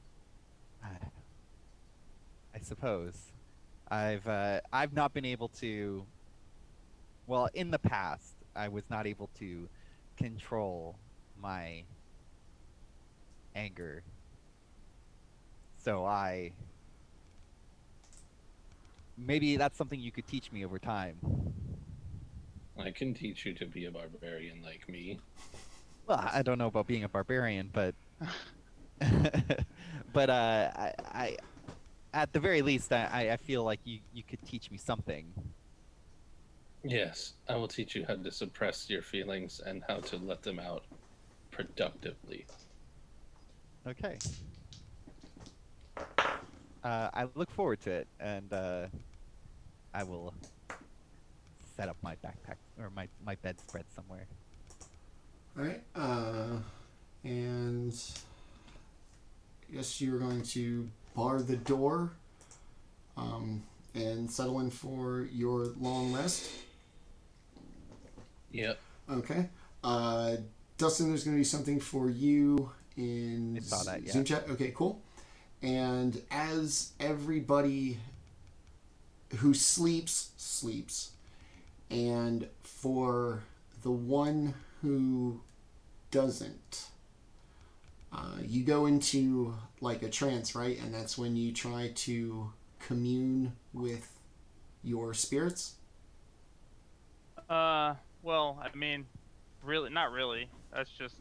I suppose I've not been able to. Well, in the past, I was not able to control my anger. So maybe that's something you could teach me over time. I can teach you to be a barbarian like me. Well, I don't know about being a barbarian, but but I at the very least, I feel like you could teach me something. Yes, I will teach you how to suppress your feelings and how to let them out productively. Okay. I look forward to it, and I will set up my backpack or my bedspread somewhere. All right. And I guess you're going to bar the door and settle in for your long rest. Yep. Okay. Dustin, there's going to be something for you in I saw that, yeah. Zoom chat. Okay, cool. And as everybody who sleeps, and for the one who doesn't, you go into like a trance, right? And that's when you try to commune with your spirits. Well, I mean, really, not really. That's just.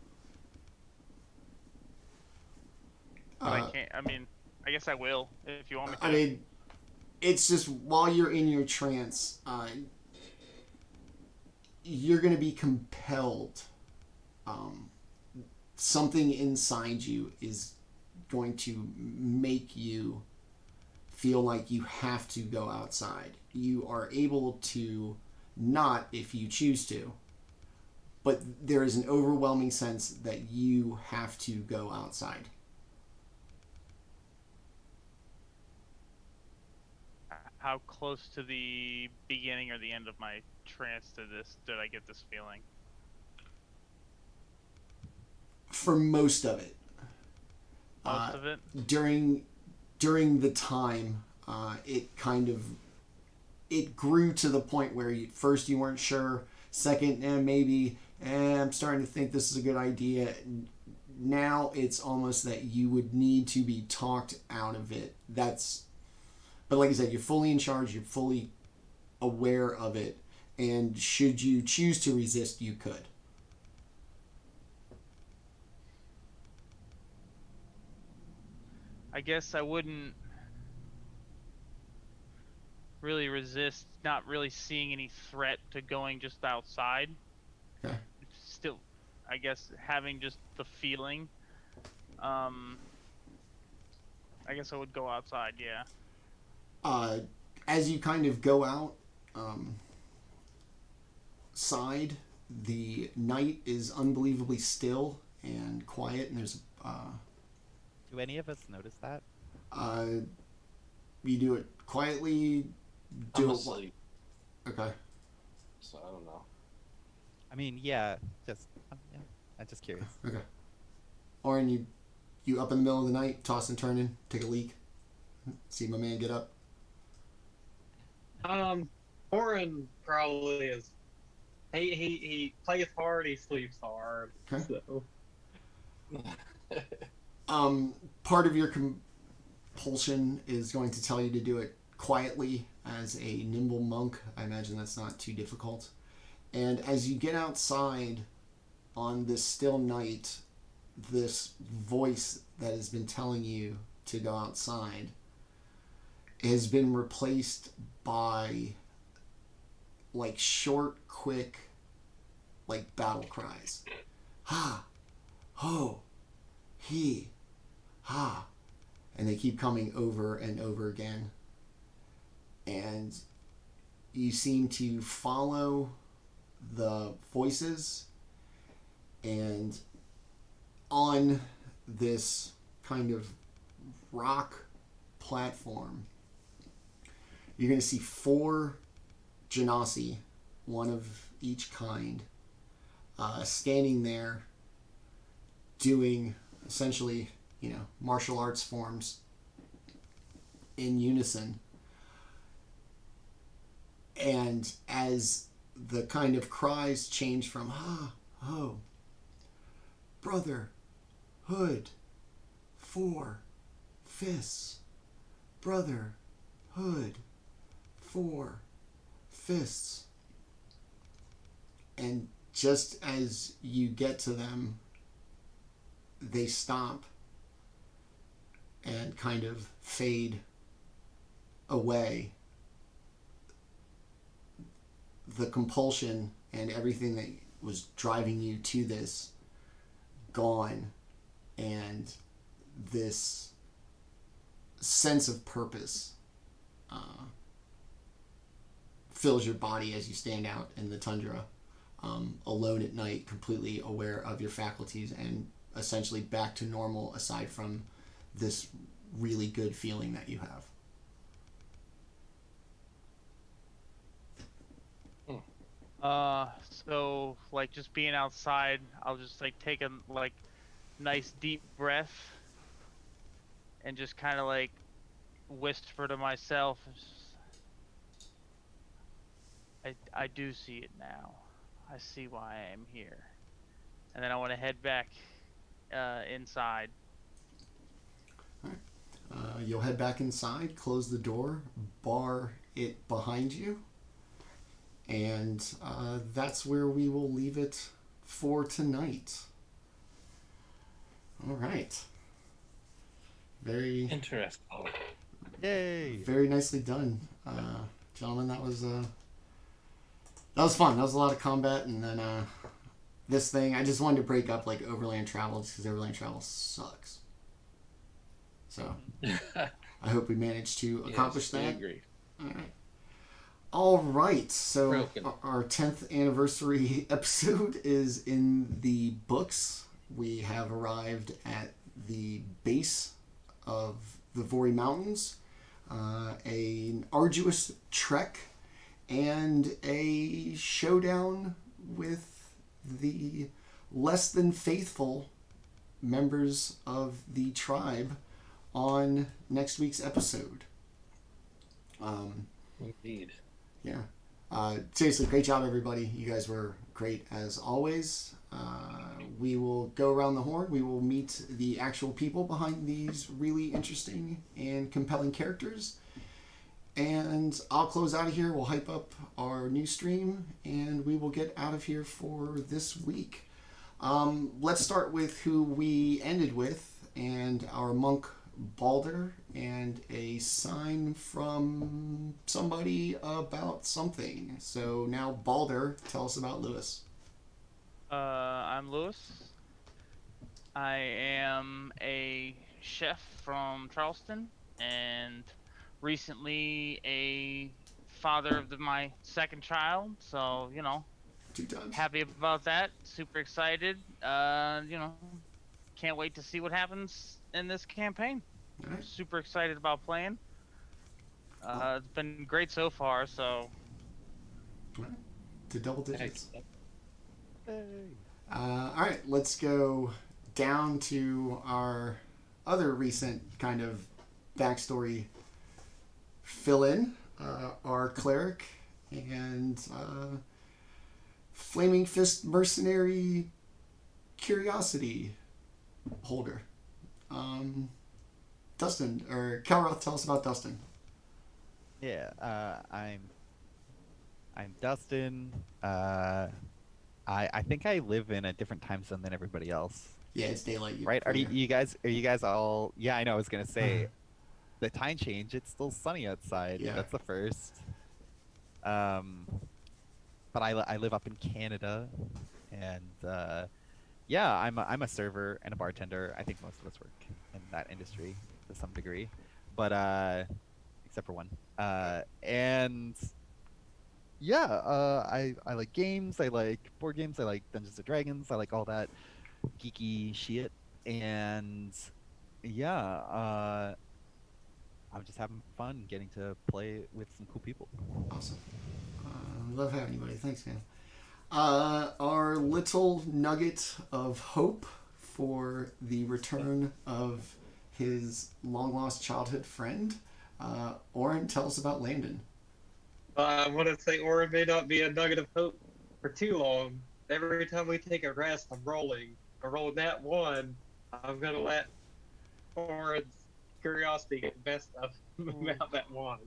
But I can't. I mean, I guess I will if you want me to. I mean, it's just while you're in your trance, you're going to be compelled. Something inside you is going to make you feel like you have to go outside. You are able to not if you choose to, but there is an overwhelming sense that you have to go outside. How close to the beginning or the end of my trance did I get this feeling? For most of it. Most of it? During the time, it grew to the point where first you weren't sure, second, maybe, I'm starting to think this is a good idea. Now it's almost that you would need to be talked out of it. But like I said, you're fully in charge, you're fully aware of it, and should you choose to resist, you could. I guess I wouldn't really resist not really seeing any threat to going just outside. Okay. Still, I guess having just the feeling. I guess I would go outside, yeah. As you kind of go out, side, the night is unbelievably still and quiet, and there's Do any of us notice that? you do it quietly. I'm asleep, Okay. so I don't know. I mean, yeah, just yeah, I'm just curious. Okay. Orryn, you up in the middle of the night, toss and turning, take a leak, see my man get up. Orryn probably is. He plays hard. He sleeps hard. Okay. So. Part of your compulsion is going to tell you to do it quietly as a nimble monk. I imagine that's not too difficult. And as you get outside on this still night, this voice that has been telling you to go outside has been replaced by like short, quick, like battle cries. Ha, ho, he, ha. And they keep coming over and over again. And you seem to follow the voices, and on this kind of rock platform, you're going to see 4 genasi, one of each kind, standing there doing essentially, martial arts forms in unison. And as the kind of cries change from ha, ho, brother, hood, 4 fists, brother, hood, 4 fists. And just as you get to them, they stop and kind of fade away. The compulsion and everything that was driving you to this gone, and this sense of purpose fills your body as you stand out in the tundra, alone at night, completely aware of your faculties and essentially back to normal, aside from this really good feeling that you have. So like just being outside, I'll just like take a like nice deep breath and just kind of like whisper to myself, I do see it now. I see why I am here. And then I want to head back inside. All right. You'll head back inside, close the door, bar it behind you, and that's where we will leave it for tonight. All right. Very interesting. Yay! Very nicely done, gentlemen. That was fun. That was a lot of combat, and then this thing, I just wanted to break up like overland travel, just because overland travel sucks. So I hope we managed to accomplish that. I agree. All right. So Broken. Our 10th anniversary episode is in the books. We have arrived at the base of the Vori Mountains, an arduous trek, and a showdown with the less than faithful members of the tribe on next week's episode. Indeed. Yeah. Seriously, great job, everybody. You guys were great as always. We will go around the horn. We will meet the actual people behind these really interesting and compelling characters. And I'll close out of here. We'll hype up our new stream, and we will get out of here for this week. Let's start with who we ended with, and our monk Baldr, and a sign from somebody about something. So now, Baldr, tell us about Lewis. I'm Lewis. I am a chef from Charleston, and recently a father of my second child. So, 2 times. happy about that. Super excited. Can't wait to see what happens in this campaign. All right. Super excited about playing. It's been great so far, so. All right. To double digits. All right, let's go down to our other recent kind of backstory fill-in. Our cleric and Flaming Fist mercenary curiosity holder. Dustin, or Kelroth, tell us about Dustin. Yeah, I'm Dustin. I think I live in a different time zone than everybody else. Yeah, it's daylight. Right? Are you guys all? Yeah, I know. I was gonna say, the time change. It's still sunny outside. Yeah. That's the first. but I live up in Canada, and yeah, I'm a server and a bartender. I think most of us work in that industry to some degree, but except for one. And yeah, I like games. I like board games. I like Dungeons and Dragons. I like all that geeky shit. And yeah, I'm just having fun getting to play with some cool people. Awesome. Love having you, buddy. Thanks, man. Our little nugget of hope for the return of his long lost childhood friend, Orryn, tell us about Landon. I want to say Orryn may not be a nugget of hope for too long. Every time we take a rest, I'm rolling. I rolled that one. I'm gonna let Orryn's curiosity get the best of him about that one.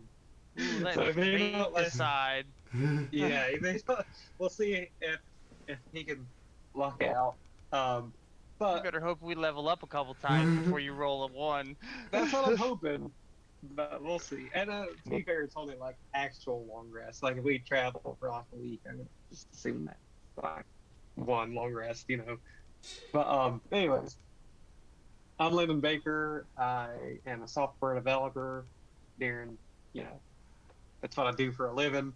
Ooh, let So it may not fate last- decide. Yeah, he may not, we'll see if he can luck out. You But better hope we level up a couple times before you roll a 1. that's what I'm hoping. But we'll see. And to be fair, it's only like actual long rest. Like if we travel for like a week, I'm gonna just assume that like one long rest, you know. But anyways, I'm Landon Baker. I am a software developer. During, you know, that's what I do for a living.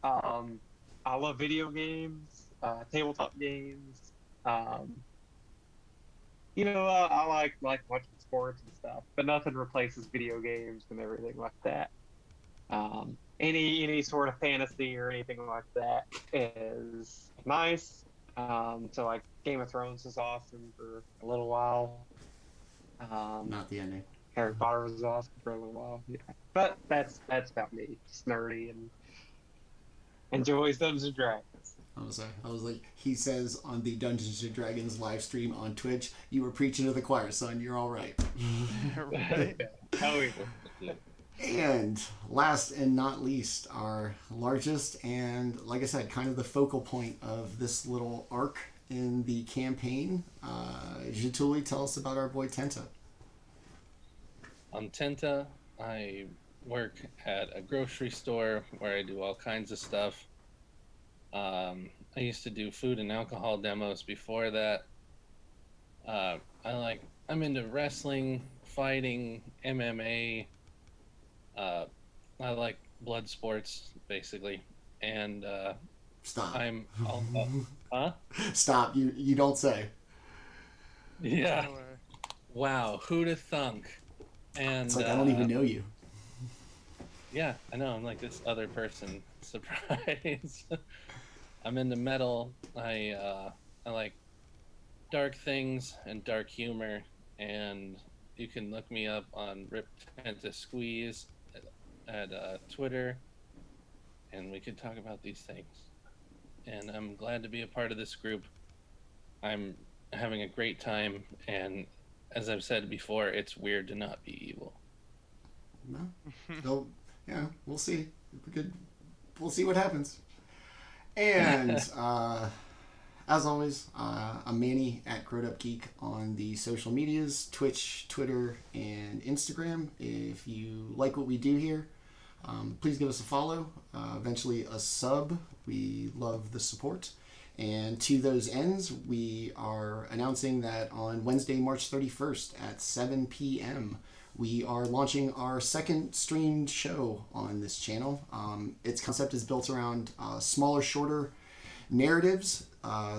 I love video games, tabletop games. You know, I like watching sports and stuff, but nothing replaces video games and everything like that. Any sort of fantasy or anything like that is nice. So like Game of Thrones is awesome for a little while. Not the ending. Harry Potter was awesome for a little while. Yeah. But that's about me. Just nerdy and enjoys Dungeons and Dragons. I was like, he says on the Dungeons and Dragons live stream on Twitch, you were preaching to the choir, son. You're all right. Right. Oh, yeah. And last and not least, our largest and, like I said, kind of the focal point of this little arc in the campaign. Jaatuuli, tell us about our boy Tenta. On Tenta, I work at a grocery store where I do all kinds of stuff. I used to do food and alcohol demos before that. I'm into wrestling, fighting, MMA. I like blood sports, basically. And Stop. I'm all, huh? Stop. You don't say. Yeah. Wow, who'd have thunk? And It's like I don't even know you. yeah, I know. I'm like this other person. Surprise. I'm into metal. I like dark things and dark humor, and you can look me up on Rip Tenta Squeeze at Twitter, and we could talk about these things. And I'm glad to be a part of this group. I'm having a great time, and as I've said before, it's weird to not be evil. No. Yeah, we'll see. We'll see what happens. And as always, I'm Manny at GrowedUpGeek on the social medias, Twitch, Twitter, and Instagram. If you like what we do here, please give us a follow, eventually a sub. We love the support. And to those ends, we are announcing that on Wednesday, March 31st at 7 p.m., we are launching our second streamed show on this channel. Its concept is built around smaller, shorter narratives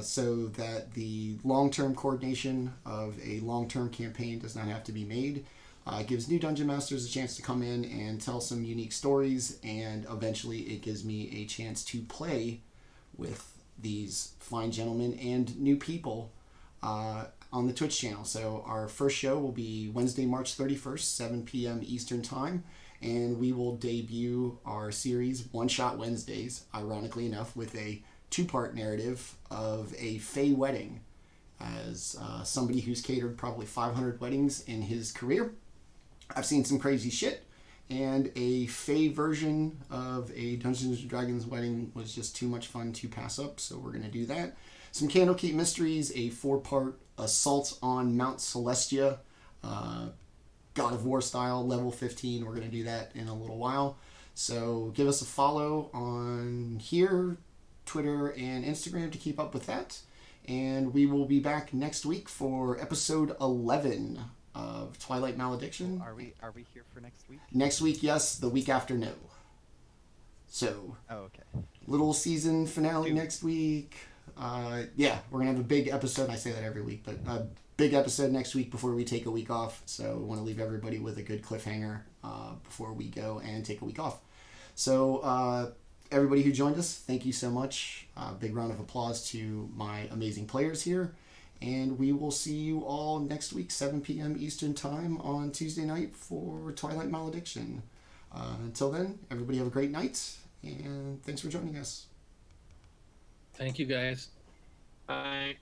so that the long-term coordination of a long-term campaign does not have to be made. It gives new Dungeon Masters a chance to come in and tell some unique stories, and eventually it gives me a chance to play with these fine gentlemen and new people on the Twitch channel. So our first show will be Wednesday, March 31st, 7 p.m. Eastern Time, and we will debut our series One Shot Wednesdays, ironically enough, with a two-part narrative of a Fey wedding. As somebody who's catered probably 500 weddings in his career, I've seen some crazy shit, and a Fey version of a Dungeons & Dragons wedding was just too much fun to pass up, so we're going to do that. Some Candlekeep Mysteries, a 4-part assault on Mount Celestia, God of War style, level 15. We're going to do that in a little while. So give us a follow on here, Twitter, and Instagram to keep up with that. And we will be back next week for episode 11 of Twilight Malediction. Are we here for next week? Next week, yes. The week after, no. So, okay. Little season finale next week. Yeah, we're going to have a big episode. I say that every week, but a big episode next week before we take a week off. So, we want to leave everybody with a good cliffhanger before we go and take a week off. So, everybody who joined us, thank you so much. Big round of applause to my amazing players here. And we will see you all next week, 7 p.m. Eastern Time on Tuesday night for Twilight Malediction. Until then, everybody have a great night, and thanks for joining us. Thank you, guys. Bye.